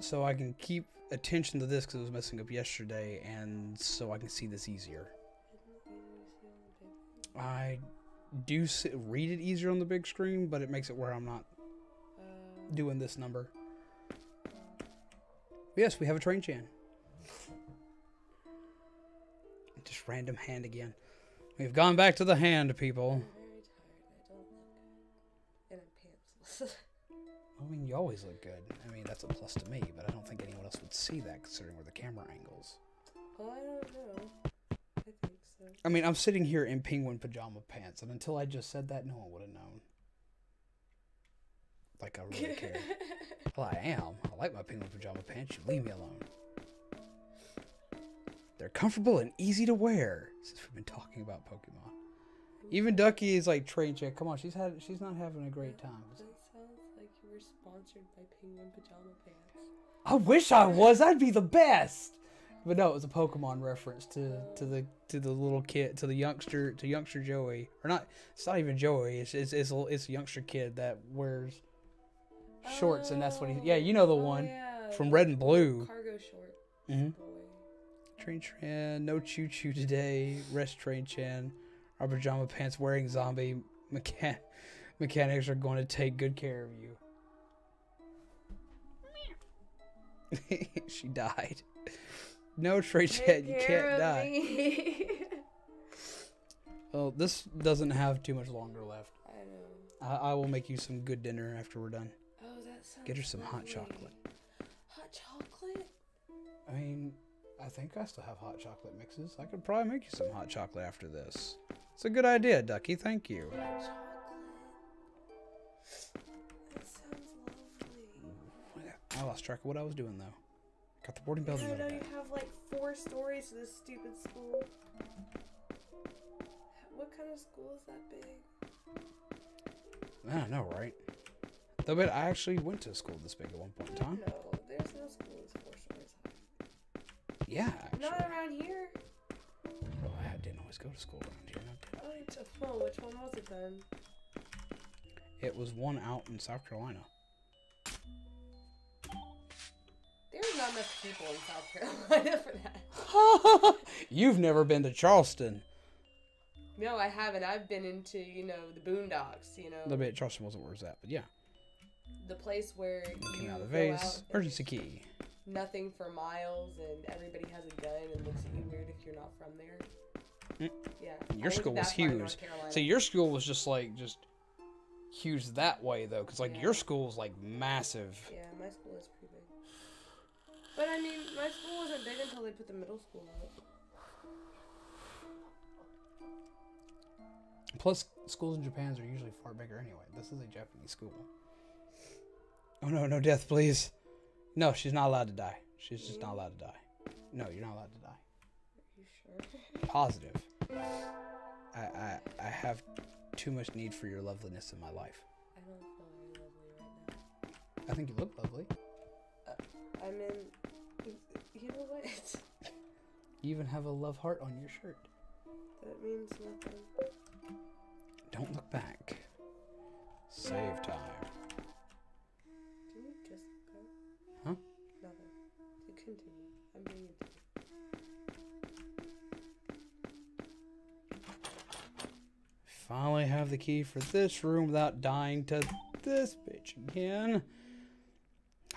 Speaker 1: So I can keep attention to this because it was messing up yesterday, and so I can see this easier. I do read it easier on the big screen, but it makes it where I'm not doing this number. Yes, we have a Train Chan. Just random hand again. We've gone back to the hand, people.
Speaker 2: I'm very tired. I don't look good. And I'm pantsless.
Speaker 1: I mean, you always look good. I mean, that's a plus to me, but I don't think anyone else would see that considering where the camera angles.
Speaker 2: Well, I don't know. I think so.
Speaker 1: I mean, I'm sitting here in penguin pajama pants, and until I just said that, no one would have known. Like I really care. Well, I am. I like my penguin pajama pants. You leave me alone. They're comfortable and easy to wear. Since we've been talking about Pokemon. Even Ducky is like, Train Check. Come on, she's not having a great time.
Speaker 2: That sounds like you were sponsored by Penguin Pajama Pants.
Speaker 1: I wish I was. I'd be the best. But no, it was a Pokemon reference to the little kid, to youngster Joey, or not. It's not even Joey. It's a youngster kid that wears shorts, and that's what he. Yeah, you know the one from Red and Blue.
Speaker 2: Cargo short.
Speaker 1: Mm-hmm. Train Chan, no choo choo today. Rest Train Chan. Our pajama pants wearing zombie mechanics are going to take good care of you. She died. No, Train Chan, you can't die. Well, this doesn't have too much longer left.
Speaker 2: I know.
Speaker 1: I will make you some good dinner after we're done.
Speaker 2: Oh, that sounds
Speaker 1: Get her some
Speaker 2: lovely.
Speaker 1: hot chocolate.
Speaker 2: Hot chocolate?
Speaker 1: I mean, I think I still have hot chocolate mixes. I could probably make you some hot chocolate after this. It's a good idea, Ducky. Thank you.
Speaker 2: Hot chocolate. That sounds lovely.
Speaker 1: I lost track of what I was doing, though. Got the boarding bell.
Speaker 2: I know you have like 4 stories to this stupid school. What kind of school is that big?
Speaker 1: I don't know, right? Though, but I actually went to a school this big at one point in time.
Speaker 2: No, there's no school that's 4 stories high.
Speaker 1: Yeah, actually.
Speaker 2: Not around here.
Speaker 1: Well, I didn't always go to school around here.
Speaker 2: Oh, which one was it then?
Speaker 1: It was one out in South Carolina.
Speaker 2: There's not enough people in South Carolina for that.
Speaker 1: You've never been to Charleston.
Speaker 2: No, I haven't. I've been into, the boondocks,
Speaker 1: The bit Charleston wasn't where it's at, but yeah.
Speaker 2: The place where
Speaker 1: Came
Speaker 2: you
Speaker 1: out of the
Speaker 2: go
Speaker 1: vase.
Speaker 2: out and-
Speaker 1: Emergency key.
Speaker 2: nothing for miles, and everybody has a gun and looks at you weird if you're not from there. Yeah.
Speaker 1: Your school was huge. So your school was just huge that way though, because your school was like massive.
Speaker 2: Yeah, my school is pretty big. But I mean, my school wasn't big until they put the middle school up.
Speaker 1: Plus, schools in Japan are usually far bigger anyway. This is a Japanese school. Oh no, no death, please. No, she's not allowed to die. She's just not allowed to die. No, you're not allowed to die.
Speaker 2: Are you sure?
Speaker 1: Positive. I have too much need for your loveliness in my life.
Speaker 2: I don't feel very lovely right now.
Speaker 1: I think you look lovely.
Speaker 2: I mean, you know what?
Speaker 1: You even have a love heart on your shirt.
Speaker 2: That means nothing.
Speaker 1: Don't look back. Save time.
Speaker 2: Did you just go?
Speaker 1: Huh?
Speaker 2: Nothing. You continue. I'm being into it.
Speaker 1: Finally have the key for this room without dying to this bitch again.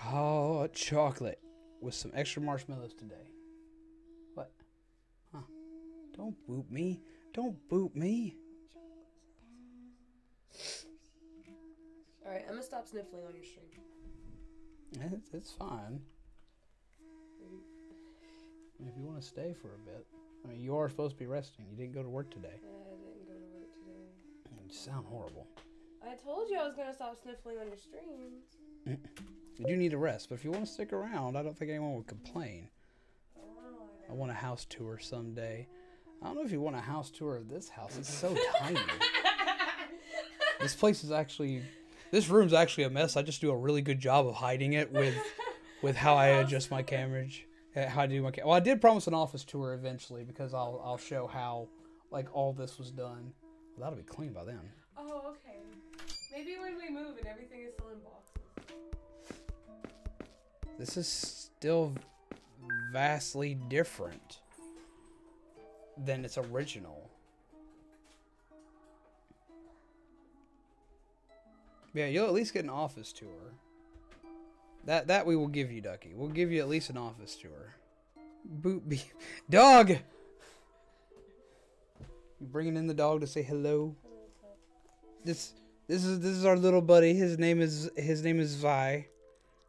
Speaker 1: Oh, chocolate with some extra marshmallows today. What? Huh? Don't boop me. Don't boop me.
Speaker 2: Alright, I'm gonna stop sniffling on your stream.
Speaker 1: It's fine. If you want to stay for a bit. I mean, you are supposed to be resting. You didn't go to work today.
Speaker 2: I didn't go to work today.
Speaker 1: You sound horrible.
Speaker 2: I told you I was gonna stop sniffling on your streams.
Speaker 1: You do need a rest, but if you want to stick around, I don't think anyone would complain. I want a house tour someday. I don't know if you want a house tour of this house. It's so tiny. This place is actually... This room's actually a mess. I just do a really good job of hiding it with how I adjust my camera. How I do my camera. Well, I did promise an office tour eventually because I'll show how all this was done. Well, that'll be clean by then.
Speaker 2: Oh, okay. Maybe when we move and everything is still in boxes.
Speaker 1: This is still vastly different than its original. Yeah, you'll at least get an office tour. That we will give you, Ducky. We'll give you at least an office tour. Boot be dog. You bringing in the dog to say hello? This is our little buddy. His name is Vi.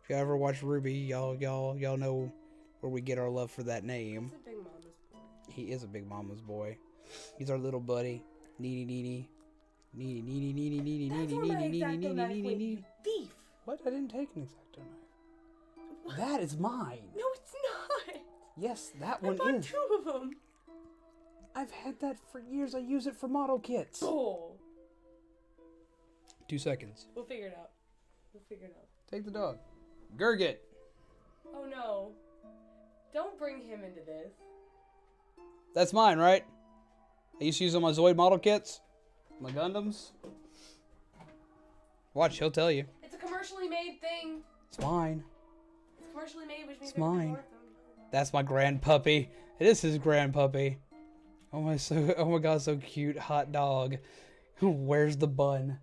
Speaker 1: If you ever watch Ruby, y'all know where we get our love for that name.
Speaker 2: He's a big mama's boy.
Speaker 1: He is a big mama's boy. He's our little buddy. Needy.
Speaker 2: Thief.
Speaker 1: What? I didn't take an X-Acto knife. What? That is mine.
Speaker 2: No, it's not.
Speaker 1: Yes, that one
Speaker 2: I bought
Speaker 1: is.
Speaker 2: 2 of them.
Speaker 1: I've had that for years. I use it for model kits.
Speaker 2: Oh.
Speaker 1: 2 seconds.
Speaker 2: We'll figure it out.
Speaker 1: Take the dog. Gurgit.
Speaker 2: Oh no. Don't bring him into this.
Speaker 1: That's mine, right? I used to use on my Zoid model kits. My Gundams. Watch, he'll tell you.
Speaker 2: It's a commercially made thing.
Speaker 1: It's mine.
Speaker 2: It's commercially made, which means
Speaker 1: it's mine. That's my grand puppy. It is his grand puppy. Oh my god, so cute. Hot dog. Where's the bun?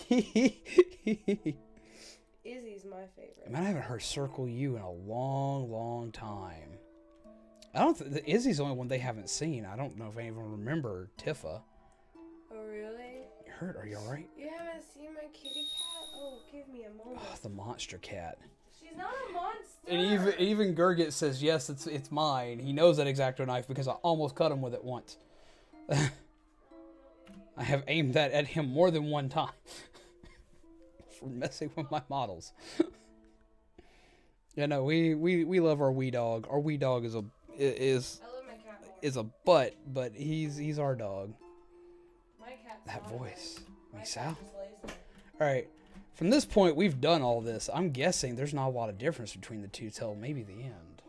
Speaker 2: Izzy's my favorite.
Speaker 1: Man, I haven't heard Circle U in a long time. I don't think Izzy's the only one they haven't seen. I don't know if anyone remember Tifa.
Speaker 2: Oh really?
Speaker 1: You hurt? Are you alright?
Speaker 2: You haven't seen my kitty cat? Oh, give me a moment.
Speaker 1: Oh, the monster cat.
Speaker 2: She's not a monster.
Speaker 1: And even Gurgit says yes, it's mine. He knows that X-Acto knife because I almost cut him with it once. I have aimed that at him more than one time for messing with my models. Yeah, no, we love our wee dog. Our wee dog is
Speaker 2: I love my cat more.
Speaker 1: a butt, but he's our dog.
Speaker 2: My cat's
Speaker 1: That
Speaker 2: not
Speaker 1: voice,
Speaker 2: my
Speaker 1: Misao.
Speaker 2: cat just lays there.
Speaker 1: All right, from this point we've done all this. I'm guessing there's not a lot of difference between the two till maybe the end.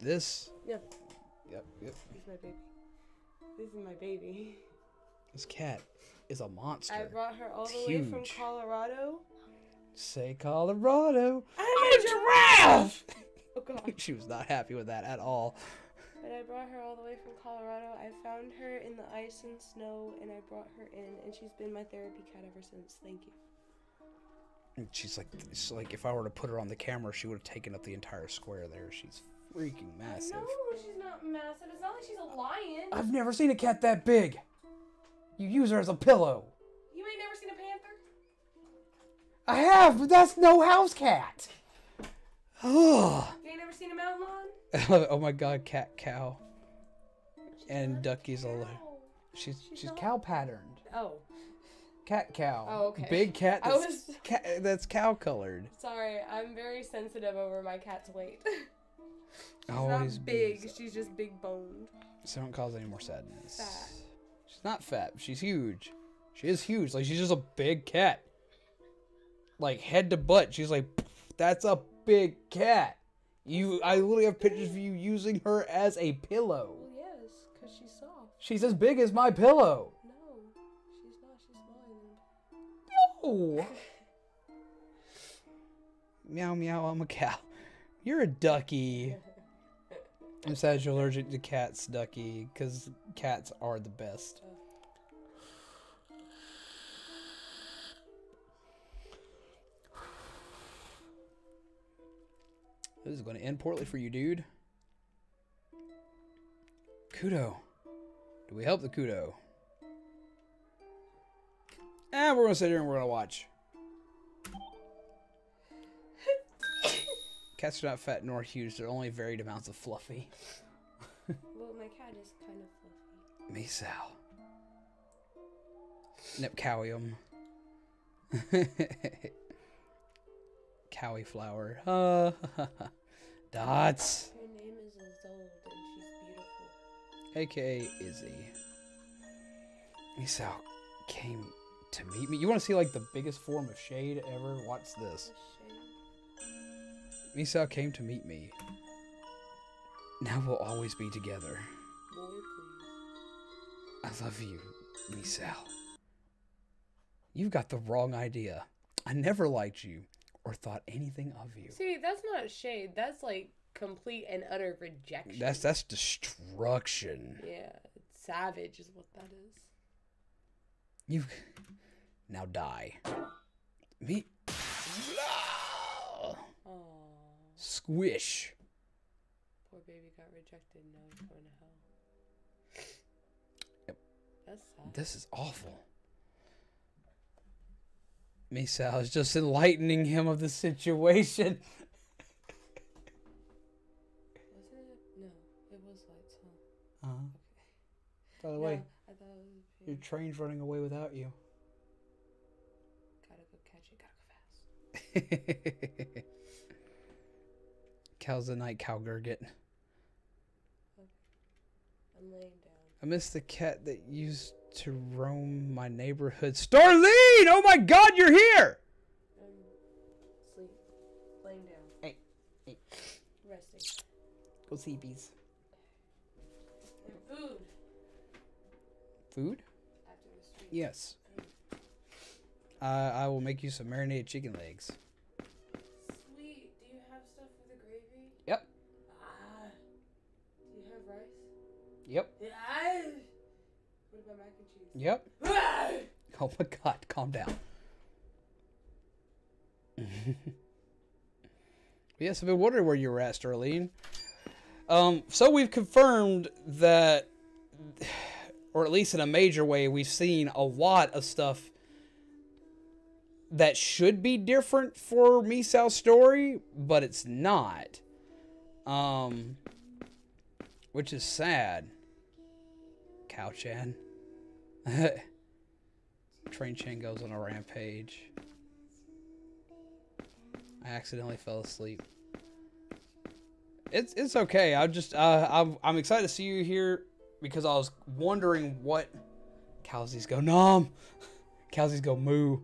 Speaker 1: This.
Speaker 2: Yep.
Speaker 1: Yep.
Speaker 2: He's my baby. This is my baby.
Speaker 1: This cat is a monster.
Speaker 2: I brought her all the way from Colorado.
Speaker 1: Say Colorado.
Speaker 2: I'm a giraffe! Oh god.
Speaker 1: She was not happy with that at all.
Speaker 2: But I brought her all the way from Colorado. I found her in the ice and snow, and I brought her in, and she's been my therapy cat ever since. Thank you.
Speaker 1: And she's like, it's like if I were to put her on the camera, she would have taken up the entire square there. She's freaking massive.
Speaker 2: No, she's not massive. It's not like she's a lion.
Speaker 1: I've never seen a cat that big. You use her as a pillow.
Speaker 2: You ain't never seen a panther?
Speaker 1: I have, but that's no house cat. Oh.
Speaker 2: You ain't never seen a mountain lion?
Speaker 1: Oh my god, cat, cow. And Ducky's all she's cow patterned.
Speaker 2: Oh.
Speaker 1: Cat cow.
Speaker 2: Oh, okay.
Speaker 1: Big cat that's cow colored.
Speaker 2: Sorry, I'm very sensitive over my cat's weight. She's
Speaker 1: Always
Speaker 2: not big, she's just big boned.
Speaker 1: So don't cause any more sadness.
Speaker 2: Fat.
Speaker 1: She's not fat, she's huge. She is huge. Like, she's just a big cat. Like, head to butt. She's like, that's a big cat. I literally have pictures of you using her as a pillow.
Speaker 2: Well, yes, because she's soft.
Speaker 1: She's as big as my pillow.
Speaker 2: No, she's not. She's smaller than...
Speaker 1: No. Meow, meow, I'm a cow. You're a ducky. I'm sad you're allergic to cats, Ducky, because cats are the best. This is going to end poorly for you, dude. Kudo. Do we help the Kudo? We're going to sit here and we're going to watch. Cats are not fat nor huge. They're only varied amounts of fluffy.
Speaker 2: Well, my cat is kind of fluffy.
Speaker 1: Misao. Nepcowium. Cowie flower. Dots.
Speaker 2: Her name is Isolde and she's beautiful.
Speaker 1: AKA Izzy. Misao came to meet me. You want to see like the biggest form of shade ever? Watch this. Misao came to meet me. Now we'll always be together.
Speaker 2: Boy, please.
Speaker 1: I love you, Misao. You've got the wrong idea. I never liked you or thought anything of you.
Speaker 2: See, that's not shade. That's like complete and utter rejection.
Speaker 1: That's destruction.
Speaker 2: Yeah, savage is what that is.
Speaker 1: You now die. Me.
Speaker 2: Aww.
Speaker 1: Squish.
Speaker 2: Poor baby got rejected. Now he's going to hell.
Speaker 1: Yep.
Speaker 2: That's sad.
Speaker 1: This is awful. Misao is just enlightening him of the situation.
Speaker 2: Was it? No, it was lights, huh?
Speaker 1: Uh-huh.
Speaker 2: Okay.
Speaker 1: By the way,
Speaker 2: I thought it was
Speaker 1: your train's running away without you.
Speaker 2: Gotta go catch it. Gotta go fast.
Speaker 1: Cow's the night cow gurget.
Speaker 2: Okay. I'm laying down.
Speaker 1: I miss the cat that used to roam my neighborhood. Starlene! Oh my god, you're here!
Speaker 2: Sleep. Laying down.
Speaker 1: Hey.
Speaker 2: Resting.
Speaker 1: Go see bees.
Speaker 2: And food.
Speaker 1: Food?
Speaker 2: After the street.
Speaker 1: Yes. I will make you some marinated chicken legs.
Speaker 2: Sweet. Do you have stuff for the gravy?
Speaker 1: Yep.
Speaker 2: Do you have rice?
Speaker 1: Yep.
Speaker 2: What about mac and cheese?
Speaker 1: Yep. Oh my god, calm down. Yes, I've been wondering where you were at, Starlene. So we've confirmed that, or at least in a major way, we've seen a lot of stuff that should be different for Misao's story, but it's not. Which is sad. Cow-chan. Train-chan goes on a rampage. I accidentally fell asleep. It's okay. I'm excited to see you here because I was wondering what cowsies go nom. Cowsies go moo.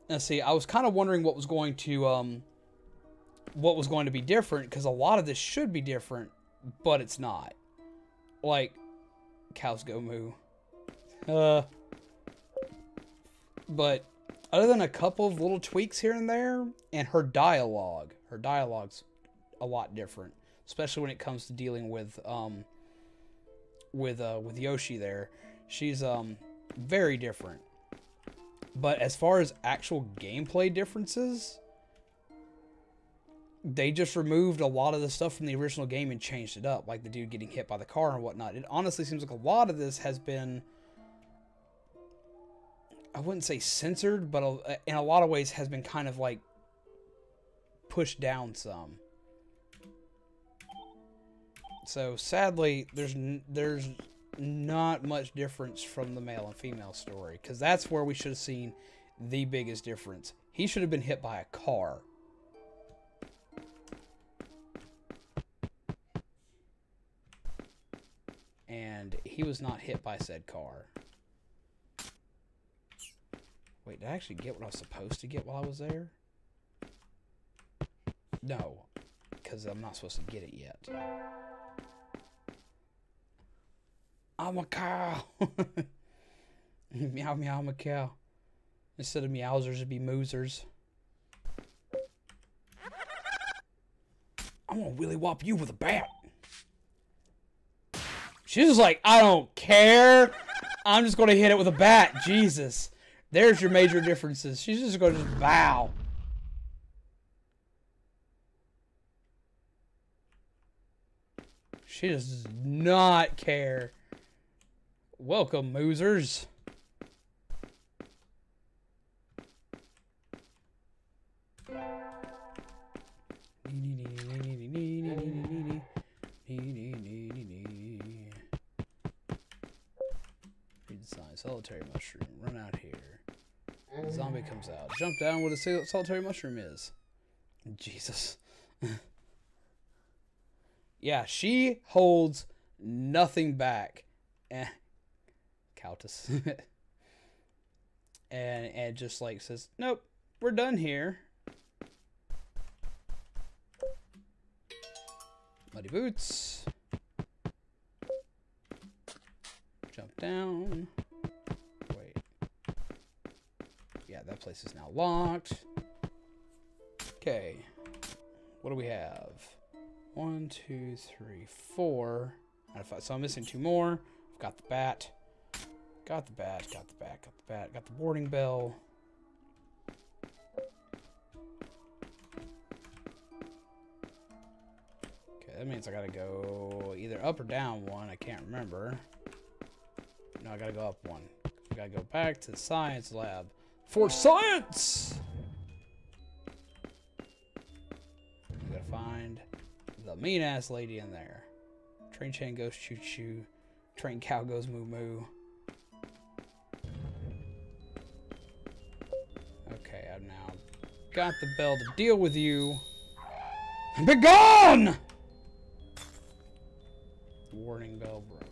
Speaker 1: Now see, I was kind of wondering what was going to be different because a lot of this should be different, but it's not. Like cows go moo. But other than a couple of little tweaks here and there, and her dialogue's a lot different, especially when it comes to dealing with Yoshi there. She's very different. But as far as actual gameplay differences, they just removed a lot of the stuff from the original game and changed it up, like the dude getting hit by the car and whatnot. It honestly seems like a lot of this has been, I wouldn't say censored, but in a lot of ways has been kind of like pushed down some. So sadly, there's not much difference from the male and female story, because that's where we should have seen the biggest difference. He should have been hit by a car. And he was not hit by said car. Wait, did I actually get what I was supposed to get while I was there? No, because I'm not supposed to get it yet. I'm a cow. Meow, meow, I'm a cow. Instead of meowsers, it'd be moosers. I'm gonna willy whop you with a bat. She's just like, I don't care. I'm just gonna hit it with a bat. Jesus. There's your major differences. She's just gonna just bow. She does not care. Welcome, moosers. Read the sign. Solitary mushroom. Run out here. Zombie comes out. Jump down where the solitary mushroom is. Jesus. Yeah, she holds nothing back. Countess. and just like says, nope, we're done here. Muddy boots. Jump down. Wait. Yeah, that place is now locked. Okay. What do we have? 1, 2, 3, 4 out of 5. So I'm missing 2 more. I've got the bat. Got the bat, got the bat, got the bat, got the boarding bell. Okay, that means I gotta go either up or down 1. I can't remember. No, I gotta go up 1. I gotta go back to the science lab for science! I gotta find the mean-ass lady in there. Train chain goes choo-choo. Train cow goes moo-moo. Okay, I've now got the bell to deal with you. Be gone! Warning bell broke.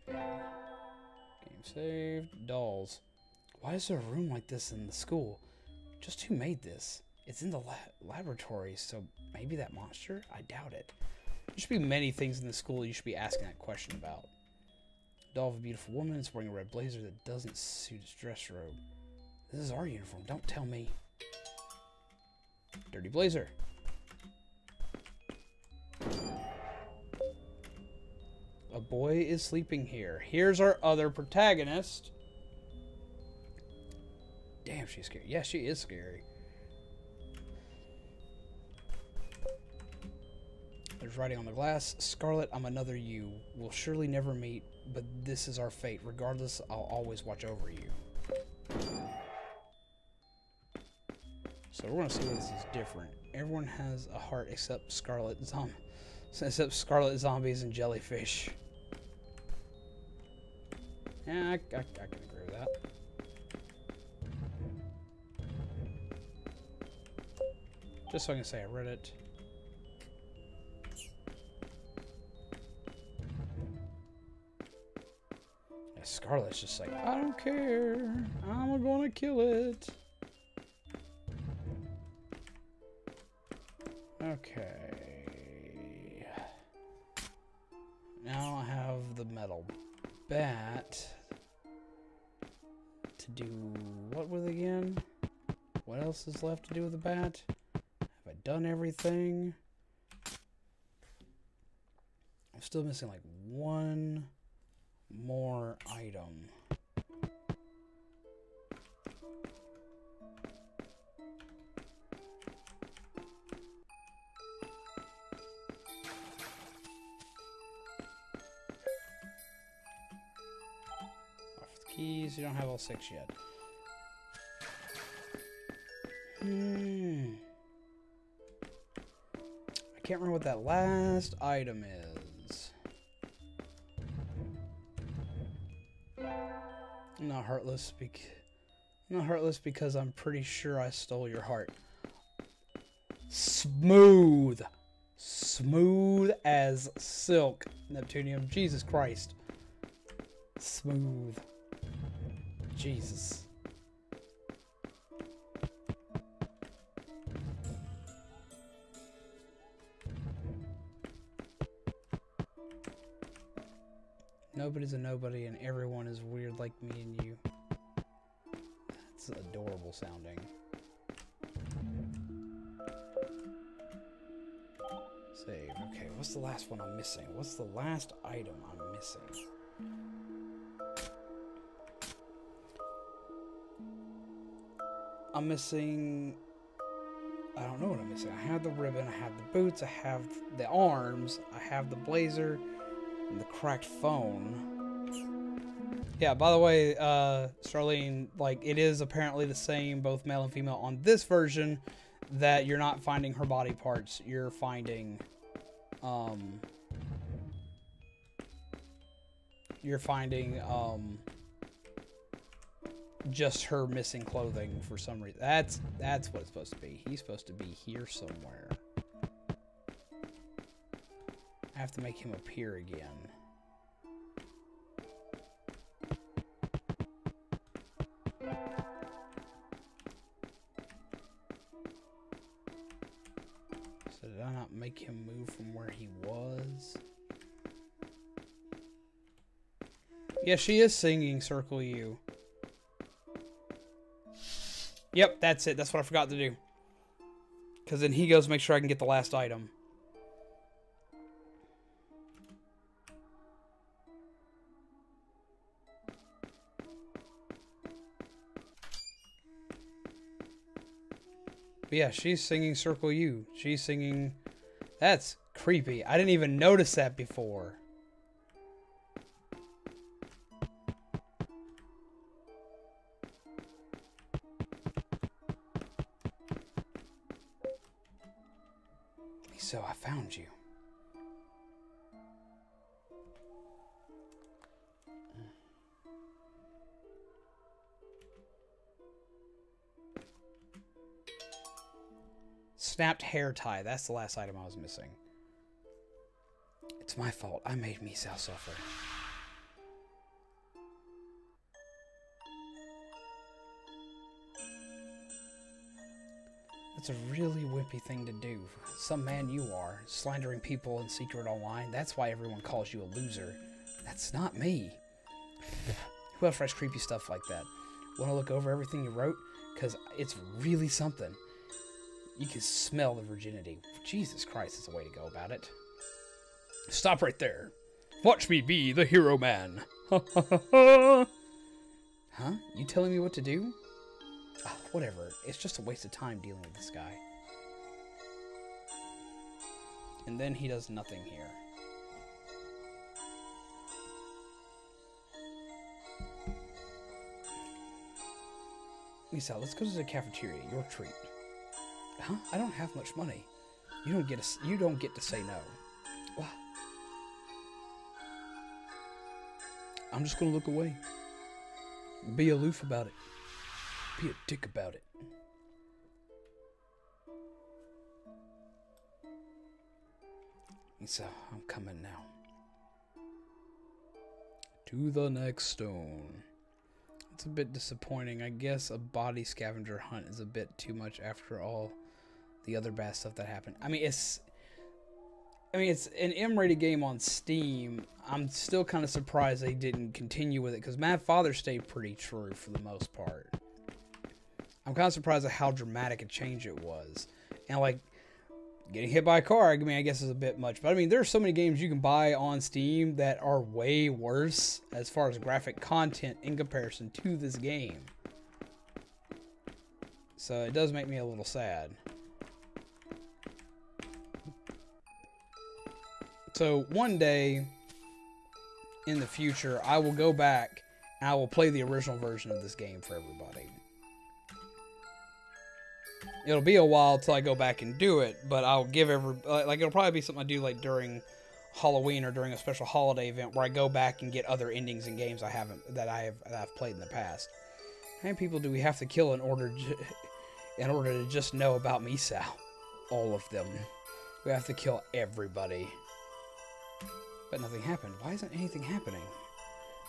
Speaker 1: Okay. Game saved. Dolls. Why is there a room like this in the school? Just who made this? It's in the laboratory, so maybe that monster? I doubt it. There should be many things in the school you should be asking that question about. Doll of a beautiful woman is wearing a red blazer that doesn't suit his dress robe. This is our uniform, don't tell me. Dirty blazer. A boy is sleeping here. Here's our other protagonist. Damn, she's scary. Yeah, she is scary. There's writing on the glass. Scarlet, I'm another you. We'll surely never meet, but this is our fate. Regardless, I'll always watch over you. So we're gonna see where this is different. Everyone has a heart except scarlet zombies and jellyfish. Yeah, I can agree with that. Just so I can say I read it. Yeah, Scarlet's just like, I don't care. I'm gonna kill it. Okay. Now I have the metal bat to do what with again? What else is left to do with the bat? Have I done everything? I'm still missing like 1 more item. Keys, you don't have all 6 yet. I can't remember what that last item is. I'm not heartless because I'm pretty sure I stole your heart. Smooth. Smooth as silk. Neptunium. Jesus Christ. Smooth. Jesus. Nobody's a nobody and everyone is weird like me and you. That's adorable sounding. Save. Okay, what's the last one I'm missing? What's the last item I'm missing? I'm missing... I don't know what I'm missing. I have the ribbon, I have the boots, I have the arms, I have the blazer, and the cracked phone. Yeah, by the way, Starlene, like, it is apparently the same, both male and female, on this version, that you're not finding her body parts. You're finding, just her missing clothing for some reason. That's what it's supposed to be. He's supposed to be here somewhere. I have to make him appear again. So did I not make him move from where he was? Yeah, she is singing Circle U. Yep, that's it. That's what I forgot to do. Because then he goes make sure I can get the last item. But yeah, she's singing Circle U. She's singing... That's creepy. I didn't even notice that before. So I found you. Snapped hair tie. That's the last item I was missing. It's my fault. I made Misao suffer. That's a really wimpy thing to do. Some man you are, slandering people in secret online. That's why everyone calls you a loser. That's not me. Who else writes creepy stuff like that? Want to look over everything you wrote? Because it's really something. You can smell the virginity. Jesus Christ, that's a way to go about it. Stop right there. Watch me be the hero man. Huh? You telling me what to do? Oh, whatever. It's just a waste of time dealing with this guy. And then he does nothing here. Misao, let's go to the cafeteria. Your treat. Huh? I don't have much money. You don't get to say no. What? I'm just gonna look away. Be aloof about it. Be a dick about it. So, I'm coming now. To the next stone. It's a bit disappointing. I guess a body scavenger hunt is a bit too much after all the other bad stuff that happened. I mean, it's an M-rated game on Steam. I'm still kind of surprised they didn't continue with it, because Mad Father stayed pretty true for the most part. I'm kind of surprised at how dramatic a change it was. And, like, Getting hit by a car, I mean, I guess is a bit much. But I mean, there's so many games you can buy on Steam that are way worse as far as graphic content in comparison to this game. So it does make me a little sad. So one day in the future, I will go back and I will play the original version of this game for everybody. It'll be a while till I go back and do it, but I'll give like it'll probably be something I do like during Halloween or during a special holiday event where I go back and get other endings in games that I've played in the past. How many people do we have to kill in order to just know about Misao? All of them. We have to kill everybody. But nothing happened. Why isn't anything happening?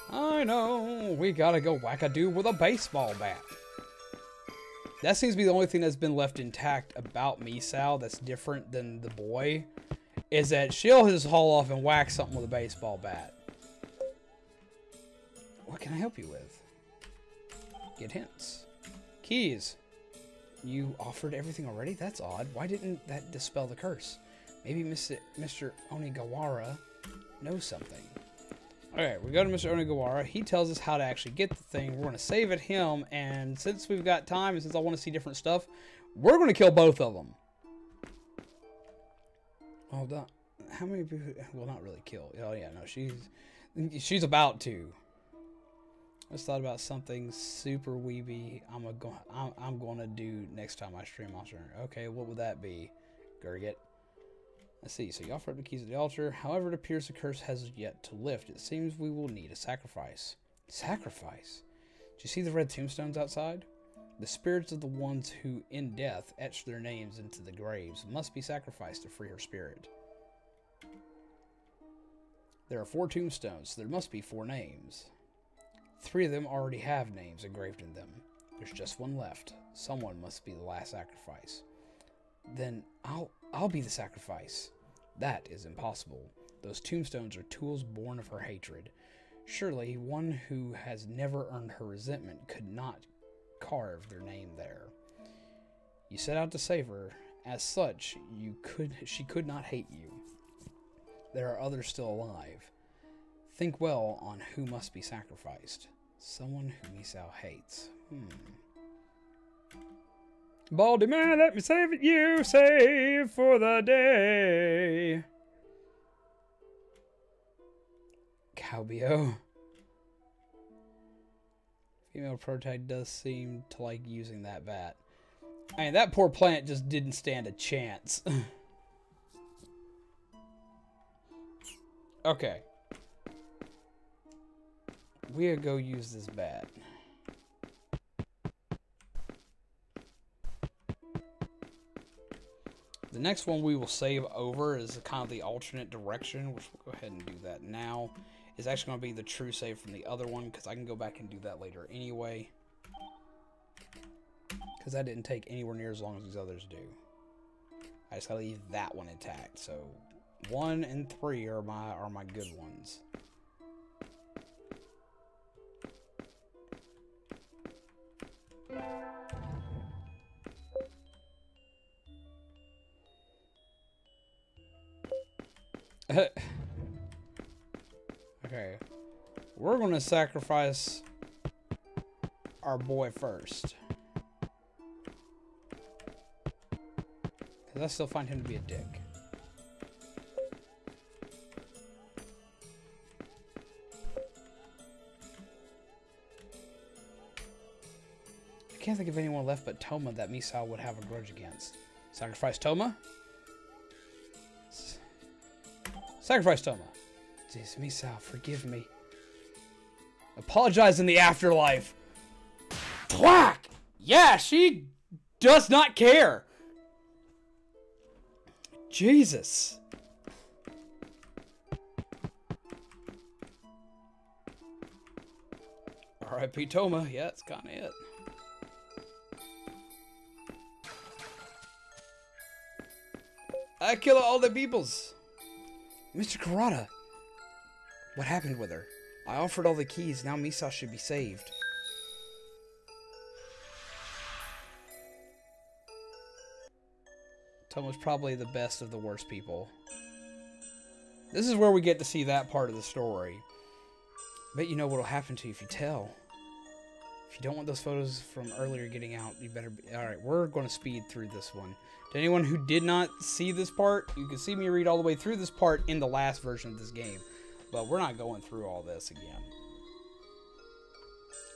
Speaker 1: I know. We gotta go whack a dude with a baseball bat. That seems to be the only thing that's been left intact about Misao that's different than the boy. Is that she'll just haul off and whack something with a baseball bat. What can I help you with? Get hints. Keys. You offered everything already? That's odd. Why didn't that dispel the curse? Maybe Mr. Onigawara knows something. Alright, we go to Mr. Onigawara. He tells us how to actually get the thing. We're going to save at him, and since we've got time, and since I want to see different stuff, we're going to kill both of them. Hold on. How many people... Well, not really kill. Oh, yeah, no, she's about to. I just thought about something super weeby I'm going to do next time I stream Monster Hunter. Okay, what would that be? Gurgit. Let's see, so you offer up the keys of the altar. However, it appears the curse has yet to lift. It seems we will need a sacrifice. Sacrifice? Do you see the red tombstones outside? The spirits of the ones who, in death, etched their names into the graves must be sacrificed to free her spirit. There are 4 tombstones, so there must be 4 names. 3 of them already have names engraved in them. There's just 1 left. Someone must be the last sacrifice. Then I'll be the sacrifice. That is impossible. Those tombstones are tools born of her hatred. Surely one who has never earned her resentment could not carve their name there. You set out to save her. As such, she could not hate you. There are others still alive. Think well on who must be sacrificed. Someone who Misao hates. Baldy man, let me save you, save for the day. Cowbio. Female protag does seem to like using that bat. I mean, that poor plant just didn't stand a chance. Okay. We'll go use this bat. The next one we will save over is kind of the alternate direction, which we'll go ahead and do that now. It's actually going to be the true save from the other one, because I can go back and do that later anyway. Because that didn't take anywhere near as long as these others do. I just got to leave that one intact. So 1 and 3 are my good ones. Okay, we're gonna sacrifice our boy first, because I still find him to be a dick. I can't think of anyone left but Toma that Misao would have a grudge against. Sacrifice Toma? Sacrifice Toma. Jeez, Misao, forgive me. Apologize in the afterlife. Thwack! Yeah, she does not care. Jesus. R.I.P. Toma. Yeah, that's kind of it. I kill all the peoples. Mr. Kurata. What happened with her? I offered all the keys. Now Misao should be saved. Tomo's probably the best of the worst people. This is where we get to see that part of the story. Bet you know what'll happen to you if you tell. If you don't want those photos from earlier getting out, you better be... Alright, we're going to speed through this one. To anyone who did not see this part, you can see me read all the way through this part in the last version of this game. But we're not going through all this again.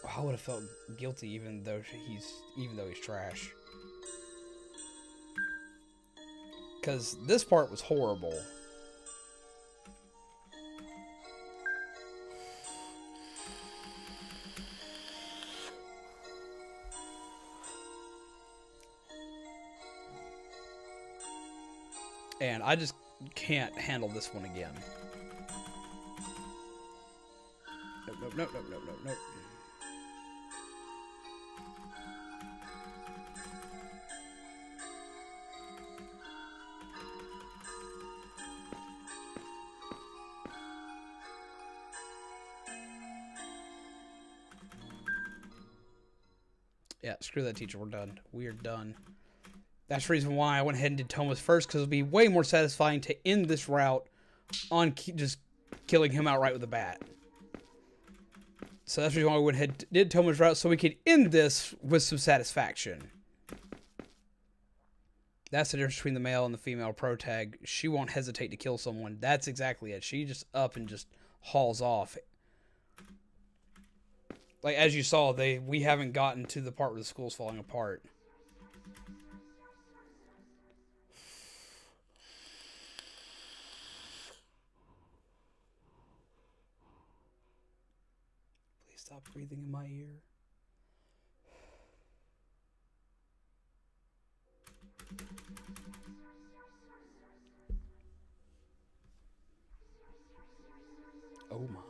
Speaker 1: Oh, I would have felt guilty even though he's trash. Because this part was horrible. And I just can't handle this one again. Nope, nope, nope, nope, nope, nope. Yeah, screw that teacher. We're done. We are done. That's the reason why I went ahead and did Toma's first, because it'll be way more satisfying to end this route on just killing him outright with a bat. So that's the reason why I went ahead and did Toma's route, so we could end this with some satisfaction. That's the difference between the male and the female protag. She won't hesitate to kill someone. That's exactly it. She just up and just hauls off. Like, as you saw, we haven't gotten to the part where the school's falling apart. Please stop breathing in my ear. Oh my.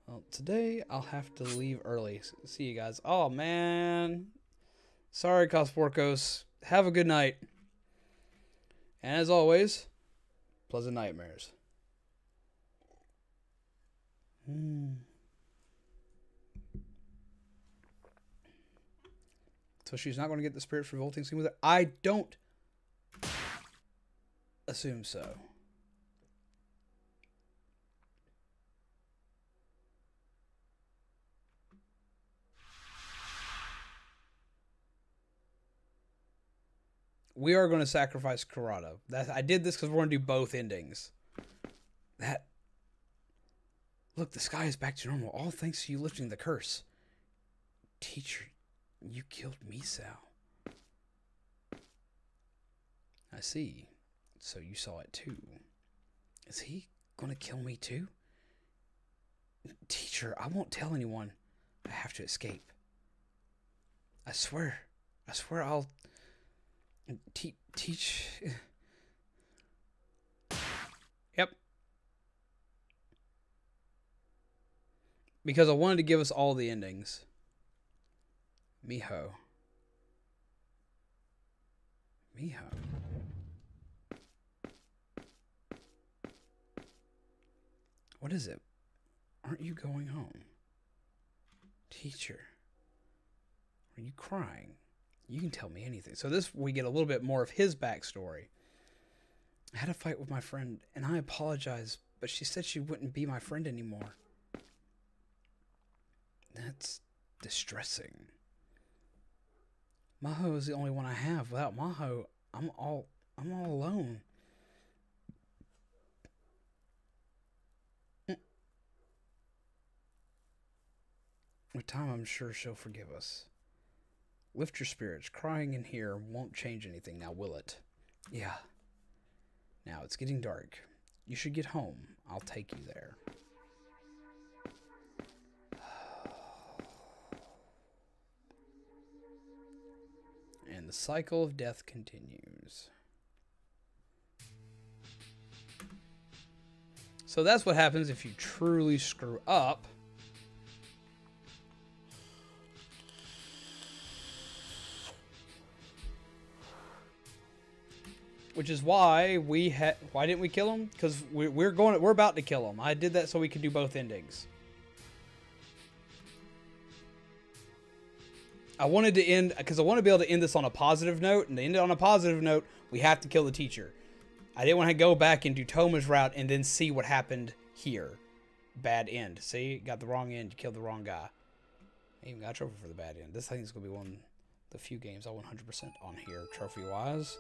Speaker 1: Well, today I'll have to leave early. See you guys. Oh, man. Sorry, Cosporcos. Have a good night. And as always, pleasant nightmares. So she's not going to get the spirits revolting scene with her? I don't assume so. We are going to sacrifice Kurata. I did this because we're going to do both endings. Look, the sky is back to normal. All thanks to you lifting the curse. Teacher, you killed Misao. I see. So you saw it too. Is he going to kill me too? Teacher, I won't tell anyone. I have to escape. I swear I'll... teach. Yep. Because I wanted to give us all the endings. Miho. What is it? Aren't you going home? Teacher. Are you crying? You can tell me anything. So this, we get a little bit more of his backstory. I had a fight with my friend, and I apologize, but she said she wouldn't be my friend anymore. That's distressing. Maho is the only one I have. Without Maho, I'm all alone. With time, I'm sure she'll forgive us. Lift your spirits. Crying in here won't change anything now, will it? Yeah. Now, it's getting dark. You should get home. I'll take you there. And the cycle of death continues. So that's what happens if you truly screw up. Which is why why didn't we kill him? Because we're about to kill him. I did that so we could do both endings. I wanted to end, because I want to be able to end this on a positive note, and to end it on a positive note, we have to kill the teacher. I didn't want to go back and do Toma's route and then see what happened here. Bad end. See? Got the wrong end. You killed the wrong guy. I even got a trophy for the bad end. This thing is going to be one of the few games I 100% on here, trophy-wise.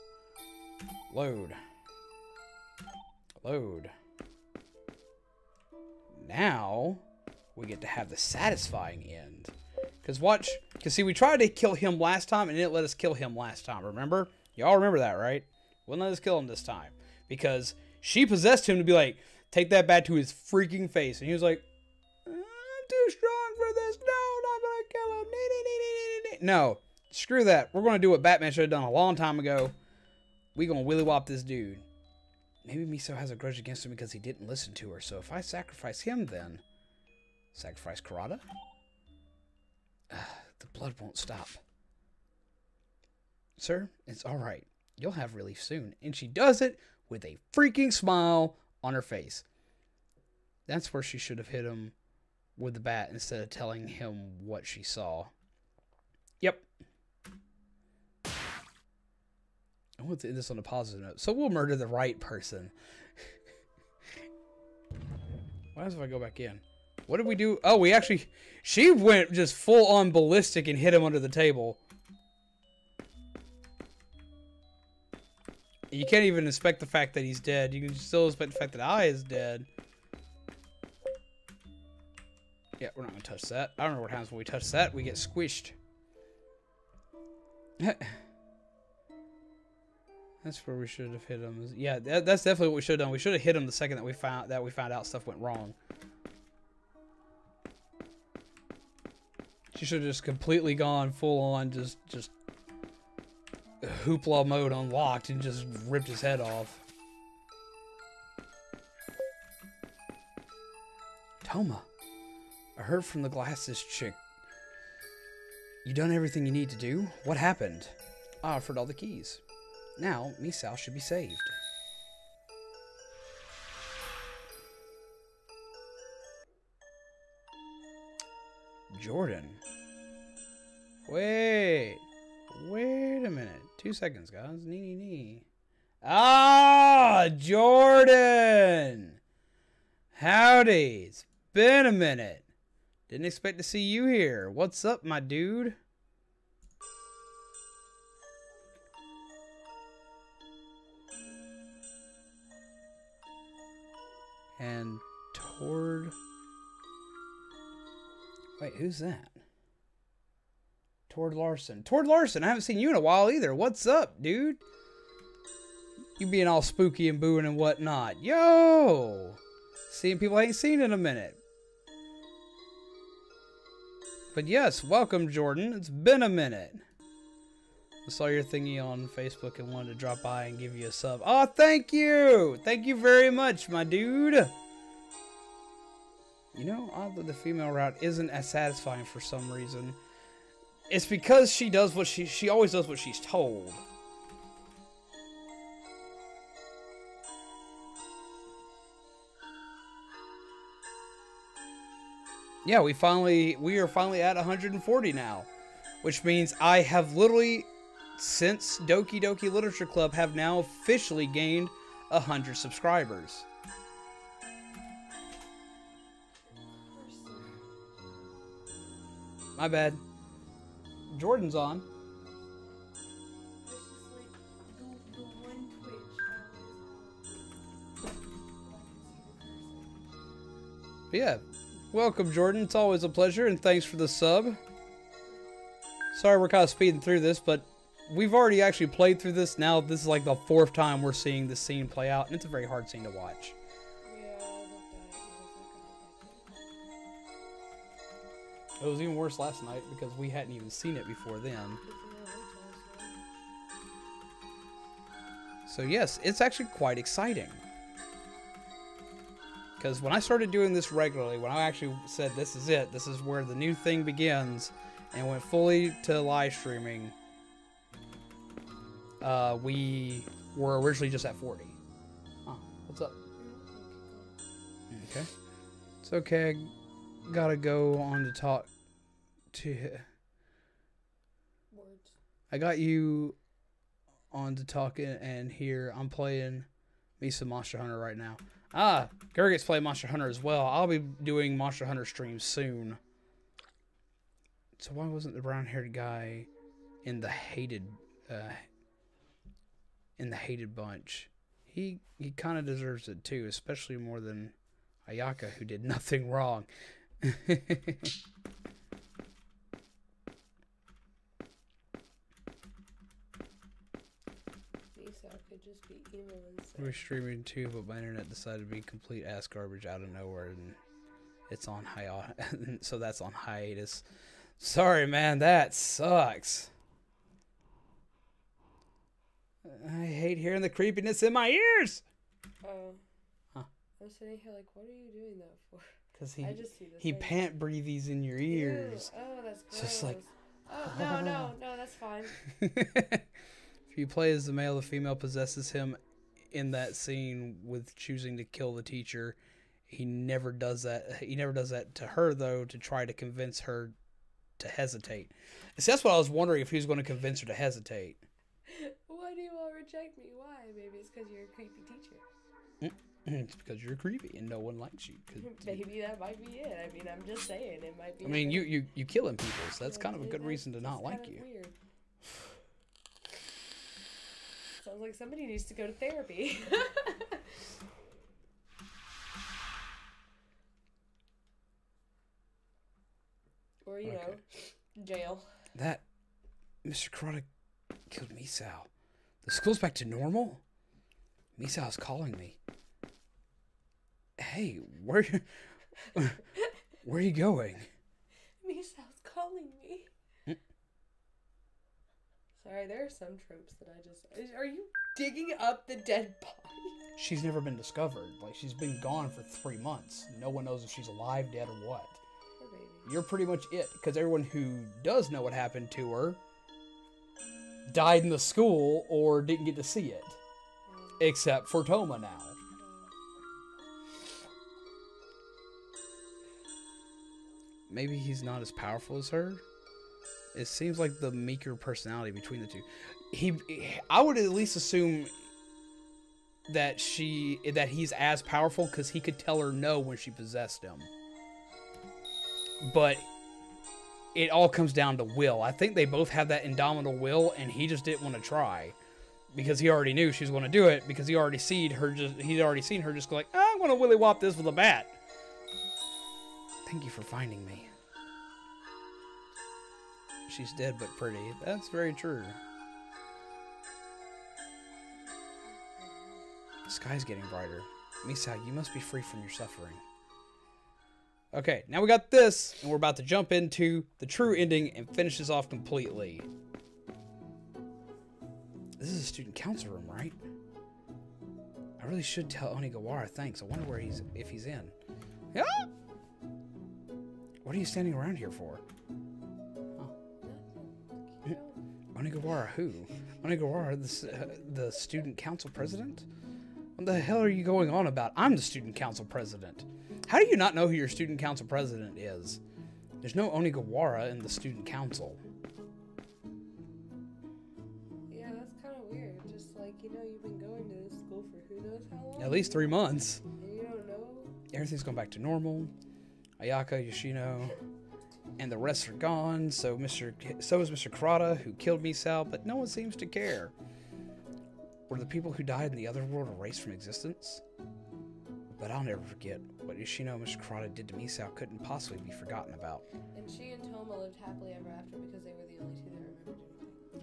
Speaker 1: Load. Load. Now, we get to have the satisfying end. Because watch, because see, we tried to kill him last time, and it didn't let us kill him last time, remember? Y'all remember that, right? Wouldn't let us kill him this time. Because she possessed him to be like, take that bat to his freaking face. And he was like, I'm too strong for this. No, I'm not going to kill him. No, screw that. We're going to do what Batman should have done a long time ago. We're going to willy whop this dude. Maybe Misao has a grudge against him because he didn't listen to her. So if I sacrifice him, then sacrifice Karada? The blood won't stop. Sir, it's all right. You'll have relief soon. And she does it with a freaking smile on her face. That's where she should have hit him with the bat instead of telling him what she saw. Yep. I want to end this on a positive note. So we'll murder the right person. What happens if I go back in? What did we do? Oh, we actually... She went just full on ballistic and hit him under the table. You can't even inspect the fact that he's dead. You can still inspect the fact that I is dead. Yeah, we're not going to touch that. I don't know what happens when we touch that. We get squished. That's where we should have hit him. Yeah, that's definitely what we should have done. We should have hit him the second that we found out stuff went wrong. She should have just completely gone full on, just hoopla mode unlocked and just ripped his head off. Toma, I heard from the glasses chick. You done everything you need to do? What happened? I offered all the keys. Now, Misao should be saved. Jordan. Wait a minute. 2 seconds, guys. Nee. Ah, Jordan. Howdy. It's been a minute. Didn't expect to see you here. What's up, my dude? And Tord... Wait, who's that? Tord Larson. Tord Larson, I haven't seen you in a while either. What's up, dude? You being all spooky and booing and whatnot. Yo! Seeing people I ain't seen in a minute. But yes, welcome, Jordan. It's been a minute. I saw your thingy on Facebook and wanted to drop by and give you a sub. Oh, thank you! Thank you very much, my dude. You know, oddly, the female route isn't as satisfying for some reason. It's because she does what she always does what she's told. Yeah, we are finally at 140 now, which means I have literally, since Doki Doki Literature Club, have now officially gained 100 subscribers. My bad. Jordan's on. But yeah, welcome, Jordan. It's always a pleasure, and thanks for the sub. Sorry we're kind of speeding through this, but we've already actually played through this. Now this is like the 4th time we're seeing this scene play out, and it's a very hard scene to watch. It was even worse last night because we hadn't even seen it before then. So yes, it's actually quite exciting. Because when I started doing this regularly, when I actually said this is it, this is where the new thing begins, and went fully to live streaming, we were originally just at 40. Oh, what's up? Okay. It's okay. Gotta go on to talk to... I got you on to talking, and here I'm playing me some Monster Hunter right now. Ah, Gurgit's playing Monster Hunter as well. I'll be doing Monster Hunter streams soon. So why wasn't the brown-haired guy in the hated bunch? He kind of deserves it too, especially more than Ayaka, who did nothing wrong.
Speaker 2: Could just be emo and
Speaker 1: We're streaming too, but my internet decided to be complete ass garbage out of nowhere, and it's on so that's on hiatus. Sorry, man, that sucks. I hate hearing the creepiness in my ears.
Speaker 2: Oh.
Speaker 1: Huh.
Speaker 2: I'm sitting here like, what are you doing that for?
Speaker 1: Because
Speaker 2: he
Speaker 1: pant breathes in your ears.
Speaker 2: Ew. Oh, that's gross.
Speaker 1: Just like,
Speaker 2: oh, no, that's fine.
Speaker 1: If you play as the male, the female possesses him in that scene with choosing to kill the teacher. He never does that. He never does that to her, though, to try to convince her to hesitate. See, that's what I was wondering, if he was going to convince her to hesitate.
Speaker 2: Why do you all reject me? Why? Maybe it's because you're a creepy teacher.
Speaker 1: It's because you're creepy and no one likes you.
Speaker 2: Maybe that might be it. I mean, I'm just saying it might be.
Speaker 1: I mean, you killing people, so that's kind of a good reason to not like you.
Speaker 2: Weird. Sounds like somebody needs to go to therapy. Or, you know, jail.
Speaker 1: That Mr. Karate killed Misao. The school's back to normal? Misao's calling me. Hey, where are you going?
Speaker 2: Misao's calling me. Sorry, there are some tropes that I just... Are you digging up the dead body?
Speaker 1: She's never been discovered. Like, she's been gone for 3 months. No one knows if she's alive, dead, or what.
Speaker 2: Poor baby.
Speaker 1: You're pretty much it, because everyone who does know what happened to her died in the school or didn't get to see it. Except for Toma now. Maybe he's not as powerful as her. It seems like the meeker personality between the two. I would at least assume that he's as powerful, because he could tell her no when she possessed him. But it all comes down to will. I think they both have that indomitable will, and he just didn't want to try, because he already knew she was going to do it, because he'd already seen her just go like, I'm going to willy whop this with a bat. Thank you for finding me. She's dead but pretty. That's very true. The sky's getting brighter. Misao, you must be free from your suffering. Okay, now we got this, and we're about to jump into the true ending and finish this off completely. This is a student council room, right? I really should tell Onigawara thanks. I wonder if he's in. Yeah? What are you standing around here for? Huh. Onigawara who? Onigawara, the student council president? What the hell are you going on about? I'm the student council president. How do you not know who your student council president is? There's no Onigawara in the student council.
Speaker 2: Yeah, that's kind of weird. Just like, you know, you've been going to this school for who knows how long?
Speaker 1: At least 3 months.
Speaker 2: And you don't know?
Speaker 1: Everything's gone back to normal. Ayaka, Yoshino, and the rest are gone. So is Mr. Kurata, who killed Misao, but no one seems to care. Were the people who died in the other world erased from existence? But I'll never forget. What Yoshino and Mr. Kurata did to Misao couldn't possibly be forgotten about.
Speaker 2: And she and Toma lived happily ever after because they were the only two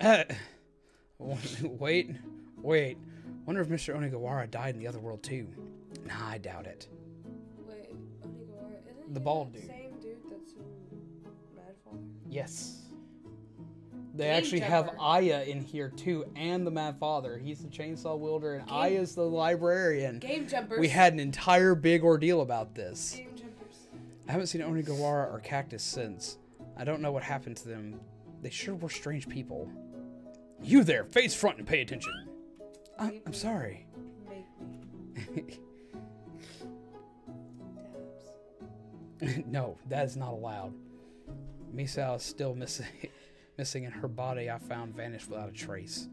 Speaker 2: that remembered anything. Wait. Wonder if Mr. Onigawara died in the other world too. Nah, I doubt it. Wait, Onigawara, isn't
Speaker 1: The
Speaker 2: he
Speaker 1: bald
Speaker 2: that
Speaker 1: dude.
Speaker 2: same dude that's in Mad Father?
Speaker 1: Yes. They
Speaker 2: Game
Speaker 1: actually have
Speaker 2: Jumper.
Speaker 1: Aya in here too, and the Mad Father. He's the chainsaw wielder, and Aya's the librarian.
Speaker 2: Game Jumpers.
Speaker 1: We had an entire big ordeal about this.
Speaker 2: Game Jumpers.
Speaker 1: I haven't seen Onigawara or Cactus since. I don't know what happened to them. They sure were strange people. You there, face front and pay attention. I'm sorry.
Speaker 2: Make me. Dabs.
Speaker 1: No, that is not allowed. Misao is still missing. missing and her body I found vanished without a trace.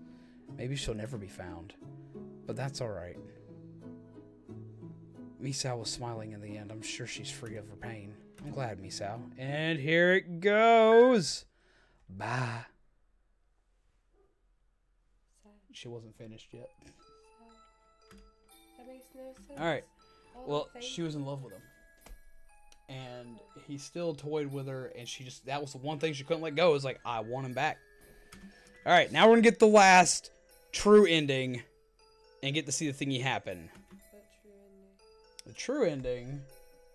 Speaker 1: Maybe she'll never be found, but that's alright. Misao was smiling in the end. I'm sure she's free of her pain. I'm glad, Misao. And here it goes! Bye.
Speaker 2: Sad.
Speaker 1: She wasn't finished yet.
Speaker 2: Sad. That makes no sense.
Speaker 1: Alright.
Speaker 2: Oh,
Speaker 1: Well,
Speaker 2: thank
Speaker 1: she was in love with him. And he still toyed with her, and she just, that was the one thing she couldn't let go. It was like, I want him back. Alright, now we're gonna get the last true ending and get to see the thingy happen.
Speaker 2: What true ending?
Speaker 1: The true ending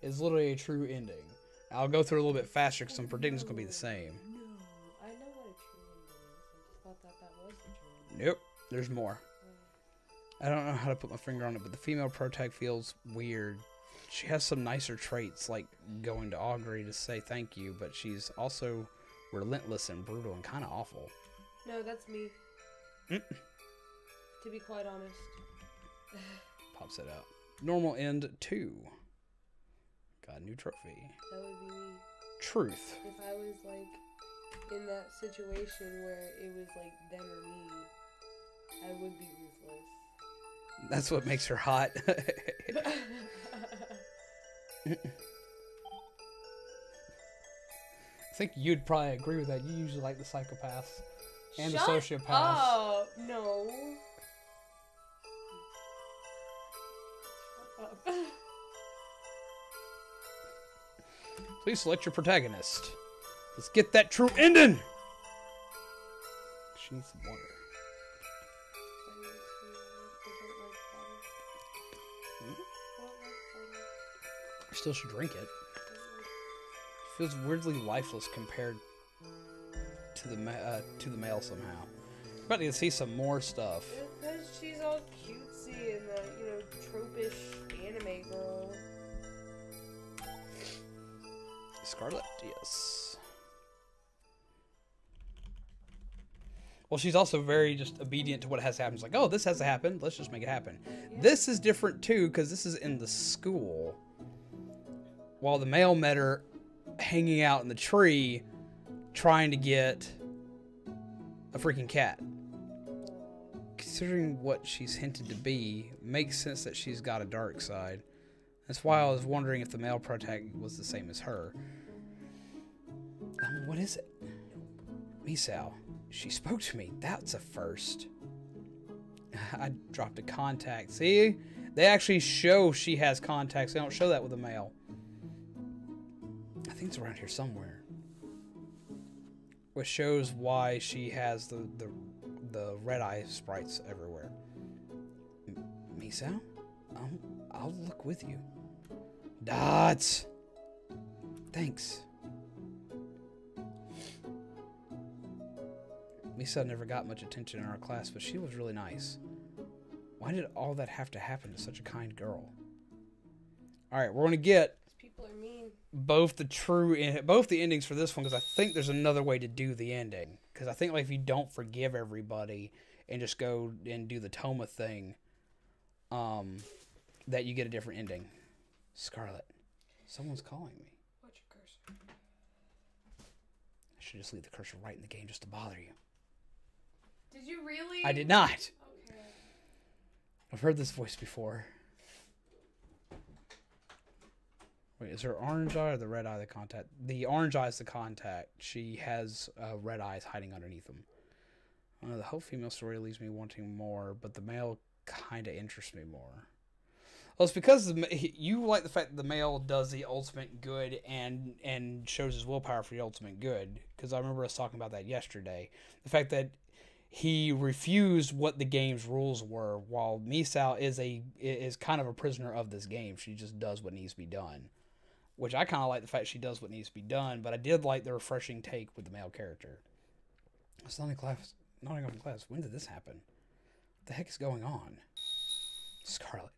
Speaker 1: is literally a true ending. I'll go through it a little bit faster because I'm predicting it's gonna be the same.
Speaker 2: No, I know what a true ending is. I just thought that was the true ending.
Speaker 1: Nope, there's more. I don't know how to put my finger on it, but the female protag feels weird. She has some nicer traits, like going to Augury to say thank you, but she's also relentless and brutal and kind of awful.
Speaker 2: No, that's me. To be quite honest.
Speaker 1: Pops it out. Normal end 2. Got a new trophy.
Speaker 2: That would be me.
Speaker 1: Truth.
Speaker 2: If I was like in that situation where it was like them or me, I would be ruthless.
Speaker 1: That's what makes her hot. I think you'd probably agree with that. You usually like the psychopaths and
Speaker 2: Shut
Speaker 1: the sociopaths.
Speaker 2: up. No. Shut up.
Speaker 1: Please select your protagonist. Let's get that true ending. She needs some water. I still should drink it. Feels weirdly lifeless compared to the male somehow. About to see some more stuff.
Speaker 2: Because she's all cutesy and the, you know, tropish anime girl.
Speaker 1: Scarlet, yes. Well, she's also very just obedient to what has happened. It's like, oh, this has to happen. Let's just make it happen.
Speaker 2: Yeah.
Speaker 1: This is different too, because this is in the school. While the male met her hanging out in the tree trying to get a freaking cat. Considering what she's hinted to be, makes sense that she's got a dark side. That's why I was wondering if the male protag was the same as her. What is it? Misao. She spoke to me. That's a first. I dropped a contact. See? They actually show she has contacts. They don't show that with a male. I think it's around here somewhere. Which shows why she has the red eye sprites everywhere. Misao? I'll look with you. Dots! Thanks. Misao never got much attention in our class, but she was really nice. Why did all that have to happen to such a kind girl? Alright, we're going to get
Speaker 2: People are mean.
Speaker 1: both the endings for this one, because I think there's another way to do the ending. Because I think like if you don't forgive everybody and just go and do the Toma thing, that you get a different ending. Scarlet, someone's calling me.
Speaker 2: What's your cursor?
Speaker 1: I should just leave the cursor right in the game just to bother you.
Speaker 2: Did you really?
Speaker 1: I did not.
Speaker 2: Okay.
Speaker 1: I've heard this voice before. Wait, is her orange eye or the red eye the contact? The orange eye is the contact. She has red eyes hiding underneath them. The whole female story leaves me wanting more, but the male kind of interests me more. Well, it's because you like the fact that the male does the ultimate good and shows his willpower for the ultimate good. Because I remember us talking about that yesterday. The fact that he refused what the game's rules were, while Misao is kind of a prisoner of this game. She just does what needs to be done. Which I kind of like the fact she does what needs to be done, but I did like the refreshing take with the male character. It's not in class. When did this happen? What the heck is going on? Scarlet.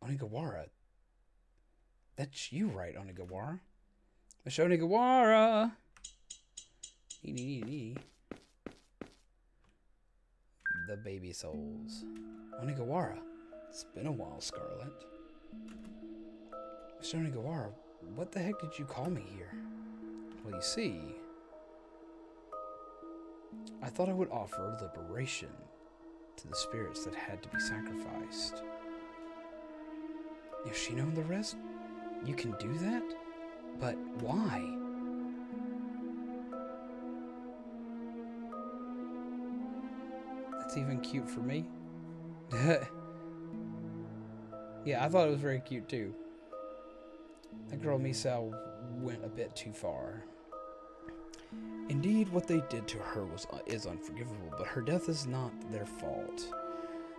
Speaker 1: Onigawara. That's you, right, Onigawara? Miss Onigawara! The baby souls. Onigawara. It's been a while, Scarlet. Miss Onigawara, what the heck did you call me here? Well, you see, I thought I would offer liberation to the spirits that had to be sacrificed. If she known the rest, you can do that? But why? That's even cute for me. Yeah, I thought it was very cute too. That girl Misao went a bit too far. Indeed, what they did to her is unforgivable, but her death is not their fault.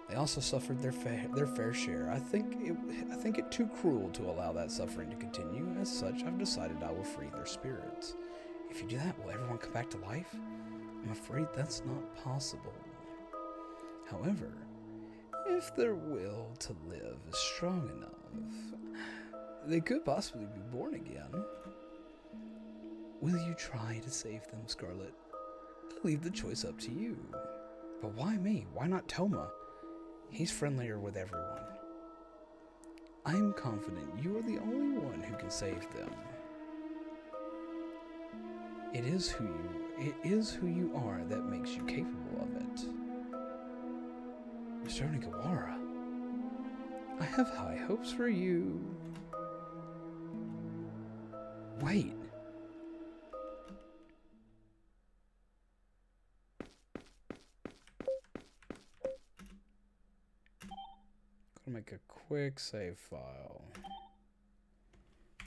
Speaker 1: They also suffered their fair share. I think it too cruel to allow that suffering to continue. As such, I've decided I will free their spirits. If you do that, will everyone come back to life? I'm afraid that's not possible. However, if their will to live is strong enough, they could possibly be born again. Will you try to save them, Scarlet? I'll leave the choice up to you. But why me? Why not Toma? He's friendlier with everyone. I'm confident you are the only one who can save them. It is who you are that makes you capable of it. Mr. Onigawara, I have high hopes for you. Wait. Gonna make a quick save file.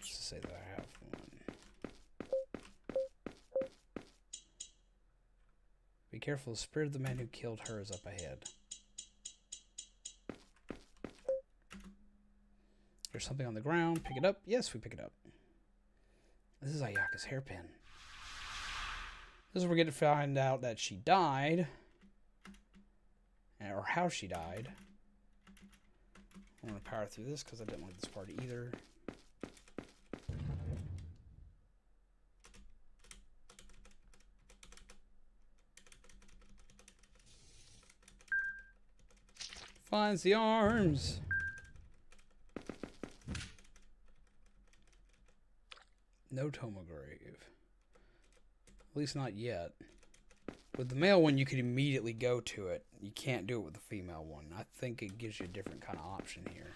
Speaker 1: Just to say that I have one. Be careful, the spirit of the man who killed her is up ahead. There's something on the ground. Pick it up. Yes, we pick it up. This is Ayaka's hairpin. This is where we get to find out that she died. Or how she died. I'm going to power through this because I didn't like this part either. Finds the arms. No Toma grave. At least not yet. With the male one, you could immediately go to it. You can't do it with the female one. I think it gives you a different kind of option here.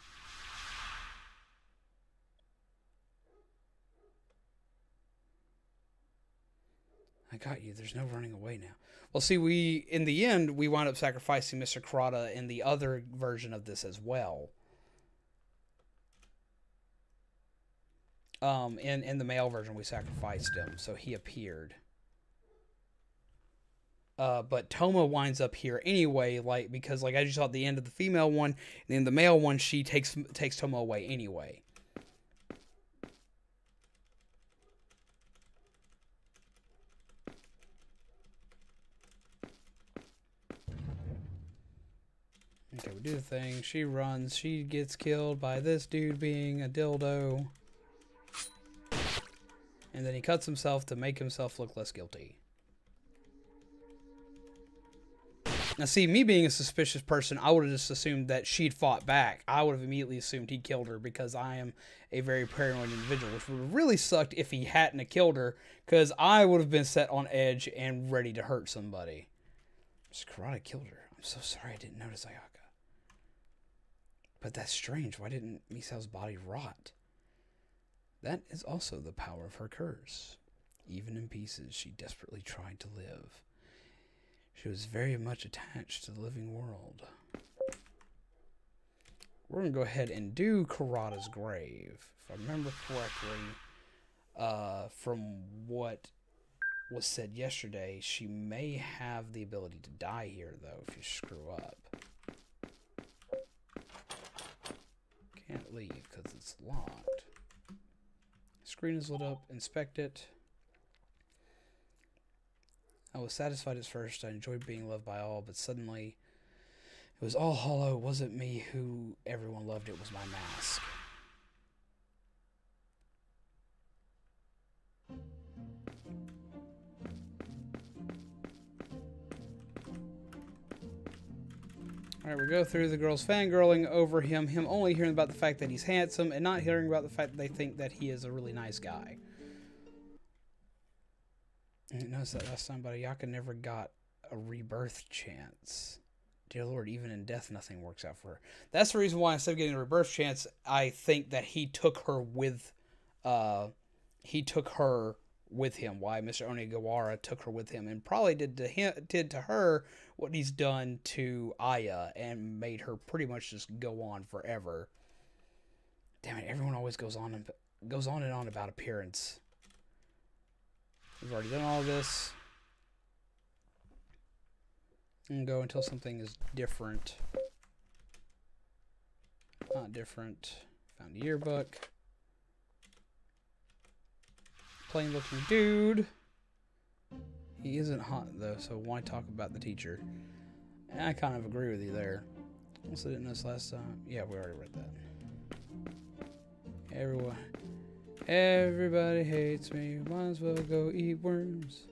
Speaker 1: I got you. There's no running away now. Well, see, in the end, we wound up sacrificing Mr. Kurata in the other version of this as well. In the male version, we sacrificed him, so he appeared. But Toma winds up here anyway, because as you saw at the end of the female one, and then the male one, she takes Toma away anyway. Okay, we do the thing. She runs. She gets killed by this dude being a dildo. And then he cuts himself to make himself look less guilty. Now, see, me being a suspicious person, I would have just assumed that she'd fought back. I would have immediately assumed he killed her because I am a very paranoid individual, which would have really sucked if he hadn't have killed her, because I would have been set on edge and ready to hurt somebody. Mr. Kurata killed her. I'm so sorry I didn't notice Ayaka. But that's strange. Why didn't Misao's body rot? That is also the power of her curse. Even in pieces, she desperately tried to live. She was very much attached to the living world. We're going to go ahead and do Kurata's grave. If I remember correctly, from what was said yesterday, she may have the ability to die here, though, if you screw up. Can't leave because it's locked. Screen is lit up. Inspect it. I was satisfied at first. I enjoyed being loved by all, but suddenly it was all hollow. It wasn't me who everyone loved. It was my mask. Alright, we go through the girls fangirling over him only hearing about the fact that he's handsome, and not hearing about the fact that they think that he is a really nice guy. I didn't notice that last time, but Ayaka never got a rebirth chance. Dear Lord, even in death, nothing works out for her. That's the reason why instead of getting a rebirth chance, I think that he took her with him. Why Mr. Onigawara took her with him and probably did to her what he's done to Aya and made her pretty much just go on forever. Damn it! Everyone always goes on and on about appearance. We've already done all this. And go until something is different. Not different. Found a yearbook. Plain looking dude. He isn't hot though, so why talk about the teacher? And I kind of agree with you there. Also didn't know this last time. Yeah, we already read that. Everybody hates me. Might as well go eat worms.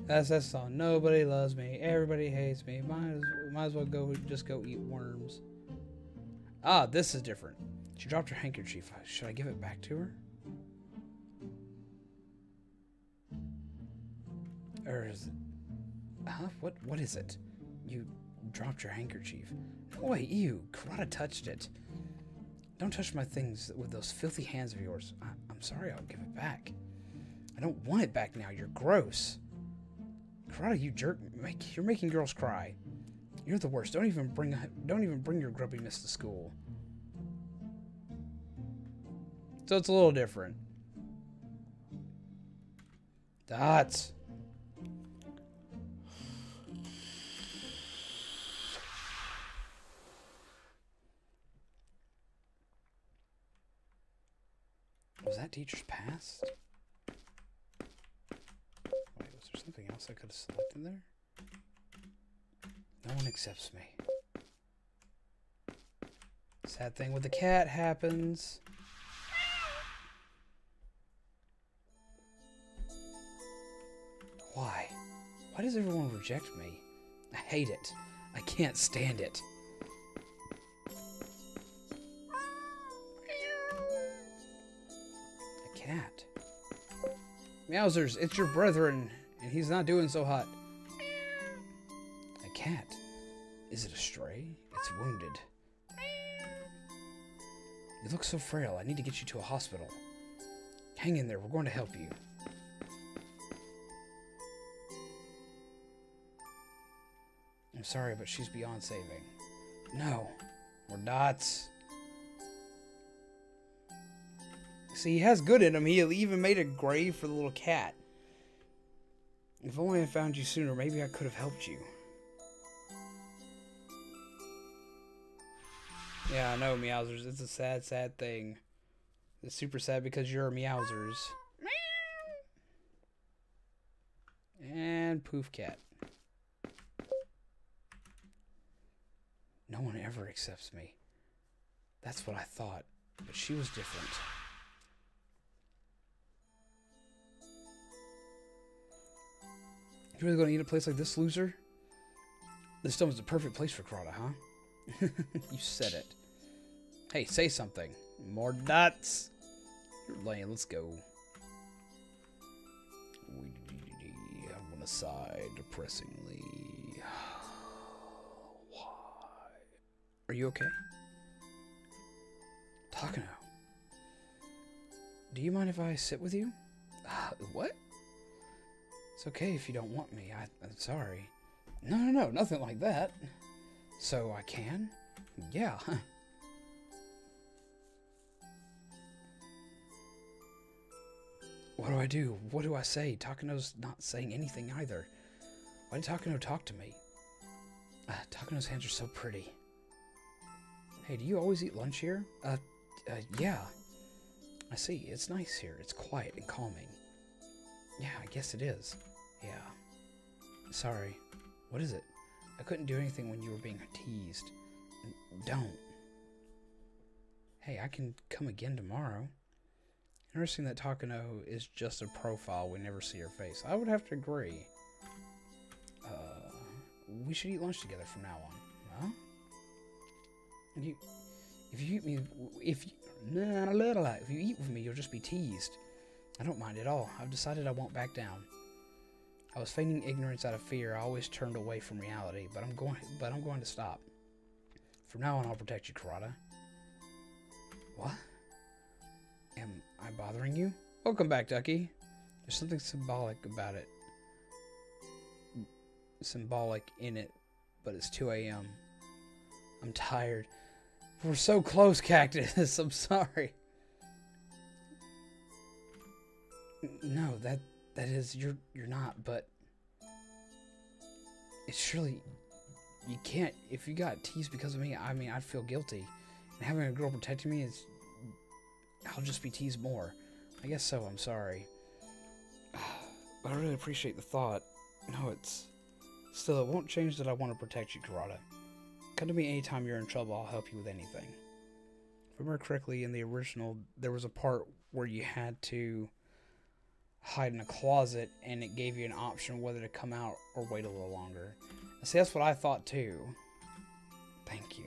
Speaker 1: That's that song. Nobody loves me. Everybody hates me. Might as well go eat worms. Ah, this is different. She dropped her handkerchief. Should I give it back to her? Or is it... Huh? What is it? You dropped your handkerchief. No way, ew. Karada touched it. Don't touch my things with those filthy hands of yours. I'm sorry, I'll give it back. I don't want it back now. You're gross. Karada, you jerk. You're making girls cry. You're the worst. Don't even bring your grubbiness to school. So it's a little different. Dots. Was that teacher's past? Wait, was there something else I could have selected there? No one accepts me. Sad thing with the cat happens. Why? Why does everyone reject me? I hate it. I can't stand it. Cat. Meowsers, it's your brethren, and he's not doing so hot. A cat. Is it a stray? It's wounded. You look so frail. I need to get you to a hospital. Hang in there. We're going to help you. I'm sorry, but she's beyond saving. No. We're dots. See, he has good in him. He even made a grave for the little cat. If only I found you sooner, maybe I could have helped you. Yeah, I know, Meowsers. It's a sad, sad thing. It's super sad because you're Meowsers. And poof cat. No one ever accepts me. That's what I thought. But she was different. You really gonna eat a place like this, loser? This dome is the perfect place for Karada, huh? You said it. Hey, say something. More dots. You're lame. Let's go. I want to sigh depressingly. Why? Are you okay? Takano. Do you mind if I sit with you? What? It's okay if you don't want me. I'm sorry. No, nothing like that. So I can? Yeah. What do I do? What do I say? Takano's not saying anything either. Why did Takano talk to me? Takano's hands are so pretty. Hey, do you always eat lunch here? Yeah. I see. It's nice here. It's quiet and calming. Yeah, I guess it is. Yeah. Sorry. What is it? I couldn't do anything when you were being teased. Don't. Hey, I can come again tomorrow. Interesting that Takano is just a profile. We never see her face. I would have to agree. We should eat lunch together from now on. Huh? If you eat with me, you'll just be teased. I don't mind at all. I've decided I won't back down. I was feigning ignorance out of fear. I always turned away from reality, but I'm going to stop. From now on, I'll protect you, Karada. What? Am I bothering you? Welcome back, Ducky. There's something symbolic about it. Symbolic in it, but it's 2 a.m. I'm tired. We're so close, Cactus. I'm sorry. No, that is you're not, but it's surely you can't. If you got teased because of me, I mean, I'd feel guilty. And having a girl protecting me is, I'll just be teased more. I guess so. I'm sorry. But I really appreciate the thought. No, it's still, it won't change that I want to protect you, Karada. Come to me anytime you're in trouble. I'll help you with anything. If I remember correctly, in the original, there was a part where you had to hide in a closet, and it gave you an option whether to come out or wait a little longer. See, that's what I thought too. Thank you.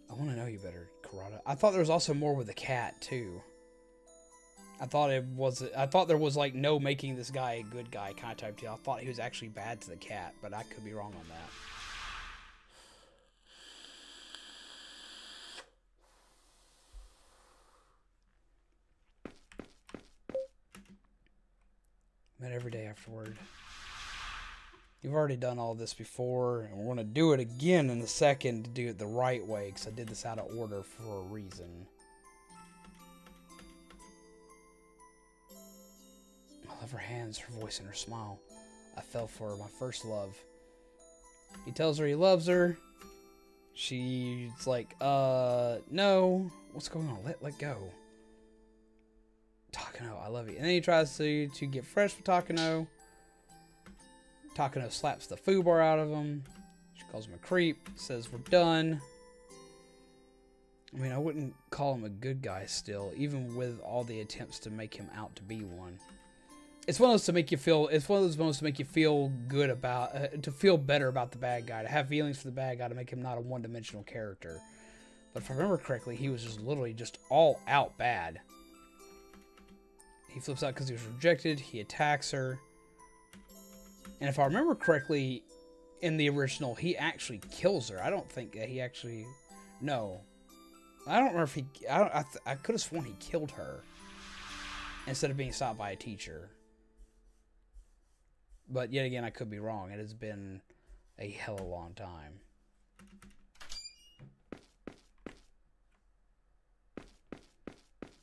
Speaker 1: I want to know you better, Karada. I thought there was also more with the cat too. I thought there was like no making this guy a good guy kind of type deal. I thought he was actually bad to the cat, but I could be wrong on that. Met every day afterward. You've already done all this before, and we're going to do it again in a second to do it the right way, because I did this out of order for a reason. I love her hands, her voice, and her smile. I fell for her, my first love. He tells her he loves her. She's like, no. What's going on? Let go. Takano, I love you. And then he tries to get fresh with Takano. Takano slaps the foobar out of him. She calls him a creep. Says we're done. I mean, I wouldn't call him a good guy still, even with all the attempts to make him out to be one. It's one of those to make you feel. It's one of those moments to make you feel good about, to feel better about the bad guy, to have feelings for the bad guy, to make him not a one-dimensional character. But if I remember correctly, he was just literally just all out bad. He flips out because he was rejected. He attacks her. And if I remember correctly, in the original, he actually kills her. I don't think that he actually... No. I don't remember if he... I could have sworn he killed her instead of being stopped by a teacher. But yet again, I could be wrong. It has been a hell of a long time.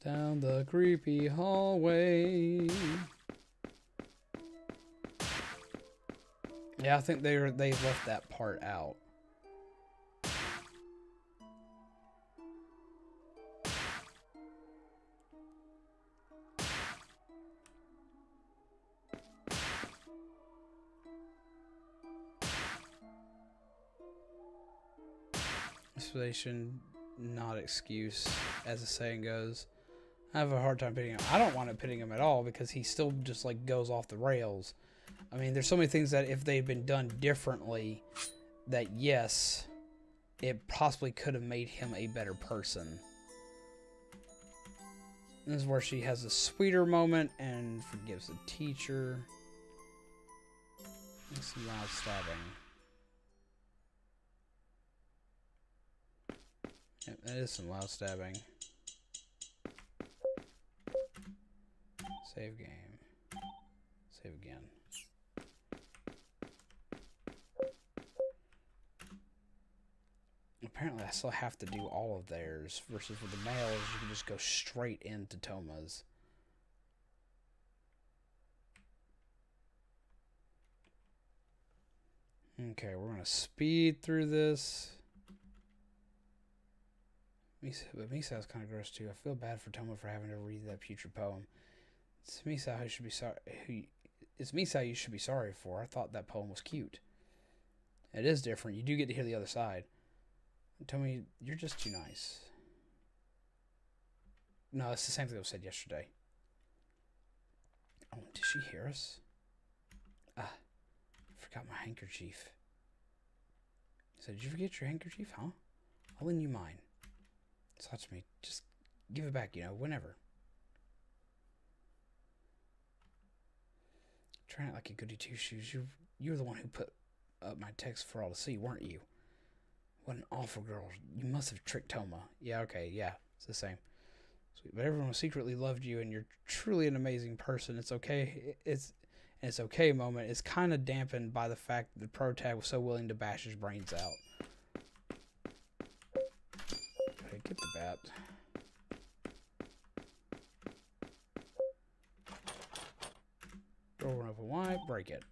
Speaker 1: Down the creepy hallway. Yeah, I think they left that part out. Explanation, not excuse, as the saying goes. I have a hard time pitting him. I don't want to pitting him at all because he still just like goes off the rails. I mean, there's so many things that if they'd been done differently, that yes, it possibly could have made him a better person. This is where she has a sweeter moment and forgives the teacher. There's some loud stabbing. Yep, that is some loud stabbing. Save game. Save again. Apparently I still have to do all of theirs, versus with the males, you can just go straight into Toma's. Okay, we're going to speed through this. But Misao is kind of gross too. I feel bad for Toma for having to read that putrid poem. It's Misao who should be sorry. It's Misao you should be sorry for. I thought that poem was cute. It is different. You do get to hear the other side. Tell me, you're just too nice. No, it's the same thing that was said yesterday. Oh, did she hear us? Ah, I forgot my handkerchief. So, did you forget your handkerchief, huh? I'll lend you mine. Touch me. Just give it back, you know, whenever. trying it like a goody two-shoes. You were the one who put up my text for all to see, weren't you? What an awful girl. You must have tricked Toma. Yeah, okay, yeah. It's the same. Sweet. But everyone secretly loved you, and you're truly an amazing person. It's okay. It's okay moment. It's kind of dampened by the fact that the protag was so willing to bash his brains out. Okay, get the bat. Door won't open wide. Break it.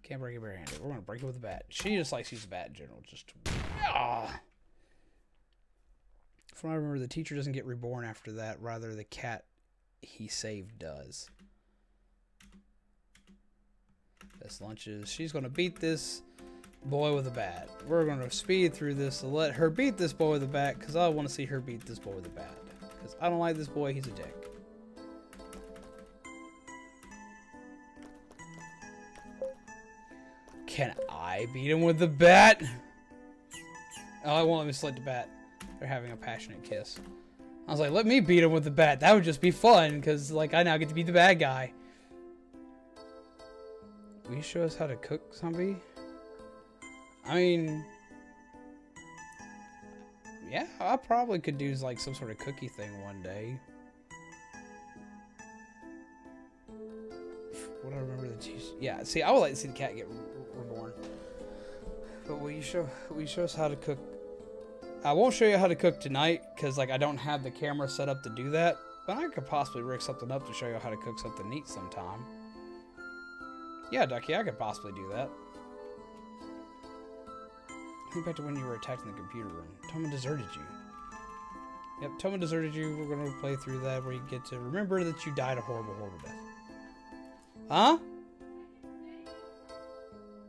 Speaker 1: Can't break it barehanded. We're gonna break it with a bat. She just likes to use a bat in general. Just From what I remember, the teacher doesn't get reborn after that. Rather, the cat he saved does. Best lunches. She's gonna beat this boy with a bat. We're gonna speed through this to let her beat this boy with a bat, because I want to see her beat this boy with a bat. Because I don't like this boy. He's a dick. Can I beat him with the bat? Oh, I won't let me select the bat. They're having a passionate kiss. I was like, let me beat him with the bat. That would just be fun, because, like, I now get to be the bad guy. Will you show us how to cook, zombie? I mean... yeah, I probably could do, like, some sort of cookie thing one day. What do I remember the teacher? Yeah, see, I would like to see the cat get reborn. But will you show us how to cook? I won't show you how to cook tonight because, like, I don't have the camera set up to do that. But I could possibly rig something up to show you how to cook something neat sometime. Yeah, Ducky, I could possibly do that. Think back to when you were attacked in the computer room. Toma deserted you. Yep, Toma deserted you. We're going to play through that where you get to remember that you died a horrible, horrible death. Huh?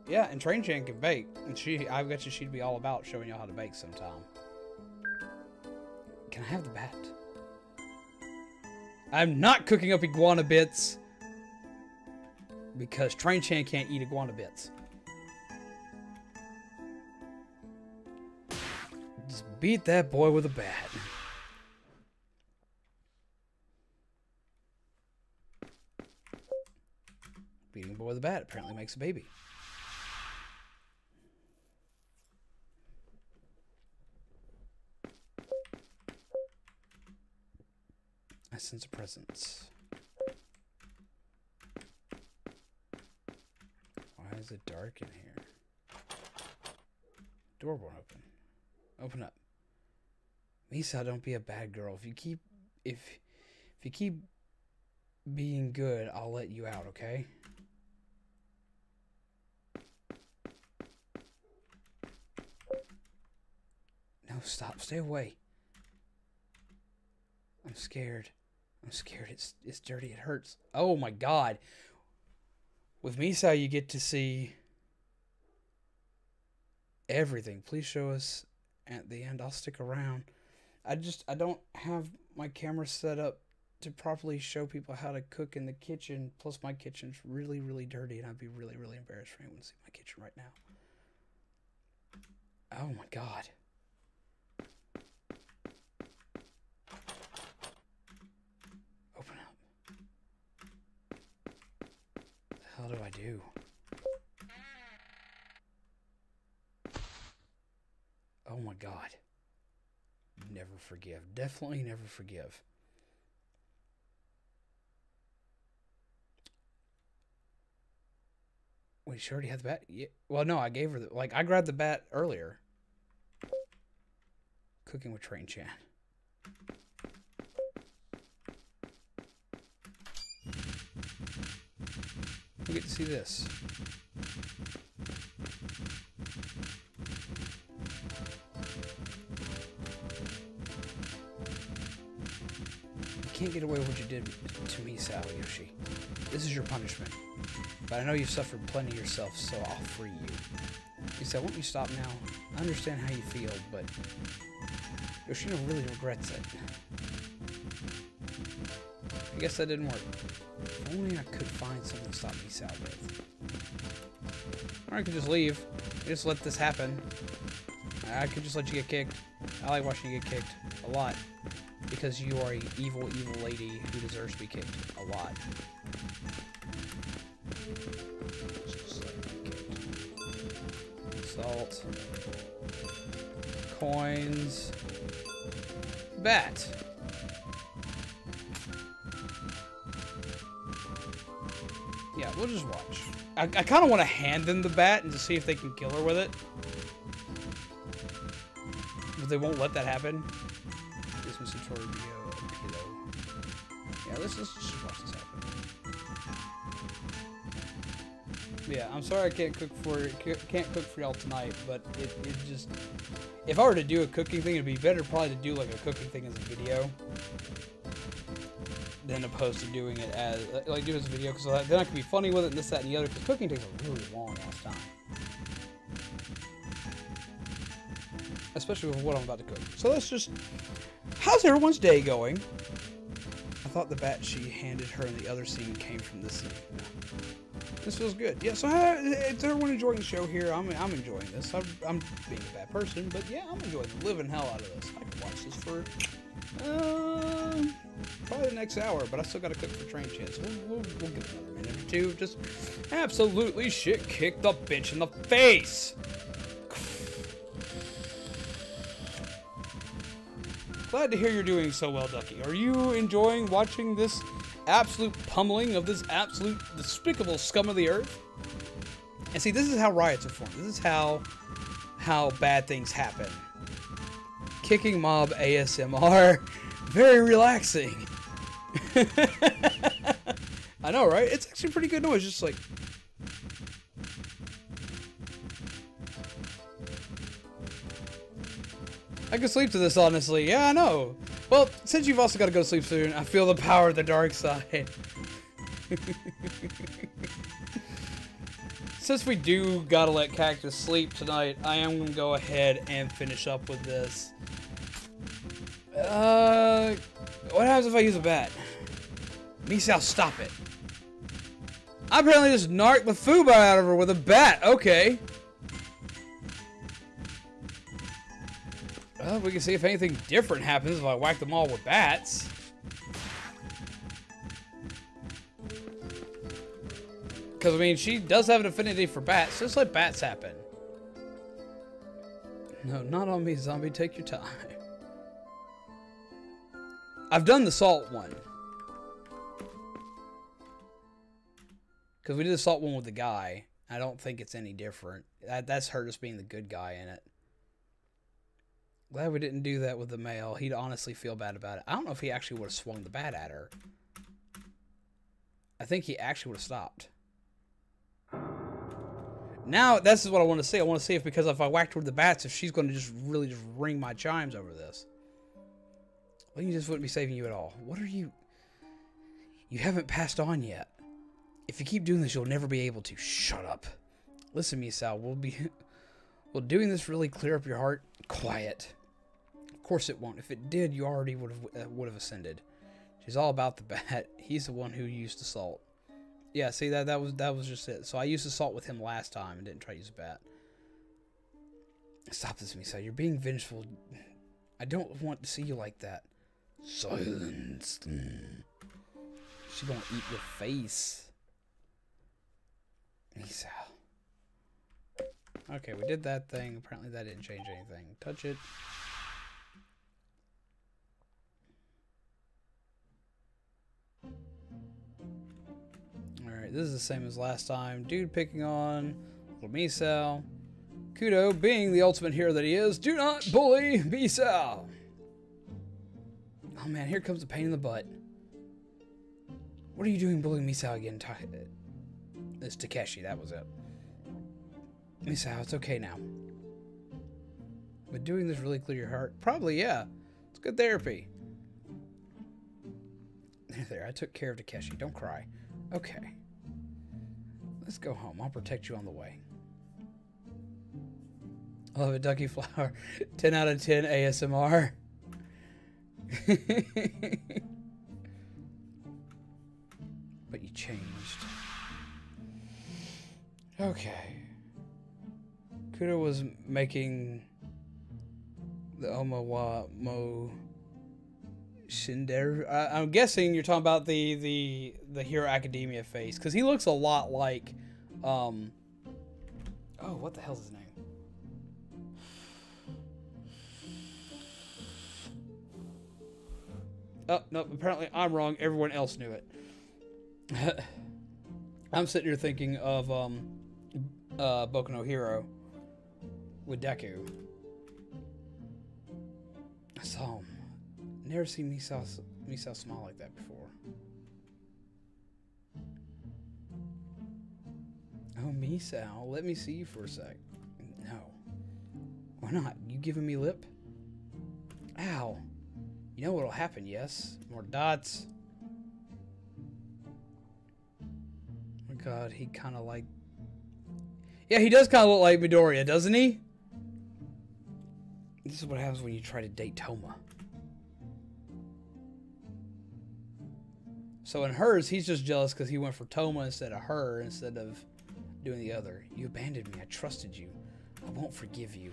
Speaker 1: Yeah, and Train Chan can bake. And I bet you she'd be all about showing y'all how to bake sometime. Can I have the bat? I'm not cooking up iguana bits. Because Train Chan can't eat iguana bits. Just beat that boy with a bat. Beating a boy with a bat apparently makes a baby. I sense a presence. Why is it dark in here? Door won't open. Open up. Misao, don't be a bad girl. If you keep being good, I'll let you out, okay? No, stop. Stay away. I'm scared. I'm scared. It's dirty. It hurts. Oh my god. With Misao, you get to see everything. Please show us at the end. I'll stick around. I don't have my camera set up to properly show people how to cook in the kitchen. Plus, my kitchen's really, really dirty, and I'd be really, really embarrassed for anyone to see my kitchen right now. Oh my god. Open up. What the hell do I do? Oh my god. Never forgive. Definitely never forgive. Wait, she already had the bat? Yeah. Well, no, I gave her the... Like, I grabbed the bat earlier. Cooking with Train Chan. We get to see this. You can't get away with what you did to me, Sal Yoshi. This is your punishment. But I know you've suffered plenty yourself, so I'll free you. Misao, won't you stop now? I understand how you feel, but Yoshino really regrets it. I guess that didn't work. If only I could find something to stop Misao with. Or I could just leave. Just let this happen. I could just let you get kicked. I like watching you get kicked a lot. Because you are an evil, evil lady who deserves to be kicked a lot. Salt. Coins. Bat. Yeah, we'll just watch. I kind of want to hand them the bat and to see if they can kill her with it. But they won't let that happen. This was a pillow. Yeah, let's just watch this happen. Yeah, I'm sorry I can't cook for y'all tonight, but it just, if I were to do a cooking thing, it'd be better probably to do like a cooking thing as a video than opposed to doing it as like do it as a video, because then I can be funny with it and this, that, and the other. Because cooking takes a really long ass time, especially with what I'm about to cook. So let's just, how's everyone's day going? I thought the bat she handed her in the other scene came from this scene. No. This feels good. Yeah, so is everyone enjoying the show here? I'm enjoying this. I'm being a bad person, but yeah, I'm enjoying the living hell out of this. I could watch this for probably the next hour, but I still got to cook for Train Chance. We'll give it another minute or two. Just absolutely shit kick the bitch in the face. Glad to hear you're doing so well, Ducky. Are you enjoying watching this absolute pummeling of this absolute despicable scum of the earth? And see, this is how riots are formed. This is how bad things happen. Kicking mob ASMR. Very relaxing. I know, right? It's actually pretty good noise. Just like... I could sleep to this, honestly. Yeah, I know. Well, since you've also got to go to sleep soon, I feel the power of the dark side. Since we do gotta let Cactus sleep tonight, I am gonna go ahead and finish up with this. What happens if I use a bat? Misao, stop it. I apparently just narked the fuba out of her with a bat. Okay. Well, we can see if anything different happens if I whack them all with bats. Because, I mean, she does have an affinity for bats. Just let bats happen. No, not on me, zombie. Take your time. I've done the salt one. Because we did the salt one with the guy. I don't think it's any different. That's her just being the good guy in it. Glad we didn't do that with the male. He'd honestly feel bad about it. I don't know if he actually would have swung the bat at her. I think he actually would have stopped. Now, this is what I want to see. I want to see if, because if I whacked her with the bats, if she's going to just really just ring my chimes over this. Well, you just wouldn't be saving you at all. What are you... You haven't passed on yet. If you keep doing this, you'll never be able to. Shut up. Listen, Misao, will doing this really clear up your heart? Quiet. Of course it won't. If it did, you already would have ascended. She's all about the bat. He's the one who used the salt. Yeah, see, that was just it. So I used the salt with him last time and didn't try to use a bat. Stop this, Misao. You're being vengeful. I don't want to see you like that. Silence. She's gonna eat your face. Misao. Okay, we did that thing. Apparently that didn't change anything. Touch it. Alright, this is the same as last time. Dude picking on little Misao. Kudo, being the ultimate hero that he is, do not bully Misao. Oh man, here comes the pain in the butt. What are you doing bullying Misao again? It's Takeshi, that was it. Misao, it's okay now. But doing this really clear your heart? Probably, yeah. It's good therapy. There, I took care of Takeshi. Don't cry. Okay. Let's go home. I'll protect you on the way. I love it, Ducky Flower. 10 out of 10 ASMR. But you changed. Okay. Kudo was making the Omawa Mo Shinderu. I'm guessing you're talking about the Hero Academia face, because he looks a lot like oh, what the hell's his name? Oh, no, apparently I'm wrong. Everyone else knew it. I'm sitting here thinking of, Boku no Hero with Deku. I saw him. Never seen Misao smile like that before. Oh, Misao, let me see you for a sec. No. Why not? You giving me lip? Ow. You know what'll happen, yes? More dots. Oh my god, he kind of like... Yeah, he does kind of look like Midoriya, doesn't he? This is what happens when you try to date Toma. So in hers, he's just jealous because he went for Toma instead of her, instead of doing the other. You abandoned me. I trusted you. I won't forgive you.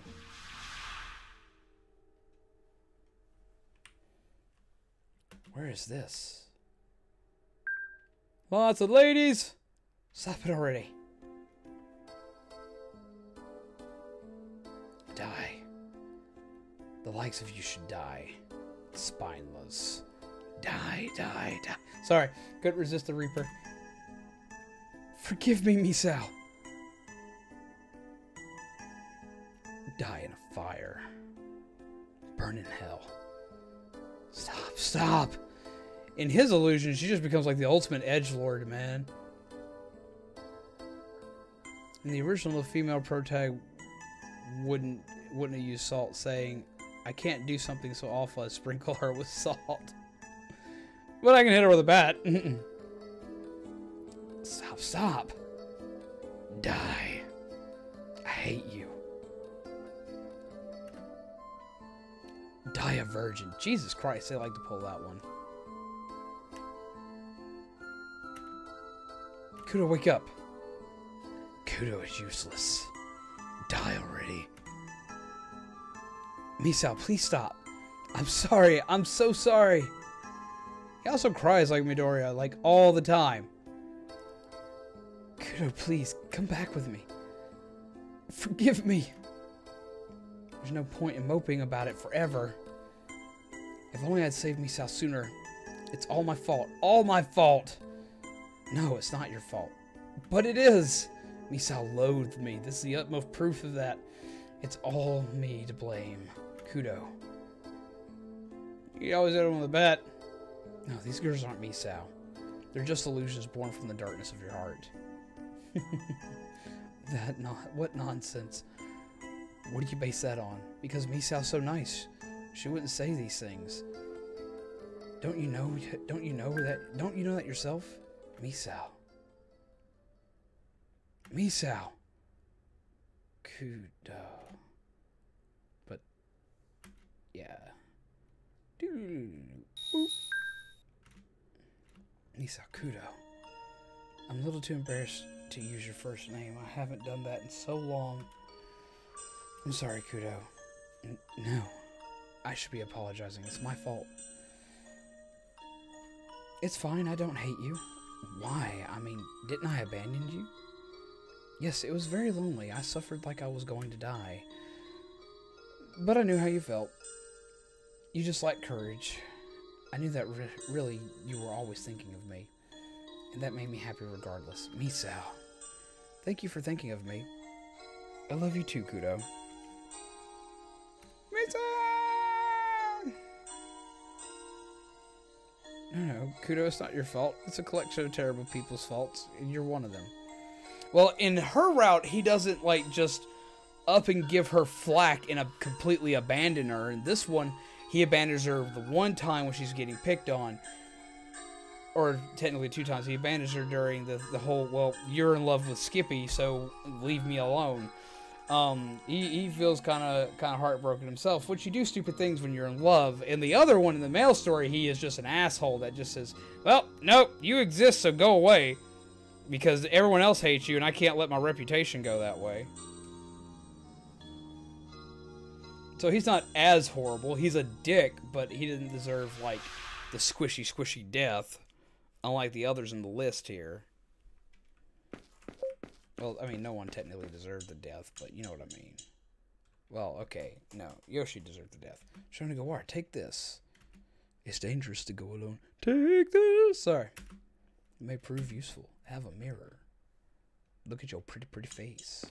Speaker 1: Where is this? Lots of ladies. Stop it already. Die. The likes of you should die. Spineless. Die, die, die. Sorry, couldn't resist the Reaper. Forgive me, Misao. Die in a fire. Burn in hell. Stop, stop. In his illusion, she just becomes like the ultimate edgelord, man. In the original, the female protag wouldn't have used salt, saying, I can't do something so awful as sprinkle her with salt. But I can hit her with a bat. Stop, stop. Die. I hate you. Die a virgin. Jesus Christ, they like to pull that one. Kudo, wake up. Kudo is useless. Die already. Misao, please stop. I'm sorry. I'm so sorry. He also cries like Midoriya, like all the time. Kudo, please, come back with me. Forgive me. There's no point in moping about it forever. If only I'd saved Misao sooner. It's all my fault. All my fault. No, it's not your fault. But it is. Misao loathed me. This is the utmost proof of that. It's all me to blame. Kudo. You always hit him with a bat. No, these girls aren't Misao. They're just illusions born from the darkness of your heart. What nonsense. What do you base that on? Because Misao's so nice. She wouldn't say these things. Don't you know that yourself? Misao. Misao. Kudo. But yeah. Misao, Kudo. I'm a little too embarrassed to use your first name. I haven't done that in so long. I'm sorry, Kudo. No. I should be apologizing. It's my fault. It's fine. I don't hate you. Why? I mean, didn't I abandon you? Yes, it was very lonely. I suffered like I was going to die. But I knew how you felt. You just lacked courage. I knew that really you were always thinking of me. And that made me happy regardless. Misao. Thank you for thinking of me. I love you too, Kudo. Misao! No, Kudo, it's not your fault. It's a collection of terrible people's faults, and you're one of them. Well, in her route, he doesn't, like, just up and give her flack and completely abandon her. In this one, he abandons her the one time when she's getting picked on. Or technically 2 times. He abandons her during the whole, well, you're in love with Skippy, so leave me alone. He feels kind of heartbroken himself, which you do stupid things when you're in love. And the other one, in the male story, he is just an asshole that just says, well, nope, you exist, so go away. Because everyone else hates you, and I can't let my reputation go that way. So he's not as horrible. He's a dick, but he didn't deserve, like, the squishy death. Unlike the others in the list here. Well, I mean, no one technically deserved the death, but you know what I mean. Well, okay, no. Yoshi deserved the death. Shonigawara, take this. It's dangerous to go alone. Take this. Sorry. It may prove useful. Have a mirror. Look at your pretty, pretty face.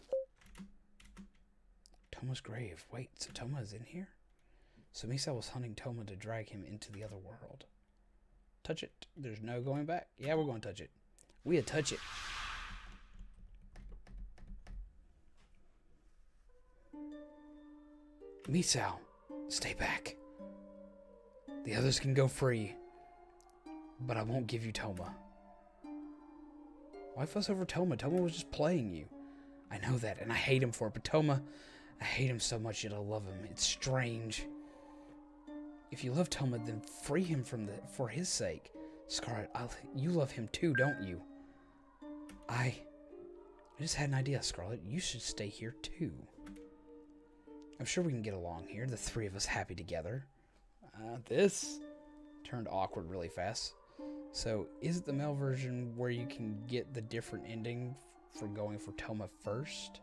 Speaker 1: Toma's grave. Wait, so Toma is in here? So Misao was hunting Toma to drag him into the other world. Touch it. There's no going back. Yeah, we're going to touch it. We'll touch it. Misao, stay back. The others can go free, but I won't give you Toma. Why fuss over Toma? Toma was just playing you. I know that, and I hate him for it, but Toma, I hate him so much yet I love him. It's strange. If you love Toma, then free him for his sake. Scarlet, you love him too, don't you? I just had an idea, Scarlet. You should stay here too. I'm sure we can get along here, the three of us happy together. This turned awkward really fast. So, is it the male version where you can get the different ending for going for Toma first?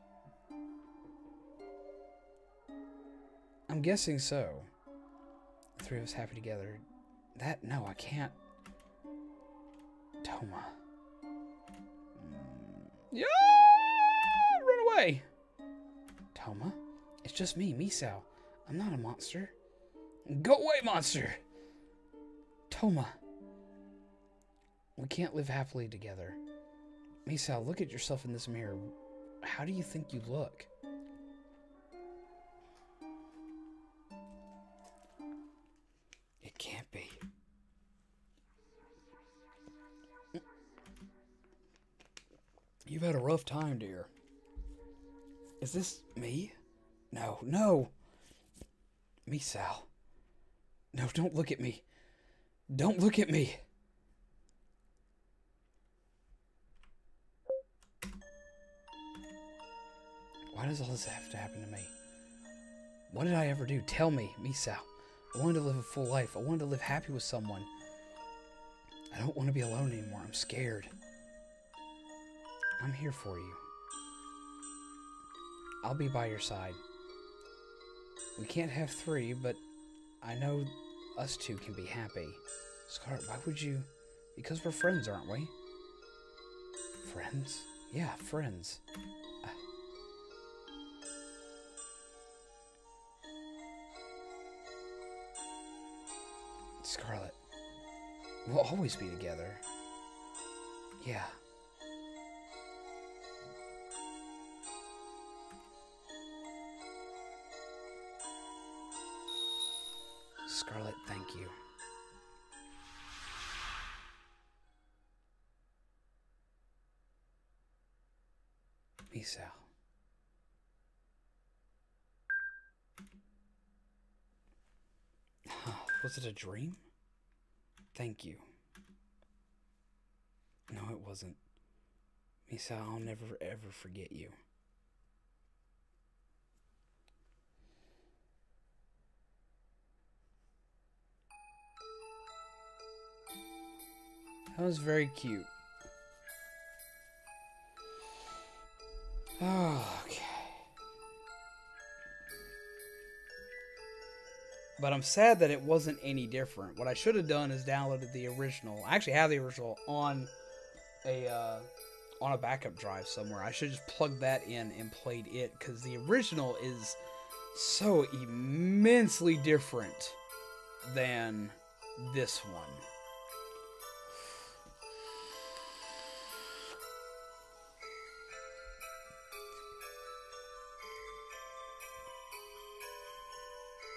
Speaker 1: I'm guessing so. The three of us happy together. No, I can't. Toma. Yeah! Run away! Toma? It's just me, Misao. I'm not a monster. Go away, monster! Toma. We can't live happily together. Misao, look at yourself in this mirror. How do you think you look? It can't be. You've had a rough time, dear. Is this me? No, no. Misao. No, don't look at me. Don't look at me. Why does all this have to happen to me? What did I ever do? Tell me, Misao. I wanted to live a full life. I wanted to live happy with someone. I don't want to be alone anymore. I'm scared. I'm here for you. I'll be by your side. We can't have three, but I know us two can be happy. Scarlet, why would you? Because we're friends, aren't we? Friends? Yeah, friends. Scarlet, we'll always be together. Yeah. Scarlet, thank you. Misao. Was it a dream? Thank you. No, it wasn't. Misao, I'll never ever forget you. That was very cute. Oh, okay. But I'm sad that it wasn't any different. What I should have done is downloaded the original. I actually have the original on a backup drive somewhere. I should just plug that in and played it, because the original is so immensely different than this one.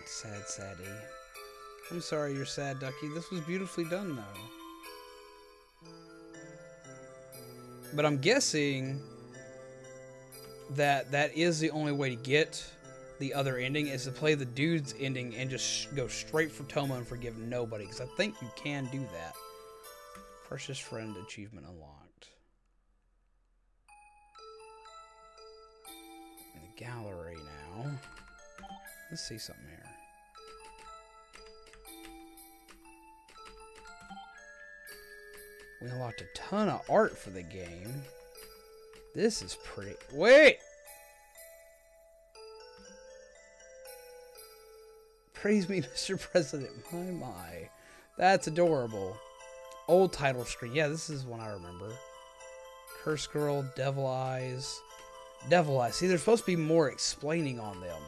Speaker 1: Sad, Sadie. I'm sorry you're sad, Ducky. This was beautifully done, though. But I'm guessing that that is the only way to get the other ending, is to play the dude's ending and just go straight for Toma and forgive nobody. Because I think you can do that. Precious Friend achievement unlocked. In the gallery now. Let's see something here. We unlocked a ton of art for the game. This is pretty... Wait! Praise me, Mr. President. My. That's adorable. Old title screen. Yeah, this is one I remember. Curse Girl, Devil Eyes. Devil Eyes. See, there's supposed to be more explaining on them.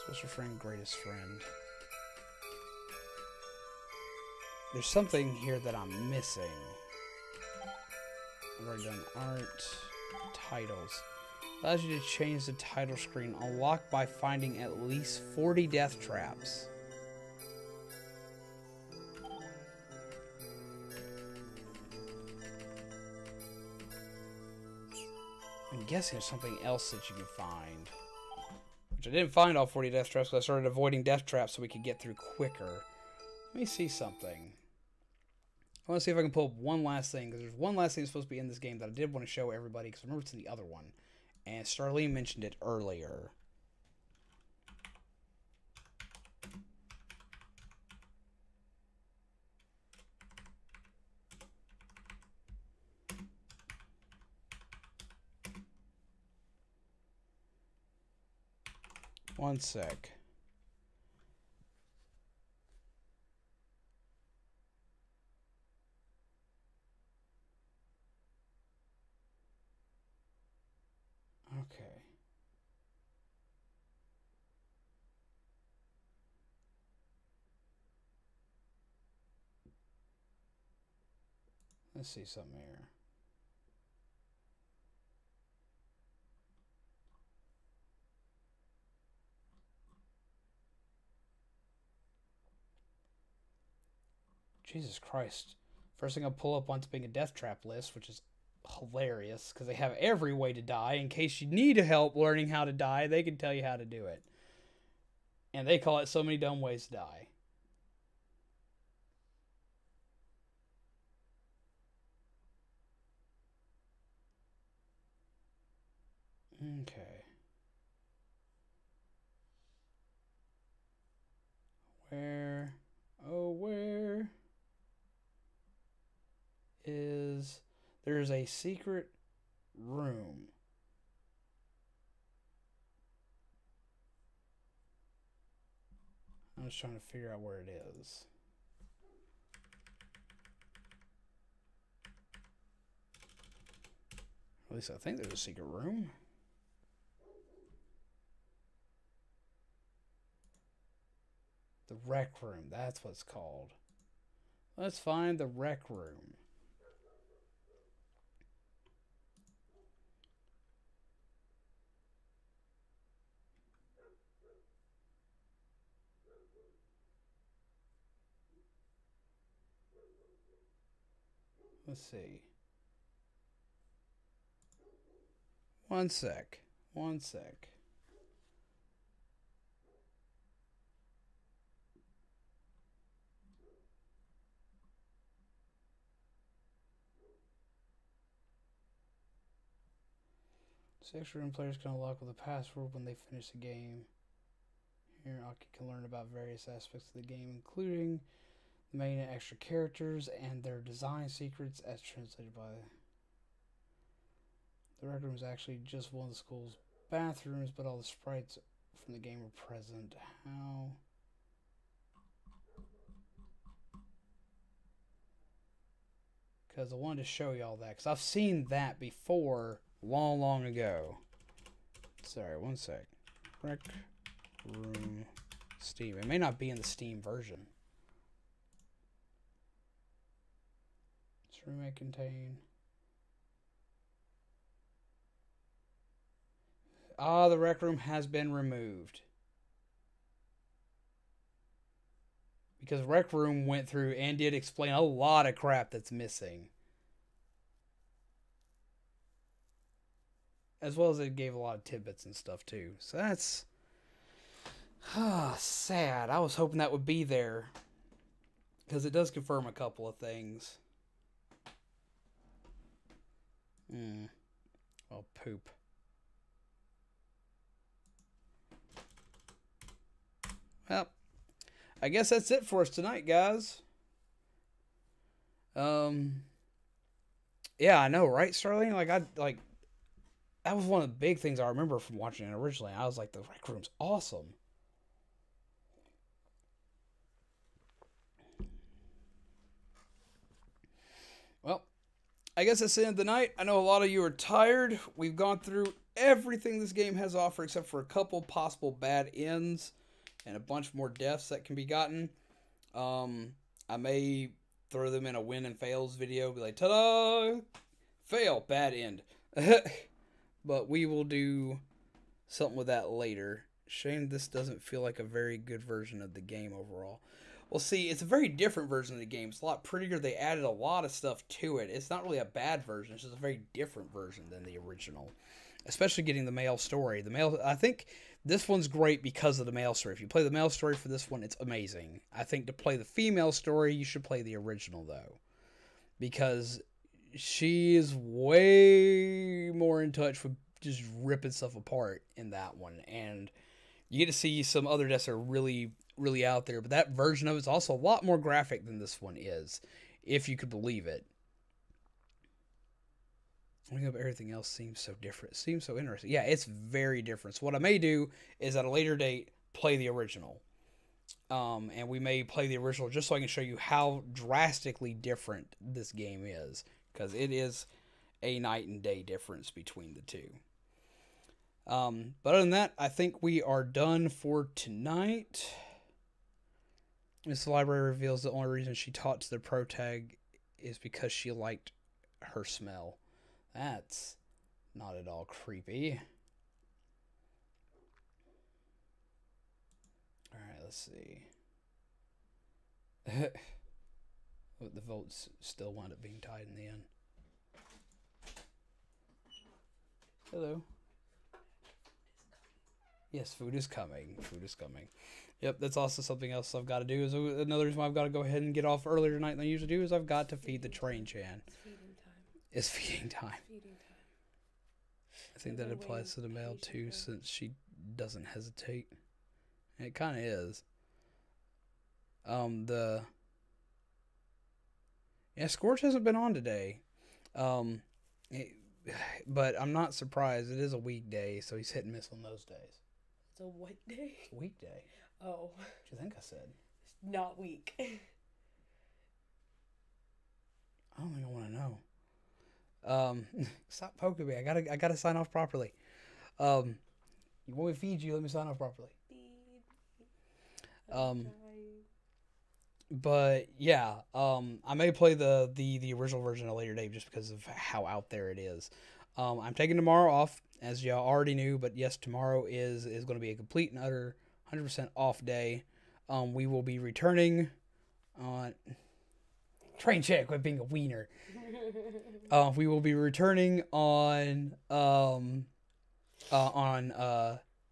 Speaker 1: Special friend, greatest friend. There's something here that I'm missing. I've already done art. Titles. Allows you to change the title screen. Unlocked by finding at least 40 death traps. I'm guessing there's something else that you can find. Which I didn't find all 40 death traps, so I started avoiding death traps so we could get through quicker. Let me see something. I want to see if I can pull up one last thing, because there's one last thing that's supposed to be in this game that I did want to show everybody, because I remember it's in the other one. And Starlene mentioned it earlier. One sec. Okay. Let's see something here. Jesus Christ. First thing I'll pull up onto being a death trap list, which is hilarious, because they have every way to die. In case you need help learning how to die, they can tell you how to do it. And they call it so many dumb ways to die. Okay. Where? Oh, where is... There's a secret room. I'm just trying to figure out where it is. At least I think there's a secret room. The rec room, that's what it's called. Let's find the rec room. Let's see. One sec. One sec. Extra room players can unlock with a password when they finish the game. Here, Aki can learn about various aspects of the game, including the main and extra characters and their design secrets, as translated by... The rec room is actually just one of the school's bathrooms, but all the sprites from the game are present. How? Because I wanted to show you all that, because I've seen that before, long ago. Sorry, one sec. Rec room Steam. It may not be in the Steam version. This room may contain... Ah, the rec room has been removed. Because rec room went through and did explain a lot of crap that's missing. As well as it gave a lot of tidbits and stuff too. So that's... sad. I was hoping that would be there. Because it does confirm a couple of things. Oh, poop. Well, I guess that's it for us tonight, guys. Yeah, I know, right, Starling? That was one of the big things I remember from watching it originally. I was like, the rec room's awesome. I guess that's the end of the night. I know a lot of you are tired. We've gone through everything this game has to offer except for a couple possible bad ends and a bunch more deaths that can be gotten. I may throw them in a win and fails video. Be like, ta-da! Fail, bad end. But we will do something with that later. Shame this doesn't feel like a very good version of the game overall. Well, see, it's a very different version of the game. It's a lot prettier. They added a lot of stuff to it. It's not really a bad version. It's just a very different version than the original. Especially getting the male story. I think this one's great because of the male story. If you play the male story for this one, it's amazing. I think to play the female story, you should play the original, though. Because she is way more in touch with just ripping stuff apart in that one. And you get to see some other deaths that are really, really out there. But that version of it's also a lot more graphic than this one is, if you could believe it. Looking up everything else seems so different. It seems so interesting. Yeah, it's very different. So what I may do is at a later date play the original. And we may play the original just so I can show you how drastically different this game is. Because it is a night and day difference between the two. But other than that, I think we are done for tonight. Miss Library reveals the only reason she talked to the protag is because she liked her smell. That's not at all creepy. Alright, let's see. The votes still wound up being tied in the end. Hello. Yes, food is coming. Food is coming. Yep, that's also something else I've got to do. Is another reason why I've got to go ahead and get off earlier tonight than I usually do is I've got to feed the train Chan. It's feeding time. I think that applies to the male too, since she doesn't hesitate. And it kind of is. Scorch hasn't been on today. But I'm not surprised. It is a weekday, so he's hit and miss on those days.
Speaker 2: It's a what day?
Speaker 1: It's a weekday.
Speaker 2: Oh.
Speaker 1: What do you think I said?
Speaker 2: It's not week.
Speaker 1: I don't think I want to know. Stop poking me. I gotta sign off properly. You want me to feed you? Let me sign off properly. But yeah, I may play the original version at a later date just because of how out there it is. I'm taking tomorrow off, as y'all already knew, but yes, tomorrow is going to be a complete and utter 100% off day. We will be returning on train check with being a wiener. We will be returning on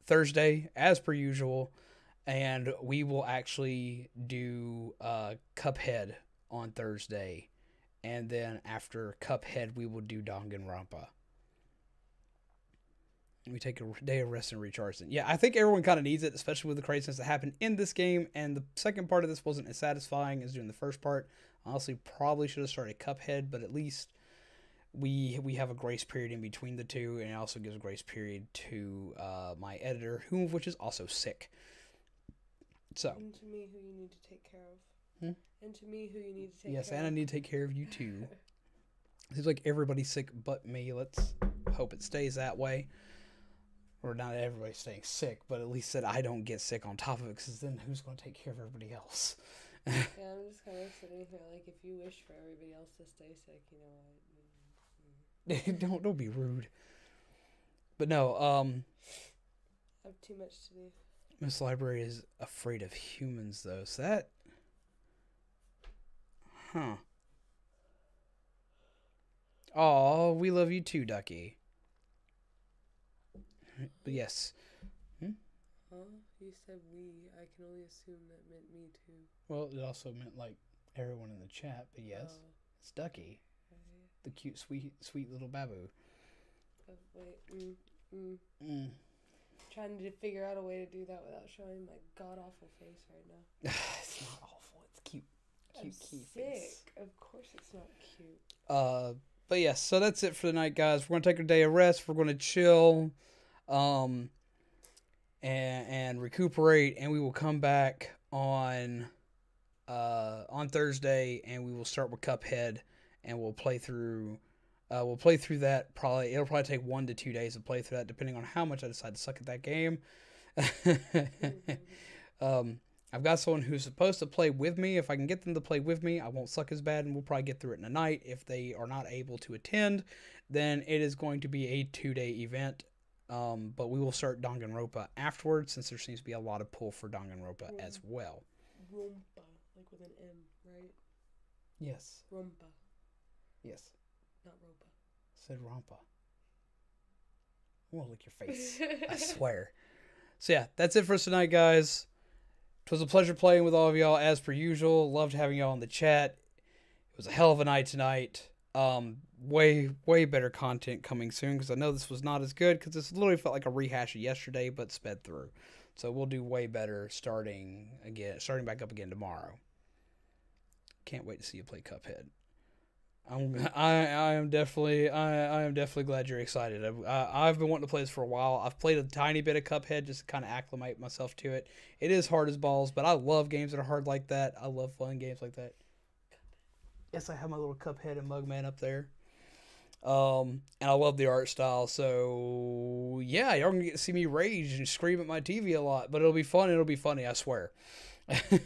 Speaker 1: Thursday as per usual. And we will actually do Cuphead on Thursday. And then after Cuphead, we will do Danganronpa. We take a day of rest and recharge. Yeah, I think everyone kind of needs it, especially with the craziness that happened in this game. And the second part of this wasn't as satisfying as doing the first part. Honestly, probably should have started Cuphead, but at least we have a grace period in between the two. And it also gives a grace period to my editor, which is also sick. So.
Speaker 2: And to me, who you need to take care of. And to me, who you need to take care of.
Speaker 1: Yes, and I need to take care of you too. Seems like everybody's sick but me. Let's hope it stays that way. Or not everybody's staying sick, but at least that I don't get sick on top of it, because then who's going to take care of everybody else?
Speaker 2: Yeah, I'm just kind of sitting here like, if you wish for everybody else to stay sick, you know what?
Speaker 1: Don't be rude. But no,
Speaker 2: I have too much to do.
Speaker 1: Miss Library is afraid of humans, though. So that... Huh. Aw, we love you too, Ducky. But yes.
Speaker 2: Huh? You said we. I can only assume that meant me too.
Speaker 1: Well, it also meant, like, everyone in the chat, but yes.
Speaker 2: Oh.
Speaker 1: It's Ducky. The cute, sweet little babu.
Speaker 2: Oh, wait. Trying to figure out a way to do that without showing my god-awful face right now.
Speaker 1: It's not awful. It's cute.
Speaker 2: I'm
Speaker 1: Cute
Speaker 2: sick.
Speaker 1: face.
Speaker 2: Of course it's not cute.
Speaker 1: But yes, so that's it for the night, guys. We're going to take a day of rest. We're going to chill. And recuperate, and we will come back on Thursday, and we will start with Cuphead, and we'll play through We'll play through that. It'll probably take 1 to 2 days to play through that, depending on how much I decide to suck at that game. I've got someone who's supposed to play with me. If I can get them to play with me, I won't suck as bad, and we'll probably get through it in a night. If they are not able to attend, then it is going to be a 2-day event. But we will start Danganronpa afterwards, since there seems to be a lot of pull for Danganronpa as well.
Speaker 2: Rompa, like with an M, right?
Speaker 1: Yes.
Speaker 2: Rompa.
Speaker 1: Yes.
Speaker 2: Not Ropa.
Speaker 1: Said Rompa. I won't lick your face. I swear. So yeah, that's it for us tonight, guys. It was a pleasure playing with all of y'all as per usual. Loved having y'all in the chat. It was a hell of a night tonight. Way better content coming soon, because I know this was not as good, because this literally felt like a rehash of yesterday but sped through. So we'll do way better starting back up again tomorrow. Can't wait to see you play Cuphead. I am definitely glad you're excited. I've been wanting to play this for a while. I've played a tiny bit of Cuphead just to kind of acclimate myself to it. It is hard as balls, but I love games that are hard like that. I love fun games like that. Yes, I have my little Cuphead and Mugman up there. And I love the art style. So yeah, y'all gonna get to see me rage and scream at my TV a lot, but it'll be fun. It'll be funny, I swear. And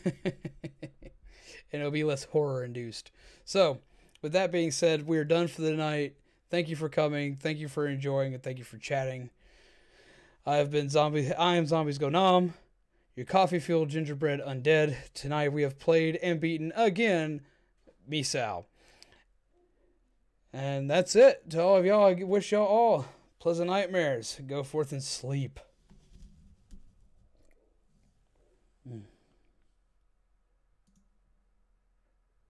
Speaker 1: it'll be less horror induced. So, with that being said, we are done for the night. Thank you for coming. Thank you for enjoying, and thank you for chatting. I am Zombies Go Nom, your coffee-fueled gingerbread undead. Tonight we have played and beaten again Misao. And that's it. To all of y'all, I wish y'all all pleasant nightmares. Go forth and sleep.